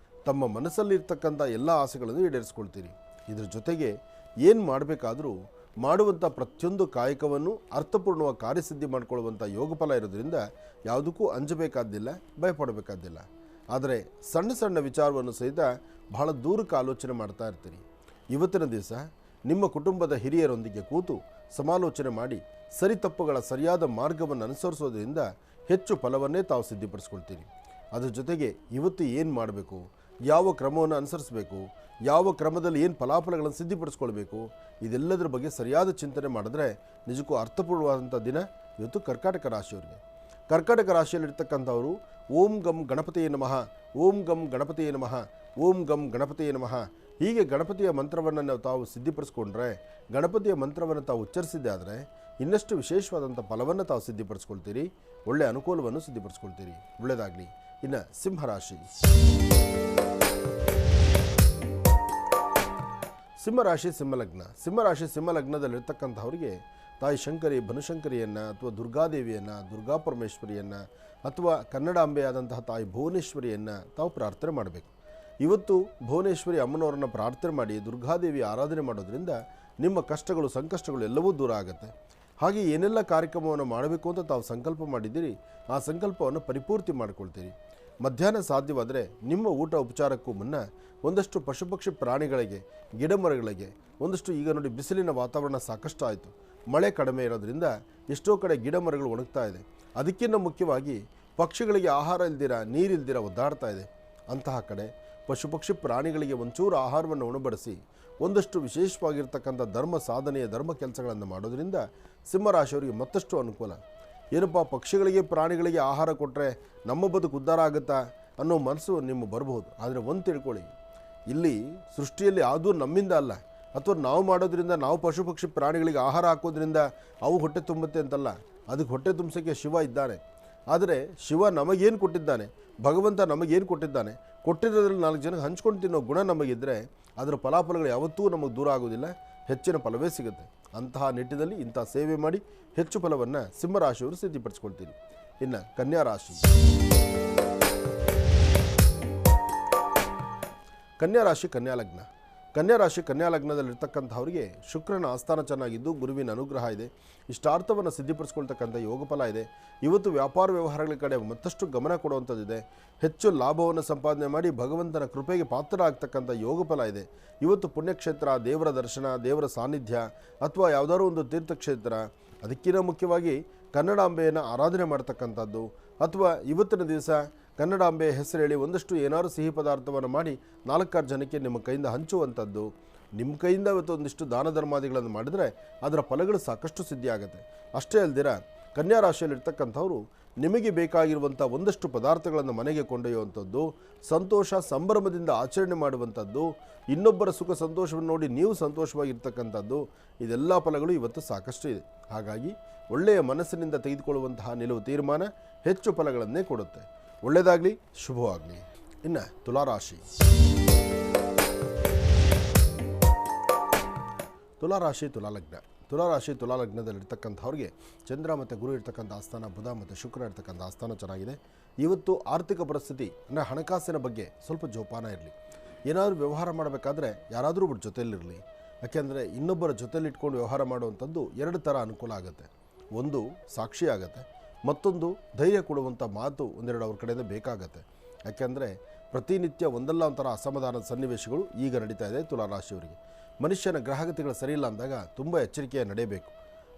ತಮ್ಮ ಮನಸ್ಸಲ್ಲಿರ್ತಕ್ಕಂಥ ಎಲ್ಲ ಆಸೆಗಳನ್ನು ಈಡೇರಿಸ್ಕೊಳ್ತೀರಿ. ಇದರ ಜೊತೆಗೆ ಏನು ಮಾಡಬೇಕಾದರೂ ಮಾಡುವಂಥ ಪ್ರತಿಯೊಂದು ಕಾಯಕವನ್ನು ಅರ್ಥಪೂರ್ಣವಾಗಿ ಕಾರ್ಯಸಿದ್ಧಿ ಮಾಡಿಕೊಳ್ಳುವಂಥ ಯೋಗ ಫಲ ಇರೋದ್ರಿಂದ ಯಾವುದಕ್ಕೂ ಅಂಜಬೇಕಾದ್ದಿಲ್ಲ, ಭಯಪಡಬೇಕಾದ್ದಿಲ್ಲ. ಆದರೆ ಸಣ್ಣ ಸಣ್ಣ ವಿಚಾರವನ್ನು ಸಹಿತ ಬಹಳ ದೂರಕ್ಕೆ ಆಲೋಚನೆ ಮಾಡ್ತಾ ಇರ್ತೀರಿ. ಇವತ್ತಿನ ದಿವಸ ನಿಮ್ಮ ಕುಟುಂಬದ ಹಿರಿಯರೊಂದಿಗೆ ಕೂತು ಸಮಾಲೋಚನೆ ಮಾಡಿ ಸರಿ ತಪ್ಪುಗಳ ಸರಿಯಾದ ಮಾರ್ಗವನ್ನು ಅನುಸರಿಸೋದ್ರಿಂದ ಹೆಚ್ಚು ಫಲವನ್ನೇ ತಾವು ಸಿದ್ಧಿಪಡಿಸ್ಕೊಳ್ತೀರಿ. ಅದರ ಜೊತೆಗೆ ಇವತ್ತು ಏನು ಮಾಡಬೇಕು, ಯಾವ ಕ್ರಮವನ್ನು ಅನುಸರಿಸಬೇಕು, ಯಾವ ಕ್ರಮದಲ್ಲಿ ಏನು ಫಲಾಫಲಗಳನ್ನು ಸಿದ್ಧಿಪಡಿಸ್ಕೊಳ್ಬೇಕು, ಇದೆಲ್ಲದರ ಬಗ್ಗೆ ಸರಿಯಾದ ಚಿಂತನೆ ಮಾಡಿದ್ರೆ ನಿಜಕ್ಕೂ ಅರ್ಥಪೂರ್ಣವಾದಂಥ ದಿನ ಇವತ್ತು ಕರ್ಕಾಟಕ ರಾಶಿಯವರಿಗೆ. ಕರ್ಕಾಟಕ ರಾಶಿಯಲ್ಲಿರ್ತಕ್ಕಂಥವರು ಓಂ ಗಂ ಗಣಪತಿಯೇ ನಮಃ, ಓಂ ಗಂ ಗಣಪತಿಯೇ ನಮಃ, ಓಂ ಗಂ ಗಣಪತಿಯೇ ನಮಃ ಹೀಗೆ ಗಣಪತಿಯ ಮಂತ್ರವನ್ನು ತಾವು ಸಿದ್ಧಿಪಡಿಸ್ಕೊಂಡ್ರೆ, ಗಣಪತಿಯ ಮಂತ್ರವನ್ನು ತಾವು ಉಚ್ಚರಿಸಿದ್ದೆ ಆದರೆ ಇನ್ನಷ್ಟು ವಿಶೇಷವಾದಂಥ ಫಲವನ್ನು ತಾವು ಸಿದ್ಧಿಪಡಿಸ್ಕೊಳ್ತೀರಿ. ಒಳ್ಳೆಯ ಅನುಕೂಲವನ್ನು ಸಿದ್ಧಿಪಡಿಸ್ಕೊಳ್ತೀರಿ. ಒಳ್ಳೆಯದಾಗಲಿ. ಇನ್ನು ಸಿಂಹರಾಶಿ. ಸಿಂಹರಾಶಿ ಸಿಂಹಲಗ್ನ. ಸಿಂಹರಾಶಿ ಸಿಂಹಲಗ್ನದಲ್ಲಿರ್ತಕ್ಕಂಥವ್ರಿಗೆ ತಾಯಿ ಶಂಕರಿ ಬನಶಂಕರಿಯನ್ನು ಅಥವಾ ದುರ್ಗಾದೇವಿಯನ್ನು ದುರ್ಗಾ ಪರಮೇಶ್ವರಿಯನ್ನು ಅಥವಾ ಕನ್ನಡಾಂಬೆಯಾದಂತಹ ತಾಯಿ ಭುವನೇಶ್ವರಿಯನ್ನು ತಾವು ಪ್ರಾರ್ಥನೆ ಮಾಡಬೇಕು. ಇವತ್ತು ಭುವನೇಶ್ವರಿ ಅಮ್ಮನವರನ್ನು ಪ್ರಾರ್ಥನೆ ಮಾಡಿ ದುರ್ಗಾದೇವಿ ಆರಾಧನೆ ಮಾಡೋದ್ರಿಂದ ನಿಮ್ಮ ಕಷ್ಟಗಳು ಸಂಕಷ್ಟಗಳು ಎಲ್ಲವೂ ದೂರ ಆಗುತ್ತೆ. ಹಾಗೆ ಏನೆಲ್ಲ ಕಾರ್ಯಕ್ರಮವನ್ನು ಮಾಡಬೇಕು ಅಂತ ತಾವು ಸಂಕಲ್ಪ ಮಾಡಿದ್ದೀರಿ, ಆ ಸಂಕಲ್ಪವನ್ನು ಪರಿಪೂರ್ತಿ ಮಾಡಿಕೊಳ್ತೀರಿ. ಮಧ್ಯಾಹ್ನ ಸಾಧ್ಯವಾದರೆ ನಿಮ್ಮ ಊಟ ಉಪಚಾರಕ್ಕೂ ಮುನ್ನ ಒಂದಷ್ಟು ಪಶುಪಕ್ಷಿ ಪ್ರಾಣಿಗಳಿಗೆ, ಗಿಡಮರಗಳಿಗೆ ಒಂದಷ್ಟು, ಈಗ ನೋಡಿ ಬಿಸಿಲಿನ ವಾತಾವರಣ ಸಾಕಷ್ಟು ಆಯಿತು, ಮಳೆ ಕಡಿಮೆ ಇರೋದ್ರಿಂದ ಎಷ್ಟೋ ಕಡೆ ಗಿಡ ಮರಗಳು ಒಣಗ್ತಾ ಇದೆ. ಅದಕ್ಕಿಂತ ಮುಖ್ಯವಾಗಿ ಪಕ್ಷಿಗಳಿಗೆ ಆಹಾರ ಇಲ್ದಿರ ನೀರಿಲ್ದಿರ ಒದ್ದಾಡ್ತಾ ಇದೆ. ಅಂತಹ ಕಡೆ ಪಶುಪಕ್ಷಿ ಪ್ರಾಣಿಗಳಿಗೆ ಒಂಚೂರು ಆಹಾರವನ್ನು ಉಣಬಡಿಸಿ ಒಂದಷ್ಟು ವಿಶೇಷವಾಗಿರ್ತಕ್ಕಂಥ ಧರ್ಮ ಸಾಧನೆಯ ಧರ್ಮ ಕೆಲಸಗಳನ್ನು ಮಾಡೋದ್ರಿಂದ ಸಿಂಹರಾಶಿಯವರಿಗೆ ಮತ್ತಷ್ಟು ಅನುಕೂಲ. ಏನಪ್ಪ ಪಕ್ಷಿಗಳಿಗೆ ಪ್ರಾಣಿಗಳಿಗೆ ಆಹಾರ ಕೊಟ್ಟರೆ ನಮ್ಮ ಬದುಕು ಉದ್ಧಾರ ಆಗುತ್ತಾ ಅನ್ನೋ ಮನಸ್ಸು ನಿಮ್ಮ ಬರಬಹುದು. ಆದರೆ ಒಂದು ತಿಳ್ಕೊಳ್ಳಿ, ಇಲ್ಲಿ ಸೃಷ್ಟಿಯಲ್ಲಿ ಯಾವುದೂ ನಮ್ಮಿಂದ ಅಲ್ಲ, ಅಥವಾ ನಾವು ಮಾಡೋದ್ರಿಂದ, ನಾವು ಪಶು ಪಕ್ಷಿ ಪ್ರಾಣಿಗಳಿಗೆ ಆಹಾರ ಹಾಕೋದ್ರಿಂದ ಅವು ಹೊಟ್ಟೆ ತುಂಬುತ್ತೆ ಅಂತಲ್ಲ. ಅದಕ್ಕೆ ಹೊಟ್ಟೆ ತುಂಬಿಸೋಕ್ಕೆ ಶಿವ ಇದ್ದಾನೆ. ಆದರೆ ಶಿವ ನಮಗೇನು ಕೊಟ್ಟಿದ್ದಾನೆ, ಭಗವಂತ ನಮಗೇನು ಕೊಟ್ಟಿದ್ದಾನೆ, ಕೊಟ್ಟಿರೋದ್ರಲ್ಲಿ 4 ಜನಕ್ಕೆ ಹಂಚ್ಕೊಂಡು ತಿನ್ನೋ ಗುಣ ನಮಗಿದ್ದರೆ ಅದರ ಫಲಾಫಲಗಳು ಯಾವತ್ತೂ ನಮಗೆ ದೂರ ಆಗೋದಿಲ್ಲ, ಹೆಚ್ಚಿನ ಫಲವೇ ಸಿಗುತ್ತೆ. ಅಂತಹ ನಿಟ್ಟಿನಲ್ಲಿ ಇಂಥ ಸೇವೆ ಮಾಡಿ ಹೆಚ್ಚು ಫಲವನ್ನು ಸಿಂಹರಾಶಿಯವರು ಸಿದ್ಧಿಪಡಿಸ್ಕೊಳ್ತೀರಿ. ಇನ್ನು ಕನ್ಯಾ ರಾಶಿ, ಕನ್ಯಾ ಲಗ್ನ. ಕನ್ಯಾ ರಾಶಿ ಕನ್ಯಾ ಲಗ್ನದಲ್ಲಿರ್ತಕ್ಕಂಥವ್ರಿಗೆ ಶುಕ್ರನ ಆಸ್ಥಾನ ಚೆನ್ನಾಗಿದ್ದು ಗುರುವಿನ ಅನುಗ್ರಹ ಇದೆ. ಇಷ್ಟಾರ್ಥವನ್ನು ಸಿದ್ಧಿಪಡಿಸ್ಕೊಳ್ತಕ್ಕಂಥ ಯೋಗ ಫಲ ಇದೆ. ಇವತ್ತು ವ್ಯಾಪಾರ ವ್ಯವಹಾರಗಳ ಕಡೆ ಮತ್ತಷ್ಟು ಗಮನ ಕೊಡುವಂಥದ್ದಿದೆ. ಹೆಚ್ಚು ಲಾಭವನ್ನು ಸಂಪಾದನೆ ಮಾಡಿ ಭಗವಂತನ ಕೃಪೆಗೆ ಪಾತ್ರ ಆಗ್ತಕ್ಕಂಥ ಯೋಗ ಫಲ ಇದೆ. ಇವತ್ತು ಪುಣ್ಯಕ್ಷೇತ್ರ, ದೇವರ ದರ್ಶನ, ದೇವರ ಸಾನ್ನಿಧ್ಯ ಅಥವಾ ಯಾವುದಾದ್ರೂ ಒಂದು ತೀರ್ಥಕ್ಷೇತ್ರ, ಅದಕ್ಕಿಂತ ಮುಖ್ಯವಾಗಿ ಕನ್ನಡಾಂಬೆಯನ್ನು ಆರಾಧನೆ ಮಾಡ್ತಕ್ಕಂಥದ್ದು, ಅಥವಾ ಇವತ್ತಿನ ದಿವಸ ಕನ್ನಡಾಂಬೆಯ ಹೆಸರು ಹೇಳಿ ಒಂದಷ್ಟು ಏನಾದರೂ ಸಿಹಿ ಪದಾರ್ಥವನ್ನು ಮಾಡಿ 4-6 ಜನಕ್ಕೆ ನಿಮ್ಮ ಕೈಯಿಂದ ಹಂಚುವಂಥದ್ದು, ನಿಮ್ಮ ಕೈಯಿಂದ ಇವತ್ತು ಒಂದಿಷ್ಟು ದಾನ ಧರ್ಮಾದಿಗಳನ್ನು ಮಾಡಿದರೆ ಅದರ ಫಲಗಳು ಸಾಕಷ್ಟು ಸಿದ್ಧಿ ಆಗುತ್ತೆ. ಅಷ್ಟೇ ಅಲ್ದಿರ ಕನ್ಯಾ ರಾಶಿಯಲ್ಲಿರ್ತಕ್ಕಂಥವ್ರು ನಿಮಗೆ ಬೇಕಾಗಿರುವಂಥ ಒಂದಷ್ಟು ಪದಾರ್ಥಗಳನ್ನು ಮನೆಗೆ ಕೊಂಡೊಯ್ಯುವಂಥದ್ದು, ಸಂತೋಷ ಸಂಭ್ರಮದಿಂದ ಆಚರಣೆ ಮಾಡುವಂಥದ್ದು, ಇನ್ನೊಬ್ಬರ ಸುಖ ಸಂತೋಷವನ್ನು ನೋಡಿ ನೀವು ಸಂತೋಷವಾಗಿರ್ತಕ್ಕಂಥದ್ದು, ಇದೆಲ್ಲ ಫಲಗಳು ಇವತ್ತು ಸಾಕಷ್ಟು ಇದೆ. ಹಾಗಾಗಿ ಒಳ್ಳೆಯ ಮನಸ್ಸಿನಿಂದ ತೆಗೆದುಕೊಳ್ಳುವಂತಹ ನಿಲುವು ತೀರ್ಮಾನ ಹೆಚ್ಚು ಫಲಗಳನ್ನೇ ಕೊಡುತ್ತೆ. ಒಳ್ಳೆಯದಾಗಲಿ, ಶುಭವಾಗಲಿ. ಇನ್ನು ತುಲಾರಾಶಿ, ತುಲಾಲಗ್ನದಲ್ಲಿರ್ತಕ್ಕಂಥವ್ರಿಗೆ ಚಂದ್ರ ಮತ್ತು ಗುರು ಇರ್ತಕ್ಕಂಥ ಆಸ್ಥಾನ, ಬುಧ ಮತ್ತು ಶುಕ್ರ ಇರ್ತಕ್ಕಂಥ ಆಸ್ಥಾನ ಚೆನ್ನಾಗಿದೆ. ಇವತ್ತು ಆರ್ಥಿಕ ಪರಿಸ್ಥಿತಿ ಅಂದರೆ ಹಣಕಾಸಿನ ಬಗ್ಗೆ ಸ್ವಲ್ಪ ಜೋಪಾನ ಇರಲಿ. ಏನಾದರೂ ವ್ಯವಹಾರ ಮಾಡಬೇಕಾದ್ರೆ ಯಾರಾದರೂ ಒಬ್ಬರು ಜೊತೆಯಲ್ಲಿರಲಿ. ಯಾಕೆಂದರೆ ಇನ್ನೊಬ್ಬರ ಜೊತೆಯಲ್ಲಿ ಇಟ್ಕೊಂಡು ವ್ಯವಹಾರ ಮಾಡುವಂಥದ್ದು 2 ಥರ ಅನುಕೂಲ ಆಗುತ್ತೆ. ಒಂದು ಸಾಕ್ಷಿ ಆಗುತ್ತೆ, ಮತ್ತೊಂದು ಧೈರ್ಯ ಕೊಡುವಂಥ ಮಾತು ಒಂದೆರಡು ಅವ್ರ ಕಡೆಯಿಂದ ಬೇಕಾಗತ್ತೆ. ಯಾಕೆಂದರೆ ಪ್ರತಿನಿತ್ಯ ಒಂದಲ್ಲ ಒಂಥರ ಅಸಮಾಧಾನದ ಸನ್ನಿವೇಶಗಳು ಈಗ ನಡೀತಾ ಇದೆ ತುಲಾರಾಶಿಯವರಿಗೆ. ಮನುಷ್ಯನ ಗ್ರಹಗತಿಗಳು ಸರಿ ಇಲ್ಲ ಅಂದಾಗ ತುಂಬ ಎಚ್ಚರಿಕೆಯ ನಡೆಯಬೇಕು.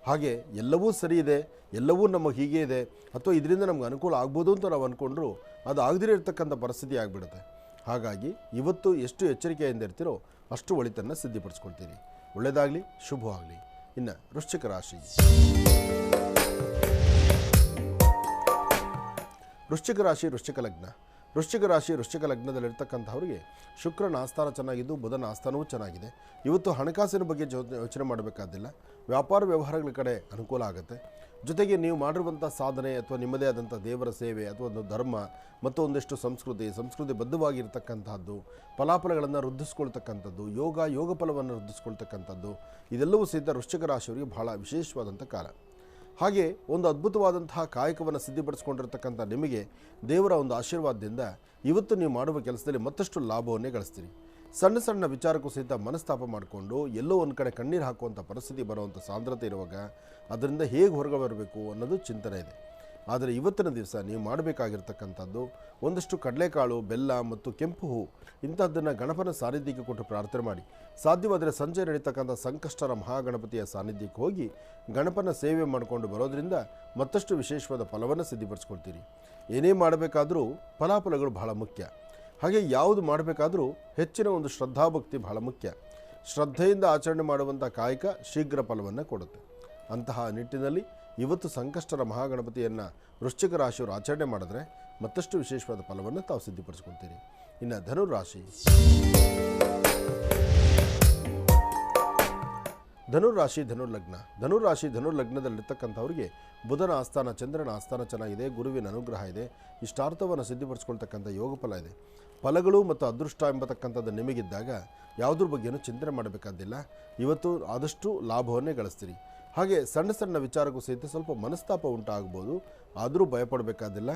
ಹಾಗೆ ಎಲ್ಲವೂ ಸರಿ ಇದೆ, ಎಲ್ಲವೂ ನಮಗೆ ಹೀಗೆ ಇದೆ, ಅಥವಾ ಇದರಿಂದ ನಮ್ಗೆ ಅನುಕೂಲ ಆಗ್ಬೋದು ಅಂತ ನಾವು ಅಂದ್ಕೊಂಡ್ರೂ ಅದು ಆಗದಿರೋ ಇರ್ತಕ್ಕಂಥ ಪರಿಸ್ಥಿತಿ ಆಗಿಬಿಡುತ್ತೆ. ಹಾಗಾಗಿ ಇವತ್ತು ಎಷ್ಟು ಎಚ್ಚರಿಕೆಯಿಂದ ಇರ್ತೀರೋ ಅಷ್ಟು ಒಳಿತನ್ನು ಸಿದ್ಧಿಪಡಿಸ್ಕೊಳ್ತೀರಿ. ಒಳ್ಳೆಯದಾಗಲಿ, ಶುಭವಾಗಲಿ. ಇನ್ನು ವೃಶ್ಚಿಕ ರಾಶಿ, ವೃಶ್ಚಿಕ ಲಗ್ನದಲ್ಲಿರ್ತಕ್ಕಂಥವ್ರಿಗೆ ಶುಕ್ರನ ಆಸ್ಥಾನ ಚೆನ್ನಾಗಿದ್ದು ಬುಧನ ಆಸ್ಥಾನವೂ ಚೆನ್ನಾಗಿದೆ. ಇವತ್ತು ಹಣಕಾಸಿನ ಬಗ್ಗೆ ಯೋಚನೆ ಮಾಡಬೇಕಾದಿಲ್ಲ. ವ್ಯಾಪಾರ ವ್ಯವಹಾರಗಳ ಕಡೆ ಅನುಕೂಲ ಆಗುತ್ತೆ. ಜೊತೆಗೆ ನೀವು ಮಾಡಿರುವಂಥ ಸಾಧನೆ ಅಥವಾ ನಿಮ್ಮದೇ ಆದಂಥ ದೇವರ ಸೇವೆ ಅಥವಾ ಒಂದು ಧರ್ಮ ಮತ್ತು ಒಂದಿಷ್ಟು ಸಂಸ್ಕೃತಿ ಬದ್ಧವಾಗಿರ್ತಕ್ಕಂಥದ್ದು, ಫಲಾಫಲಗಳನ್ನು ವೃದ್ಧಿಸ್ಕೊಳ್ತಕ್ಕಂಥದ್ದು, ಯೋಗ ಫಲವನ್ನು ವೃದ್ಧಿಸ್ಕೊಳ್ತಕ್ಕಂಥದ್ದು, ಇದೆಲ್ಲವೂ ಸಹಿತ ವೃಶ್ಚಿಕ ರಾಶಿಯವರಿಗೆ ಬಹಳ ವಿಶೇಷವಾದಂಥ ಕಾಲ. ಹಾಗೆ ಒಂದು ಅದ್ಭುತವಾದಂತಹ ಕಾಯಕವನ್ನು ಸಿದ್ಧಿಪಡಿಸ್ಕೊಂಡಿರ್ತಕ್ಕಂಥ ನಿಮಗೆ ದೇವರ ಒಂದು ಆಶೀರ್ವಾದದಿಂದ ಇವತ್ತು ನೀವು ಮಾಡುವ ಕೆಲಸದಲ್ಲಿ ಮತ್ತಷ್ಟು ಲಾಭವನ್ನೇ ಗಳಿಸ್ತೀರಿ. ಸಣ್ಣ ಸಣ್ಣ ವಿಚಾರಕ್ಕೂ ಸಹಿತ ಮನಸ್ತಾಪ ಮಾಡಿಕೊಂಡು ಎಲ್ಲೋ ಒಂದು ಕಡೆ ಕಣ್ಣೀರು ಹಾಕುವಂಥ ಪರಿಸ್ಥಿತಿ ಬರುವಂಥ ಸಾಂದ್ರತೆ ಇರುವಾಗ ಅದರಿಂದ ಹೇಗೆ ಹೊರಗೆ ಬರಬೇಕು ಅನ್ನೋದು ಚಿಂತನೆ ಇದೆ. ಆದರೆ ಇವತ್ತಿನ ದಿವಸ ನೀವು ಮಾಡಬೇಕಾಗಿರ್ತಕ್ಕಂಥದ್ದು ಒಂದಷ್ಟು ಕಡಲೆಕಾಳು, ಬೆಲ್ಲ ಮತ್ತು ಕೆಂಪು ಹೂ ಇಂಥದ್ದನ್ನು ಗಣಪನ ಸಾನ್ನಿಧ್ಯಕ್ಕೆ ಕೊಟ್ಟು ಪ್ರಾರ್ಥನೆ ಮಾಡಿ. ಸಾಧ್ಯವಾದರೆ ಸಂಜೆ ನಡೀತಕ್ಕಂಥ ಸಂಕಷ್ಟರ ಮಹಾಗಣಪತಿಯ ಸಾನ್ನಿಧ್ಯಕ್ಕೆ ಹೋಗಿ ಗಣಪನ ಸೇವೆ ಮಾಡಿಕೊಂಡು ಬರೋದರಿಂದ ಮತ್ತಷ್ಟು ವಿಶೇಷವಾದ ಫಲವನ್ನು ಸಿದ್ಧಿಪಡಿಸ್ಕೊಳ್ತೀರಿ. ಏನೇ ಮಾಡಬೇಕಾದರೂ ಫಲಾಫಲಗಳು ಬಹಳ ಮುಖ್ಯ. ಹಾಗೆ ಯಾವುದು ಮಾಡಬೇಕಾದರೂ ಹೆಚ್ಚಿನ ಒಂದು ಶ್ರದ್ಧಾಭಕ್ತಿ ಬಹಳ ಮುಖ್ಯ. ಶ್ರದ್ಧೆಯಿಂದ ಆಚರಣೆ ಮಾಡುವಂಥ ಕಾಯಕ ಶೀಘ್ರ ಫಲವನ್ನು ಕೊಡುತ್ತೆ. ಅಂತಹ ನಿಟ್ಟಿನಲ್ಲಿ ಇವತ್ತು ಸಂಕಷ್ಟರ ಮಹಾಗಣಪತಿಯನ್ನು ವೃಶ್ಚಿಕ ರಾಶಿಯವರು ಆಚರಣೆ ಮಾಡಿದ್ರೆ ಮತ್ತಷ್ಟು ವಿಶೇಷವಾದ ಫಲವನ್ನು ತಾವು ಸಿದ್ಧಿಪಡಿಸ್ಕೊಳ್ತೀರಿ. ಇನ್ನು ಧನುರಾಶಿ, ಧನುರ್ಲಗ್ನದಲ್ಲಿರ್ತಕ್ಕಂಥವ್ರಿಗೆ ಬುಧನ ಆಸ್ಥಾನ, ಚಂದ್ರನ ಆಸ್ಥಾನ ಚೆನ್ನಾಗಿದೆ, ಗುರುವಿನ ಅನುಗ್ರಹ ಇದೆ, ಇಷ್ಟಾರ್ಥವನ್ನು ಸಿದ್ಧಿಪಡಿಸ್ಕೊಳ್ತಕ್ಕಂಥ ಯೋಗ ಫಲ ಇದೆ. ಫಲಗಳು ಮತ್ತು ಅದೃಷ್ಟ ಎಂಬತಕ್ಕಂಥದ್ದು ನಿಮಗಿದ್ದಾಗ ಯಾವುದ್ರ ಬಗ್ಗೆಯೂ ಚಿಂತನೆ ಮಾಡಬೇಕಾದಿಲ್ಲ. ಇವತ್ತು ಆದಷ್ಟು ಲಾಭವನ್ನೇ ಗಳಿಸ್ತೀರಿ. ಹಾಗೆ ಸಣ್ಣ ಸಣ್ಣ ವಿಚಾರಕ್ಕೂ ಸಹಿತ ಸ್ವಲ್ಪ ಮನಸ್ತಾಪ ಉಂಟಾಗ್ಬೋದು, ಆದರೂ ಭಯಪಡಬೇಕಾದಿಲ್ಲ.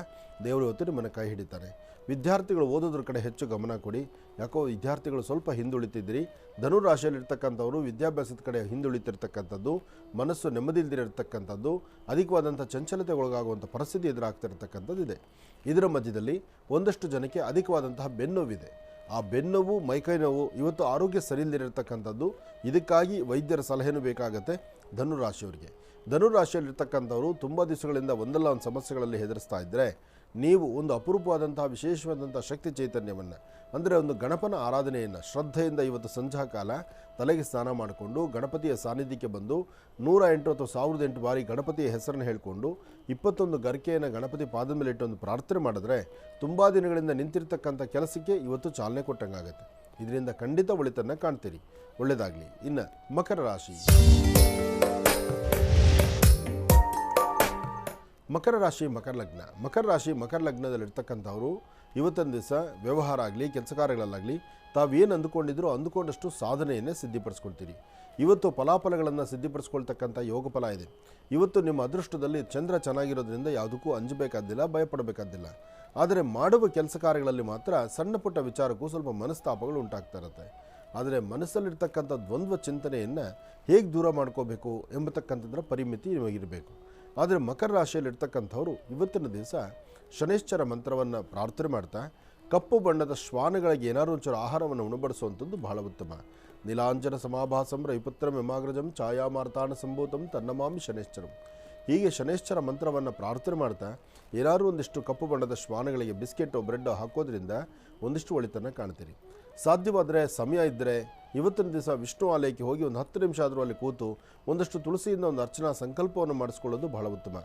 ದೇವರು ಇವತ್ತು ನಿಮ್ಮನ್ನು ಕೈ ಹಿಡಿತಾರೆ. ವಿದ್ಯಾರ್ಥಿಗಳು ಓದೋದ್ರ ಕಡೆ ಹೆಚ್ಚು ಗಮನ ಕೊಡಿ. ಯಾಕೋ ವಿದ್ಯಾರ್ಥಿಗಳು ಸ್ವಲ್ಪ ಹಿಂದುಳಿತಿದ್ದೀರಿ. ಧನುರಾಶಿಯಲ್ಲಿರ್ತಕ್ಕಂಥವರು ವಿದ್ಯಾಭ್ಯಾಸದ ಕಡೆ ಹಿಂದುಳಿತಿರ್ತಕ್ಕಂಥದ್ದು, ಮನಸ್ಸು ನೆಮ್ಮದಿಲ್ದಿರತಕ್ಕಂಥದ್ದು, ಅಧಿಕವಾದಂಥ ಚಂಚಲತೆ ಒಳಗಾಗುವಂಥ ಪರಿಸ್ಥಿತಿ ಎದುರಾಗ್ತಿರ್ತಕ್ಕಂಥದ್ದು ಇದೆ. ಇದರ ಮಧ್ಯದಲ್ಲಿ ಒಂದಷ್ಟು ಜನಕ್ಕೆ ಅಧಿಕವಾದಂತಹ ಬೆನ್ನೋವಿದೆ. ಆ ಬೆನ್ನೋವು, ಮೈಕೈ ನೋವು ಇವತ್ತು ಆರೋಗ್ಯ ಸರಿಯಿಲ್ಲದಿರತಕ್ಕಂಥದ್ದು. ಇದಕ್ಕಾಗಿ ವೈದ್ಯರ ಸಲಹೆನೂ ಬೇಕಾಗುತ್ತೆ ಧನುರಾಶಿಯವರಿಗೆ. ಧನುರಾಶಿಯಲ್ಲಿರ್ತಕ್ಕಂಥವರು ತುಂಬ ದಿವಸಗಳಿಂದ ಒಂದಲ್ಲ ಒಂದು ಸಮಸ್ಯೆಗಳಲ್ಲಿ ಹೆದರಿಸ್ತಾ ಇದ್ದರೆ, ನೀವು ಒಂದು ಅಪರೂಪವಾದಂತಹ ವಿಶೇಷವಾದಂಥ ಶಕ್ತಿ ಚೈತನ್ಯವನ್ನು, ಅಂದರೆ ಒಂದು ಗಣಪನ ಆರಾಧನೆಯನ್ನು ಶ್ರದ್ಧೆಯಿಂದ ಇವತ್ತು ಸಂಧ್ಯಾ ಕಾಲ ತಲೆಗೆ ಸ್ನಾನ ಮಾಡಿಕೊಂಡು ಗಣಪತಿಯ ಸಾನ್ನಿಧ್ಯಕ್ಕೆ ಬಂದು 108 ಅಥವಾ 1008 ಬಾರಿ ಗಣಪತಿಯ ಹೆಸರನ್ನು ಹೇಳಿಕೊಂಡು 21 ಗರಿಕೆಯನ್ನು ಗಣಪತಿ ಪಾದದ ಮೇಲೆ ಇಟ್ಟು ಒಂದು ಪ್ರಾರ್ಥನೆ ಮಾಡಿದ್ರೆ ತುಂಬ ದಿನಗಳಿಂದ ನಿಂತಿರ್ತಕ್ಕಂಥ ಕೆಲಸಕ್ಕೆ ಇವತ್ತು ಚಾಲನೆ ಕೊಟ್ಟಂಗಾಗುತ್ತೆ. ಇದರಿಂದ ಖಂಡಿತ ಒಳಿತನ್ನು ಕಾಣ್ತೀರಿ. ಒಳ್ಳೆಯದಾಗಲಿ. ಇನ್ನು ಮಕರ ರಾಶಿ. ಮಕರ ರಾಶಿ ಮಕರ ಲಗ್ನ. ಮಕರ ರಾಶಿ ಮಕರ ಲಗ್ನದಲ್ಲಿರ್ತಕ್ಕಂಥವರು ಇವತ್ತೊಂದು ದಿವಸ ವ್ಯವಹಾರ ಆಗಲಿ, ಕೆಲಸ ಕಾರ್ಯಗಳಲ್ಲಾಗಲಿ ತಾವೇನು ಅಂದುಕೊಂಡಿದ್ರು ಅಂದುಕೊಂಡಷ್ಟು ಸಾಧನೆಯನ್ನೇ ಸಿದ್ಧಿಪಡಿಸ್ಕೊಳ್ತೀರಿ. ಇವತ್ತು ಫಲಾಫಲಗಳನ್ನು ಸಿದ್ಧಿಪಡಿಸ್ಕೊಳ್ತಕ್ಕಂಥ ಯೋಗ ಫಲ ಇದೆ. ಇವತ್ತು ನಿಮ್ಮ ಅದೃಷ್ಟದಲ್ಲಿ ಚಂದ್ರ ಚೆನ್ನಾಗಿರೋದ್ರಿಂದ ಯಾವುದಕ್ಕೂ ಅಂಜಬೇಕಾದ್ದಿಲ್ಲ, ಭಯಪಡಬೇಕಾದ್ದಿಲ್ಲ. ಆದರೆ ಮಾಡುವ ಕೆಲಸ ಕಾರ್ಯಗಳಲ್ಲಿ ಮಾತ್ರ ಸಣ್ಣ ಪುಟ್ಟ ವಿಚಾರಕ್ಕೂ ಸ್ವಲ್ಪ ಮನಸ್ತಾಪಗಳು ಉಂಟಾಗ್ತಾ ಇರುತ್ತೆ. ಆದರೆ ಮನಸ್ಸಲ್ಲಿರ್ತಕ್ಕಂಥ ದ್ವಂದ್ವ ಚಿಂತನೆಯನ್ನು ಹೇಗೆ ದೂರ ಮಾಡ್ಕೋಬೇಕು ಎಂಬತಕ್ಕಂಥದ್ರ ಪರಿಮಿತಿ ನಿಮಗಿರಬೇಕು. ಆದರೆ ಮಕರ ರಾಶಿಯಲ್ಲಿರ್ತಕ್ಕಂಥವರು ಇವತ್ತಿನ ದಿವಸ ಶನೈಶ್ಚರ ಮಂತ್ರವನ್ನು ಪ್ರಾರ್ಥನೆ ಮಾಡ್ತಾ ಕಪ್ಪು ಬಣ್ಣದ ಶ್ವಾನಗಳಿಗೆ ಏನಾದ್ರು ಒಂಚೂರು ಆಹಾರವನ್ನು ಉಣಬಡಿಸುವಂಥದ್ದು ಬಹಳ ಉತ್ತಮ. ನೀಲಾಂಜನ ಸಮಾಭಾಸಂ ರವಿಪುತ್ರಂ ಯಮಾಗ್ರಜಂ ಛಾಯಾಮಾರ್ತಾಣ ಸಂಭೂತಂ ತನ್ನಮಾಮಿ ಶನೈಶ್ಚರಂ. ಹೀಗೆ ಶನೈಶ್ಚರ ಮಂತ್ರವನ್ನು ಪ್ರಾರ್ಥನೆ ಮಾಡ್ತಾ ಏನಾದರೂ ಒಂದಿಷ್ಟು ಕಪ್ಪು ಬಣ್ಣದ ಶ್ವಾನಗಳಿಗೆ ಬಿಸ್ಕೆಟೋ ಬ್ರೆಡ್ಡೋ ಹಾಕೋದ್ರಿಂದ ಒಂದಿಷ್ಟು ಒಳಿತನ್ನು ಕಾಣ್ತೀರಿ. ಸಾಧ್ಯವಾದರೆ ಸಮಯ ಇದ್ದರೆ ಇವತ್ತಿನ ದಿವಸ ವಿಷ್ಣು ಆಲಯಕ್ಕೆ ಹೋಗಿ ಒಂದು 10 ನಿಮಿಷ ಆದರೂ ಅಲ್ಲಿ ಕೂತು ಒಂದಷ್ಟು ತುಳಸಿಯಿಂದ ಒಂದು ಅರ್ಚನಾ ಸಂಕಲ್ಪವನ್ನು ಮಾಡಿಸ್ಕೊಳ್ಳೋದು ಬಹಳ ಉತ್ತಮ.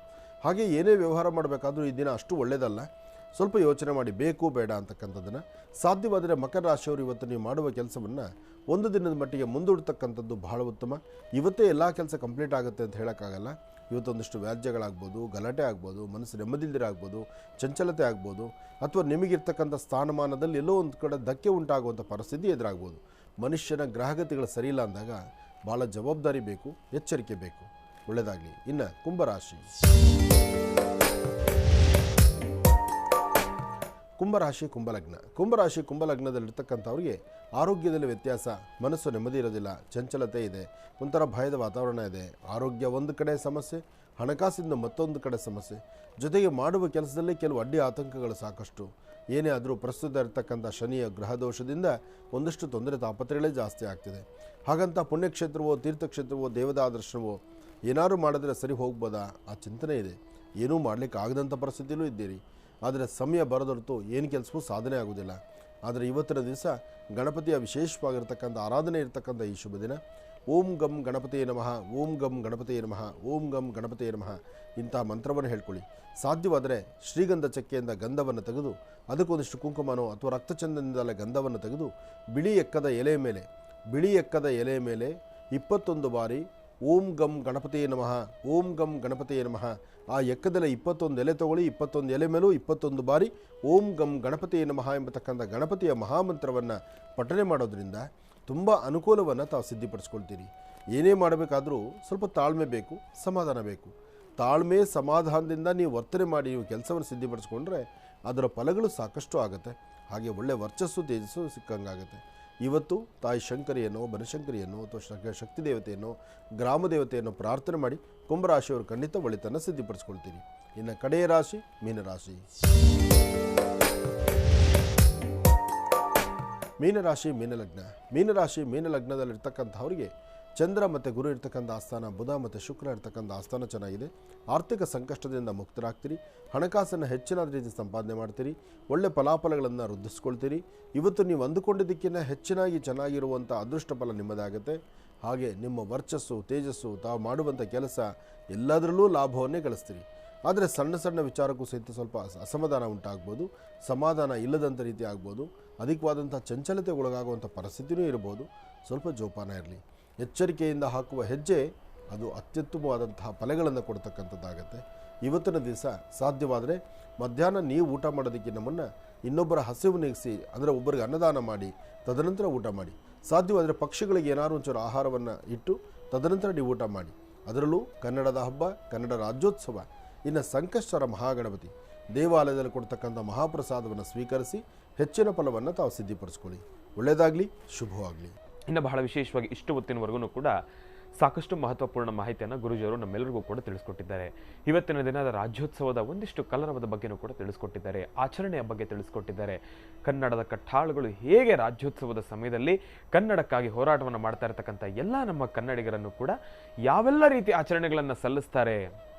ಹಾಗೆ ಏನೇ ವ್ಯವಹಾರ ಮಾಡಬೇಕಾದ್ರೂ ಈ ದಿನ ಅಷ್ಟು ಒಳ್ಳೆಯದಲ್ಲ. ಸ್ವಲ್ಪ ಯೋಚನೆ ಮಾಡಿ, ಬೇಕು ಬೇಡ ಅಂತಕ್ಕಂಥದ್ದನ್ನು. ಸಾಧ್ಯವಾದರೆ ಮಕರ ರಾಶಿಯವರು ಇವತ್ತು ನೀವು ಮಾಡುವ ಕೆಲಸವನ್ನು ಒಂದು ದಿನದ ಮಟ್ಟಿಗೆ ಮುಂದೂಡ್ತಕ್ಕಂಥದ್ದು ಬಹಳ ಉತ್ತಮ. ಇವತ್ತೇ ಎಲ್ಲ ಕೆಲಸ ಕಂಪ್ಲೀಟ್ ಆಗುತ್ತೆ ಅಂತ ಹೇಳೋಕ್ಕಾಗಲ್ಲ. ಇವತ್ತೊಂದಿಷ್ಟು ವ್ಯಾಜ್ಯಗಳಾಗ್ಬೋದು, ಗಲಾಟೆ ಆಗ್ಬೋದು, ಮನಸ್ಸು ನೆಮ್ಮದಿಲ್ದಿರ ಆಗ್ಬೋದು, ಚಂಚಲತೆ ಆಗ್ಬೋದು, ಅಥವಾ ನಿಮಗಿರ್ತಕ್ಕಂಥ ಸ್ಥಾನಮಾನದಲ್ಲಿ ಎಲ್ಲೋ ಒಂದು ಕಡೆ ಧಕ್ಕೆ ಉಂಟಾಗುವಂಥ ಪರಿಸ್ಥಿತಿ ಎದುರಾಗ್ಬೋದು. ಮನುಷ್ಯನ ಗ್ರಹಗತಿಗಳು ಸರಿಯಿಲ್ಲ ಅಂದಾಗ ಭಾಳ ಜವಾಬ್ದಾರಿ ಬೇಕು, ಎಚ್ಚರಿಕೆ ಬೇಕು. ಒಳ್ಳೆಯದಾಗಲಿ. ಇನ್ನು ಕುಂಭರಾಶಿ. ಕುಂಭರಾಶಿ ಕುಂಭಲಗ್ನ. ಕುಂಭರಾಶಿ ಕುಂಭಲಗ್ನದಲ್ಲಿರ್ತಕ್ಕಂಥವ್ರಿಗೆ ಆರೋಗ್ಯದಲ್ಲಿ ವ್ಯತ್ಯಾಸ, ಮನಸ್ಸು ನೆಮ್ಮದಿ ಇರೋದಿಲ್ಲ, ಚಂಚಲತೆ ಇದೆ, ಒಂಥರ ಭಯದ ವಾತಾವರಣ ಇದೆ. ಆರೋಗ್ಯ ಒಂದು ಕಡೆ ಸಮಸ್ಯೆ, ಹಣಕಾಸಿಂದ ಮತ್ತೊಂದು ಕಡೆ ಸಮಸ್ಯೆ, ಜೊತೆಗೆ ಮಾಡುವ ಕೆಲಸದಲ್ಲಿ ಕೆಲವು ಅಡ್ಡಿ ಆತಂಕಗಳು ಸಾಕಷ್ಟು. ಏನೇ ಆದರೂ ಪ್ರಸ್ತುತ ಇರತಕ್ಕಂಥ ಶನಿಯ ಗ್ರಹದೋಷದಿಂದ ಒಂದಷ್ಟು ತೊಂದರೆ ತಾಪತ್ರೆಗಳೇ ಜಾಸ್ತಿ ಆಗ್ತಿದೆ. ಹಾಗಂತ ಪುಣ್ಯಕ್ಷೇತ್ರವೋ, ತೀರ್ಥಕ್ಷೇತ್ರವೋ, ದೇವದಾದರ್ಶನವೋ ಏನಾದರೂ ಮಾಡಿದ್ರೆ ಸರಿ ಹೋಗ್ಬೋದಾ ಆ ಚಿಂತನೆ ಇದೆ. ಏನೂ ಮಾಡಲಿಕ್ಕೆ ಆಗದಂಥ ಪರಿಸ್ಥಿತಿಯಲ್ಲೂ ಇದ್ದೀರಿ. ಆದರೆ ಸಮಯ ಬರೋದೊರ್ತು ಏನು ಕೆಲಸವೂ ಸಾಧನೆ ಆಗೋದಿಲ್ಲ. ಆದರೆ ಇವತ್ತಿನ ದಿವಸ ಗಣಪತಿಯ ವಿಶೇಷವಾಗಿರ್ತಕ್ಕಂಥ ಆರಾಧನೆ ಇರತಕ್ಕಂಥ ಈ ಶುಭ ದಿನ. ಓಂ ಗಂ ಗಣಪತಿಯೇ ನಮಃ, ಓಂ ಗಂ ಗಣಪತಿಯೇ ನಮಃ, ಓಂ ಗಂ ಗಣಪತಿಯೇ ನಮಃ ಇಂತಹ ಮಂತ್ರವನ್ನು ಹೇಳ್ಕೊಳ್ಳಿ. ಸಾಧ್ಯವಾದರೆ ಶ್ರೀಗಂಧ ಚಕ್ಕೆಯಿಂದ ಗಂಧವನ್ನು ತೆಗೆದು ಅದಕ್ಕೊಂದಿಷ್ಟು ಕುಂಕುಮನೋ ಅಥವಾ ರಕ್ತಚಂದನದಿಂದಲೇ ಗಂಧವನ್ನು ತೆಗೆದು ಬಿಳಿ ಎಕ್ಕದ ಎಲೆಯ ಮೇಲೆ 21 ಬಾರಿ ಓಂ ಗಂ ಗಣಪತಿಯೇ ನಮಃ, ಓಂ ಗಂ ಗಣಪತಿಯೇ ನಮಃ. ಆ ಎಕ್ಕದಲ್ಲಿ 21 ಎಲೆ ತಗೊಳ್ಳಿ. 21 ಎಲೆ ಮೇಲೂ 21 ಬಾರಿ ಓಂ ಗಂ ಗಣಪತಿಯೇ ನಮಃ ಎಂಬತಕ್ಕಂಥ ಗಣಪತಿಯ ಮಹಾಮಂತ್ರವನ್ನು ಪಠನೆ ಮಾಡೋದ್ರಿಂದ ತುಂಬ ಅನುಕೂಲವನ್ನು ತಾವು ಸಿದ್ಧಿಪಡಿಸ್ಕೊಳ್ತೀರಿ. ಏನೇ ಮಾಡಬೇಕಾದರೂ ಸ್ವಲ್ಪ ತಾಳ್ಮೆ ಬೇಕು, ಸಮಾಧಾನ ಬೇಕು. ತಾಳ್ಮೆ ಸಮಾಧಾನದಿಂದ ನೀವು ವರ್ತನೆ ಮಾಡಿ ನೀವು ಕೆಲಸವನ್ನು ಸಿದ್ಧಿಪಡಿಸ್ಕೊಂಡ್ರೆ ಅದರ ಫಲಗಳು ಸಾಕಷ್ಟು ಆಗುತ್ತೆ. ಹಾಗೆ ಒಳ್ಳೆಯ ವರ್ಚಸ್ಸು ತೇಜಸ್ಸು ಸಿಕ್ಕಂಗಾಗುತ್ತೆ. ಇವತ್ತು ತಾಯಿ ಶಂಕರಿಯನ್ನು, ಬನಶಂಕರಿಯನ್ನು ಅಥವಾ ಶಕ್ತಿ ದೇವತೆಯನ್ನು, ಗ್ರಾಮ ದೇವತೆಯನ್ನು ಪ್ರಾರ್ಥನೆ ಮಾಡಿ ಕುಂಭರಾಶಿಯವರು ಖಂಡಿತ ಒಳಿತನ್ನು ಸಿದ್ಧಿಪಡಿಸ್ಕೊಳ್ತೀರಿ. ಇನ್ನು ಕಡೆಯ ರಾಶಿ ಮೀನರಾಶಿ. ಮೀನರಾಶಿ ಮೀನಲಗ್ನ. ಮೀನರಾಶಿ ಮೀನಲಗ್ನದಲ್ಲಿರ್ತಕ್ಕಂಥವ್ರಿಗೆ ಚಂದ್ರ ಮತ್ತು ಗುರು ಇರ್ತಕ್ಕಂಥ ಆಸ್ಥಾನ, ಬುಧ ಮತ್ತು ಶುಕ್ರ ಇರ್ತಕ್ಕಂಥ ಆಸ್ಥಾನ ಚೆನ್ನಾಗಿದೆ. ಆರ್ಥಿಕ ಸಂಕಷ್ಟದಿಂದ ಮುಕ್ತರಾಗ್ತೀರಿ. ಹಣಕಾಸನ್ನು ಹೆಚ್ಚಿನ ರೀತಿ ಸಂಪಾದನೆ ಮಾಡ್ತೀರಿ. ಒಳ್ಳೆ ಫಲಾಫಲಗಳನ್ನು ವೃದ್ಧಿಸ್ಕೊಳ್ತೀರಿ. ಇವತ್ತು ನೀವು ಅಂದುಕೊಂಡಿದ್ದಕ್ಕಿಂತ ಹೆಚ್ಚಿನಾಗಿ ಚೆನ್ನಾಗಿರುವಂಥ ಅದೃಷ್ಟ ಫಲ ನಿಮ್ಮದಾಗುತ್ತೆ. ಹಾಗೆ ನಿಮ್ಮ ವರ್ಚಸ್ಸು ತೇಜಸ್ಸು ತಾವು ಮಾಡುವಂಥ ಕೆಲಸ ಎಲ್ಲದರಲ್ಲೂ ಲಾಭವನ್ನೇ ಗಳಿಸ್ತೀರಿ. ಆದರೆ ಸಣ್ಣ ಸಣ್ಣ ವಿಚಾರಕ್ಕೂ ಸಹಿತ ಸ್ವಲ್ಪ ಅಸಮಾಧಾನ ಉಂಟಾಗ್ಬೋದು, ಸಮಾಧಾನ ಇಲ್ಲದಂಥ ರೀತಿ ಆಗ್ಬೋದು, ಅಧಿಕವಾದಂಥ ಚಂಚಲತೆ ಒಳಗಾಗುವಂಥ ಪರಿಸ್ಥಿತಿಯೂ ಇರ್ಬೋದು. ಸ್ವಲ್ಪ ಜೋಪಾನ ಇರಲಿ. ಎಚ್ಚರಿಕೆಯಿಂದ ಹಾಕುವ ಹೆಜ್ಜೆ ಅದು ಅತ್ಯುತ್ತಮವಾದಂತಹ ಫಲಗಳನ್ನು ಕೊಡ್ತಕ್ಕಂಥದ್ದಾಗತ್ತೆ. ಇವತ್ತಿನ ದಿವಸ ಸಾಧ್ಯವಾದರೆ ಮಧ್ಯಾಹ್ನ ನೀವು ಊಟ ಮಾಡೋದಕ್ಕಿಂತ ಮುನ್ನ ಇನ್ನೊಬ್ಬರ ಹಸಿವು ನೀಗಿಸಿ, ಅಂದರೆ ಒಬ್ಬರಿಗೆ ಅನ್ನದಾನ ಮಾಡಿ ತದನಂತರ ಊಟ ಮಾಡಿ. ಸಾಧ್ಯವಾದರೆ ಪಕ್ಷಿಗಳಿಗೆ ಏನಾದ್ರು ಒಂಚೂರು ಆಹಾರವನ್ನು ಇಟ್ಟು ತದನಂತರ ನೀವು ಊಟ ಮಾಡಿ. ಅದರಲ್ಲೂ ಕನ್ನಡದ ಹಬ್ಬ, ಕನ್ನಡ ರಾಜ್ಯೋತ್ಸವ, ಇನ್ನು ಸಂಕಷ್ಟರ ಮಹಾಗಣಪತಿ ದೇವಾಲಯದಲ್ಲಿ ಕೊಡ್ತಕ್ಕಂಥ ಮಹಾಪ್ರಸಾದವನ್ನು ಸ್ವೀಕರಿಸಿ ಹೆಚ್ಚಿನ ಫಲವನ್ನು ತಾವು ಸಿದ್ಧಿಪಡಿಸ್ಕೊಳ್ಳಿ. ಒಳ್ಳೆಯದಾಗಲಿ, ಶುಭವಾಗಲಿ. ಇನ್ನು ಬಹಳ ವಿಶೇಷವಾಗಿ ಇಷ್ಟು ಹೊತ್ತಿನವರೆಗೂ ಕೂಡ ಸಾಕಷ್ಟು ಮಹತ್ವಪೂರ್ಣ ಮಾಹಿತಿಯನ್ನು ಗುರುಜಿಯವರು ನಮ್ಮೆಲ್ಲರಿಗೂ ಕೂಡ ತಿಳಿಸ್ಕೊಟ್ಟಿದ್ದಾರೆ. ಇವತ್ತಿನ ದಿನದ ರಾಜ್ಯೋತ್ಸವದ ಒಂದಿಷ್ಟು ಕಲರವದ ಬಗ್ಗೆನೂ ಕೂಡ ತಿಳಿಸ್ಕೊಟ್ಟಿದ್ದಾರೆ, ಆಚರಣೆಯ ಬಗ್ಗೆ ತಿಳಿಸ್ಕೊಟ್ಟಿದ್ದಾರೆ. ಕನ್ನಡದ ಕಟ್ಟಾಳುಗಳು ಹೇಗೆ ರಾಜ್ಯೋತ್ಸವದ ಸಮಯದಲ್ಲಿ ಕನ್ನಡಕ್ಕಾಗಿ ಹೋರಾಟವನ್ನು ಮಾಡ್ತಾ ಇರತಕ್ಕಂಥ ಎಲ್ಲ ನಮ್ಮ ಕನ್ನಡಿಗರನ್ನು ಕೂಡ ಯಾವೆಲ್ಲ ರೀತಿ ಆಚರಣೆಗಳನ್ನು ಸಲ್ಲಿಸ್ತಾರೆ,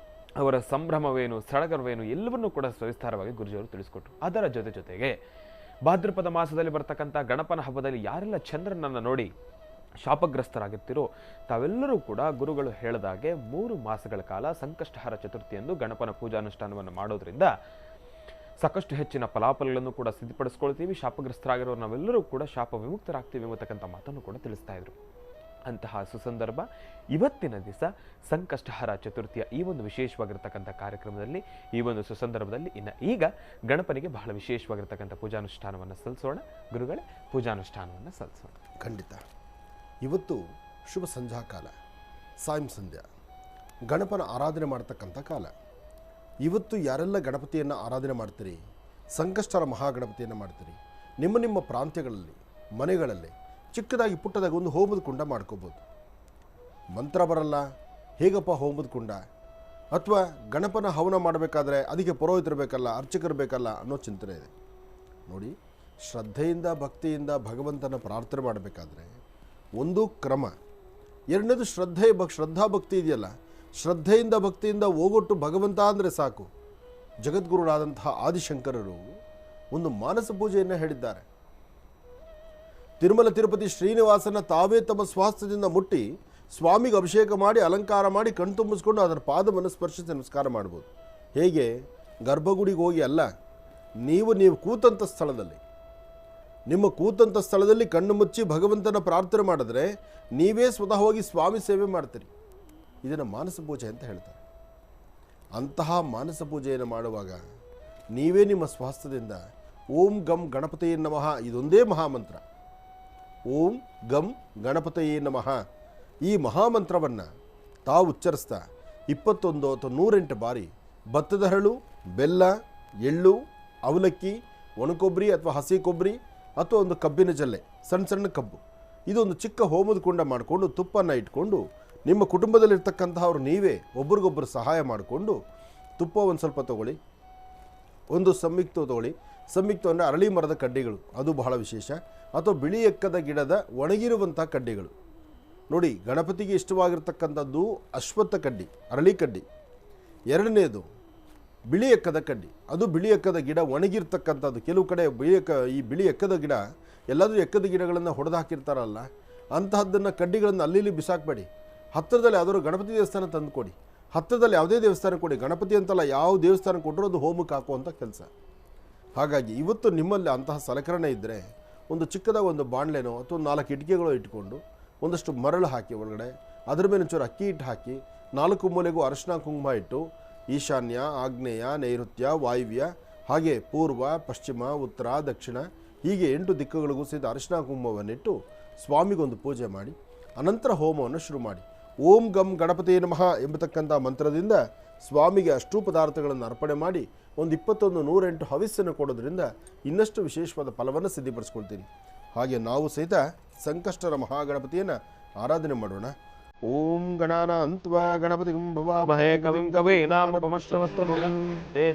ಅವರ ಸಂಭ್ರಮವೇನು, ಸಡಗರವೇನು ಎಲ್ಲವನ್ನೂ ಕೂಡ ಸವಿಸ್ತಾರವಾಗಿ ಗುರುಜಿಯವರು ತಿಳಿಸ್ಕೊಟ್ರು. ಅದರ ಜೊತೆಗೆ ಭಾದ್ರಪದ ಮಾಸದಲ್ಲಿ ಬರ್ತಕ್ಕಂಥ ಗಣಪನ ಹಬ್ಬದಲ್ಲಿ ಯಾರೆಲ್ಲ ಚಂದ್ರನನ್ನು ನೋಡಿ ಶಾಪಗ್ರಸ್ತರಾಗಿರ್ತಿರೋ ತಾವೆಲ್ಲರೂ ಕೂಡ ಗುರುಗಳು ಹೇಳಿದಾಗೆ 3 ಮಾಸಗಳ ಕಾಲ ಸಂಕಷ್ಟಹಾರ ಚತುರ್ಥಿಯಂದು ಗಣಪನ ಪೂಜಾನುಷ್ಠಾನವನ್ನು ಮಾಡೋದ್ರಿಂದ ಸಾಕಷ್ಟು ಹೆಚ್ಚಿನ ಫಲಾಫಲಗಳನ್ನು ಕೂಡ ಸಿದ್ಧಪಡಿಸ್ಕೊಳ್ತೀವಿ. ಶಾಪಗ್ರಸ್ತರಾಗಿರೋ ನಾವೆಲ್ಲರೂ ಕೂಡ ಶಾಪ ವಿಮುಕ್ತರಾಗ್ತೀವಿ ಎಂಬತಕ್ಕಂಥ ಮಾತನ್ನು ಕೂಡ ತಿಳಿಸ್ತಾ ಇದ್ರು. ಅಂತಹ ಸುಸಂದರ್ಭ ಇವತ್ತಿನ ದಿವಸ ಸಂಕಷ್ಟಹಾರ ಚತುರ್ಥಿಯ ಈ ಒಂದು ವಿಶೇಷವಾಗಿರ್ತಕ್ಕಂಥ ಕಾರ್ಯಕ್ರಮದಲ್ಲಿ, ಈ ಒಂದು ಸುಸಂದರ್ಭದಲ್ಲಿ ಈಗ ಗಣಪನಿಗೆ ಬಹಳ ವಿಶೇಷವಾಗಿರ್ತಕ್ಕಂಥ ಪೂಜಾನುಷ್ಠಾನವನ್ನು ಸಲ್ಲಿಸೋಣ. ಗುರುಗಳೇ, ಪೂಜಾನುಷ್ಠಾನವನ್ನು ಸಲ್ಲಿಸೋಣ. ಖಂಡಿತ. ಇವತ್ತು ಶುಭ ಸಂಧ್ಯಾ ಕಾಲ, ಸಾಯಂ ಸಂಧ್ಯಾ, ಗಣಪನ ಆರಾಧನೆ ಮಾಡ್ತಕ್ಕಂಥ ಕಾಲ. ಇವತ್ತು ಯಾರೆಲ್ಲ ಗಣಪತಿಯನ್ನು ಆರಾಧನೆ ಮಾಡ್ತೀರಿ, ಸಂಕಷ್ಟರ ಮಹಾಗಣಪತಿಯನ್ನು ಮಾಡ್ತೀರಿ, ನಿಮ್ಮ ಪ್ರಾಂತ್ಯಗಳಲ್ಲಿ, ಮನೆಗಳಲ್ಲಿ ಚಿಕ್ಕದಾಗಿ ಪುಟ್ಟದಾಗಿ ಒಂದು ಹೋಮದ ಕುಂಡ ಮಾಡ್ಕೋಬೋದು. ಮಂತ್ರ ಬರಲ್ಲ, ಹೇಗಪ್ಪ ಹೋಮದ ಕುಂಡ? ಅಥವಾ ಗಣಪನ ಹವನ ಮಾಡಬೇಕಾದ್ರೆ ಅದಕ್ಕೆ ಪುರೋಹಿತರು ಬೇಕಲ್ಲ, ಅರ್ಚಕರು ಬೇಕಲ್ಲ ಅನ್ನೋ ಚಿಂತನೆ ಇದೆ. ನೋಡಿ, ಶ್ರದ್ಧೆಯಿಂದ ಭಕ್ತಿಯಿಂದ ಭಗವಂತನ ಪ್ರಾರ್ಥನೆ ಮಾಡಬೇಕಾದ್ರೆ ಒಂದು ಕ್ರಮ, ಎರಡನೇದು ಶ್ರದ್ಧಾ ಭಕ್ತಿ ಇದೆಯಲ್ಲ, ಶ್ರದ್ಧೆಯಿಂದ ಭಕ್ತಿಯಿಂದ ಹೋಗೊಟ್ಟು ಭಗವಂತ ಅಂದರೆ ಸಾಕು. ಜಗದ್ಗುರುಳಾದಂತಹ ಆದಿಶಂಕರರು ಒಂದು ಮಾನಸ ಪೂಜೆಯನ್ನು ಹೇಳಿದ್ದಾರೆ. ತಿರುಮಲ ತಿರುಪತಿ ಶ್ರೀನಿವಾಸನ ತಾವೇ ತಮ್ಮ ಸ್ವಾಸ್ಥ್ಯದಿಂದ ಮುಟ್ಟಿ ಸ್ವಾಮಿಗೆ ಅಭಿಷೇಕ ಮಾಡಿ ಅಲಂಕಾರ ಮಾಡಿ ಕಣ್ತುಂಬಿಸ್ಕೊಂಡು ಅದರ ಪಾದವನ್ನು ಸ್ಪರ್ಶಿಸಿ ನಮಸ್ಕಾರ ಮಾಡ್ಬೋದು. ಹೇಗೆ? ಗರ್ಭಗುಡಿಗೆ ಹೋಗಿ ಅಲ್ಲ, ನೀವು ಕೂತಂಥ ಸ್ಥಳದಲ್ಲಿ, ನಿಮ್ಮ ಕೂತಂಥ ಸ್ಥಳದಲ್ಲಿ ಕಣ್ಣು ಮುಚ್ಚಿ ಭಗವಂತನ ಪ್ರಾರ್ಥನೆ ಮಾಡಿದ್ರೆ ನೀವೇ ಸ್ವತಃ ಹೋಗಿ ಸ್ವಾಮಿ ಸೇವೆ ಮಾಡ್ತೀರಿ. ಇದನ್ನು ಮಾನಸ ಪೂಜೆ ಅಂತ ಹೇಳ್ತಾರೆ. ಅಂತಹ ಮಾನಸ ಪೂಜೆಯನ್ನು ಮಾಡುವಾಗ ನೀವೇ ನಿಮ್ಮ ಸ್ವಾಸ್ಥ್ಯದಿಂದ ಓಂ ಗಂ ಗಣಪತಿಯೇ ನಮಃ, ಇದೊಂದೇ ಮಹಾಮಂತ್ರ. ಓಂ ಗಂ ಗಣಪತಿಯೇ ನಮಃ, ಈ ಮಹಾಮಂತ್ರವನ್ನು ತಾವು ಉಚ್ಚರಿಸ್ತಾ 21 ಅಥವಾ 108 ಬಾರಿ ಭತ್ತದ ಹರಳು, ಬೆಲ್ಲ, ಎಳ್ಳು, ಅವಲಕ್ಕಿ, ಒಣಕೊಬ್ಬರಿ ಅಥವಾ ಹಸಿ ಕೊಬ್ಬರಿ ಅಥವಾ ಒಂದು ಕಬ್ಬಿನ ಜಲ್ಲೆ, ಸಣ್ಣ ಸಣ್ಣ ಕಬ್ಬು, ಇದೊಂದು ಚಿಕ್ಕ ಹೋಮದ ಕುಂಡ ಮಾಡಿಕೊಂಡು ತುಪ್ಪನ್ನು ಇಟ್ಕೊಂಡು ನಿಮ್ಮ ಕುಟುಂಬದಲ್ಲಿರ್ತಕ್ಕಂಥವ್ರು ನೀವೇ ಒಬ್ರಿಗೊಬ್ಬರು ಸಹಾಯ ಮಾಡಿಕೊಂಡು ತುಪ್ಪ ಒಂದು ಸ್ವಲ್ಪ ತೊಗೊಳ್ಳಿ, ಒಂದು ಸಮ್ಮಿಕ್ತು ತೊಗೊಳ್ಳಿ. ಸಮ್ಮಿಕ್ತು ಅಂದರೆ ಅರಳಿ ಮರದ ಕಡ್ಡಿಗಳು, ಅದು ಬಹಳ ವಿಶೇಷ. ಅಥವಾ ಬಿಳಿ ಎಕ್ಕದ ಗಿಡದ ಒಣಗಿರುವಂಥ ಕಡ್ಡಿಗಳು. ನೋಡಿ, ಗಣಪತಿಗೆ ಇಷ್ಟವಾಗಿರ್ತಕ್ಕಂಥದ್ದು ಅಶ್ವತ್ಥ ಕಡ್ಡಿ, ಅರಳಿ ಕಡ್ಡಿ. ಎರಡನೇದು ಬಿಳಿ ಎಕ್ಕದ ಕಡ್ಡಿ, ಅದು ಬಿಳಿ ಎಕ್ಕದ ಗಿಡ ಒಣಗಿರ್ತಕ್ಕಂಥದ್ದು. ಕೆಲವು ಕಡೆ ಈ ಬಿಳಿ ಎಕ್ಕದ ಗಿಡ, ಎಲ್ಲಾದರೂ ಎಕ್ಕದ ಗಿಡಗಳನ್ನು ಹೊಡೆದು ಹಾಕಿರ್ತಾರಲ್ಲ, ಅಂತಹದ್ದನ್ನು ಕಡ್ಡಿಗಳನ್ನು ಅಲ್ಲಿ ಬಿಸಾಕಬೇಡಿ. ಹತ್ತಿರದಲ್ಲಿ ಯಾವ್ದಾದ್ರು ಗಣಪತಿ ದೇವಸ್ಥಾನ ತಂದು ಕೊಡಿ, ಹತ್ತಿರದಲ್ಲಿ ಯಾವುದೇ ದೇವಸ್ಥಾನ ಕೊಡಿ. ಗಣಪತಿ ಅಂತಲ್ಲ, ಯಾವ ದೇವಸ್ಥಾನ ಕೊಟ್ಟರು ಅದು ಹೋಮಕ್ಕೆ ಹಾಕುವಂಥ ಕೆಲಸ. ಹಾಗಾಗಿ ಇವತ್ತು ನಿಮ್ಮಲ್ಲಿ ಅಂತಹ ಸಲಕರಣೆ ಇದ್ದರೆ ಒಂದು ಚಿಕ್ಕದಾಗಿ ಒಂದು ಬಾಣಲೆನೋ ಅಥವಾ 4 ಇಟ್ಟಿಗೆಗಳು ಇಟ್ಕೊಂಡು ಒಂದಷ್ಟು ಮರಳು ಹಾಕಿ ಒಳಗಡೆ, ಅದರ ಮೇಲೆ ಒಂಚೂರು ಅಕ್ಕಿ ಹಿಟ್ಟು ಹಾಕಿ 4 ಮೂಲೆಗೂ ಅರಿಶಿನ ಕುಂಕುಮ ಇಟ್ಟು ಈಶಾನ್ಯ, ಆಗ್ನೇಯ, ನೈಋತ್ಯ, ವಾಯುವ್ಯ, ಹಾಗೆ ಪೂರ್ವ, ಪಶ್ಚಿಮ, ಉತ್ತರ, ದಕ್ಷಿಣ, ಹೀಗೆ 8 ದಿಕ್ಕುಗಳಿಗೂ ಸಹಿತ ಅರಿಶಿನ ಕುಂಕುಮವನ್ನಿಟ್ಟು ಸ್ವಾಮಿಗೊಂದು ಪೂಜೆ ಮಾಡಿ ಅನಂತರ ಹೋಮವನ್ನು ಶುರು ಮಾಡಿ. ಓಂ ಗಂ ಗಣಪತಿಯೇ ನಮಃ ಎಂಬತಕ್ಕಂಥ ಮಂತ್ರದಿಂದ ಸ್ವಾಮಿಗೆ ಅಷ್ಟೂ ಪದಾರ್ಥಗಳನ್ನು ಅರ್ಪಣೆ ಮಾಡಿ ಒಂದು 21 108 ಹವಿಸ್ಸನ್ನು ಕೊಡೋದ್ರಿಂದ ಇನ್ನಷ್ಟು ವಿಶೇಷವಾದ ಫಲವನ್ನು ಸಿದ್ಧಿಪಡಿಸ್ಕೊಳ್ತೀನಿ. ಹಾಗೆ ನಾವು ಸಹಿತ ಸಂಕಷ್ಟರ ಮಹಾಗಣಪತಿಯನ್ನು ಆರಾಧನೆ ಮಾಡೋಣ. ಓಂ ಗಣಾನಾನ್ತ್ವಾ ಗಣಪತಿಂ ಭವಾಮಹೇ ಕವಿಂ ಕವೀನಾಮುಪಮಶ್ರವಸ್ತನುರಂತೆ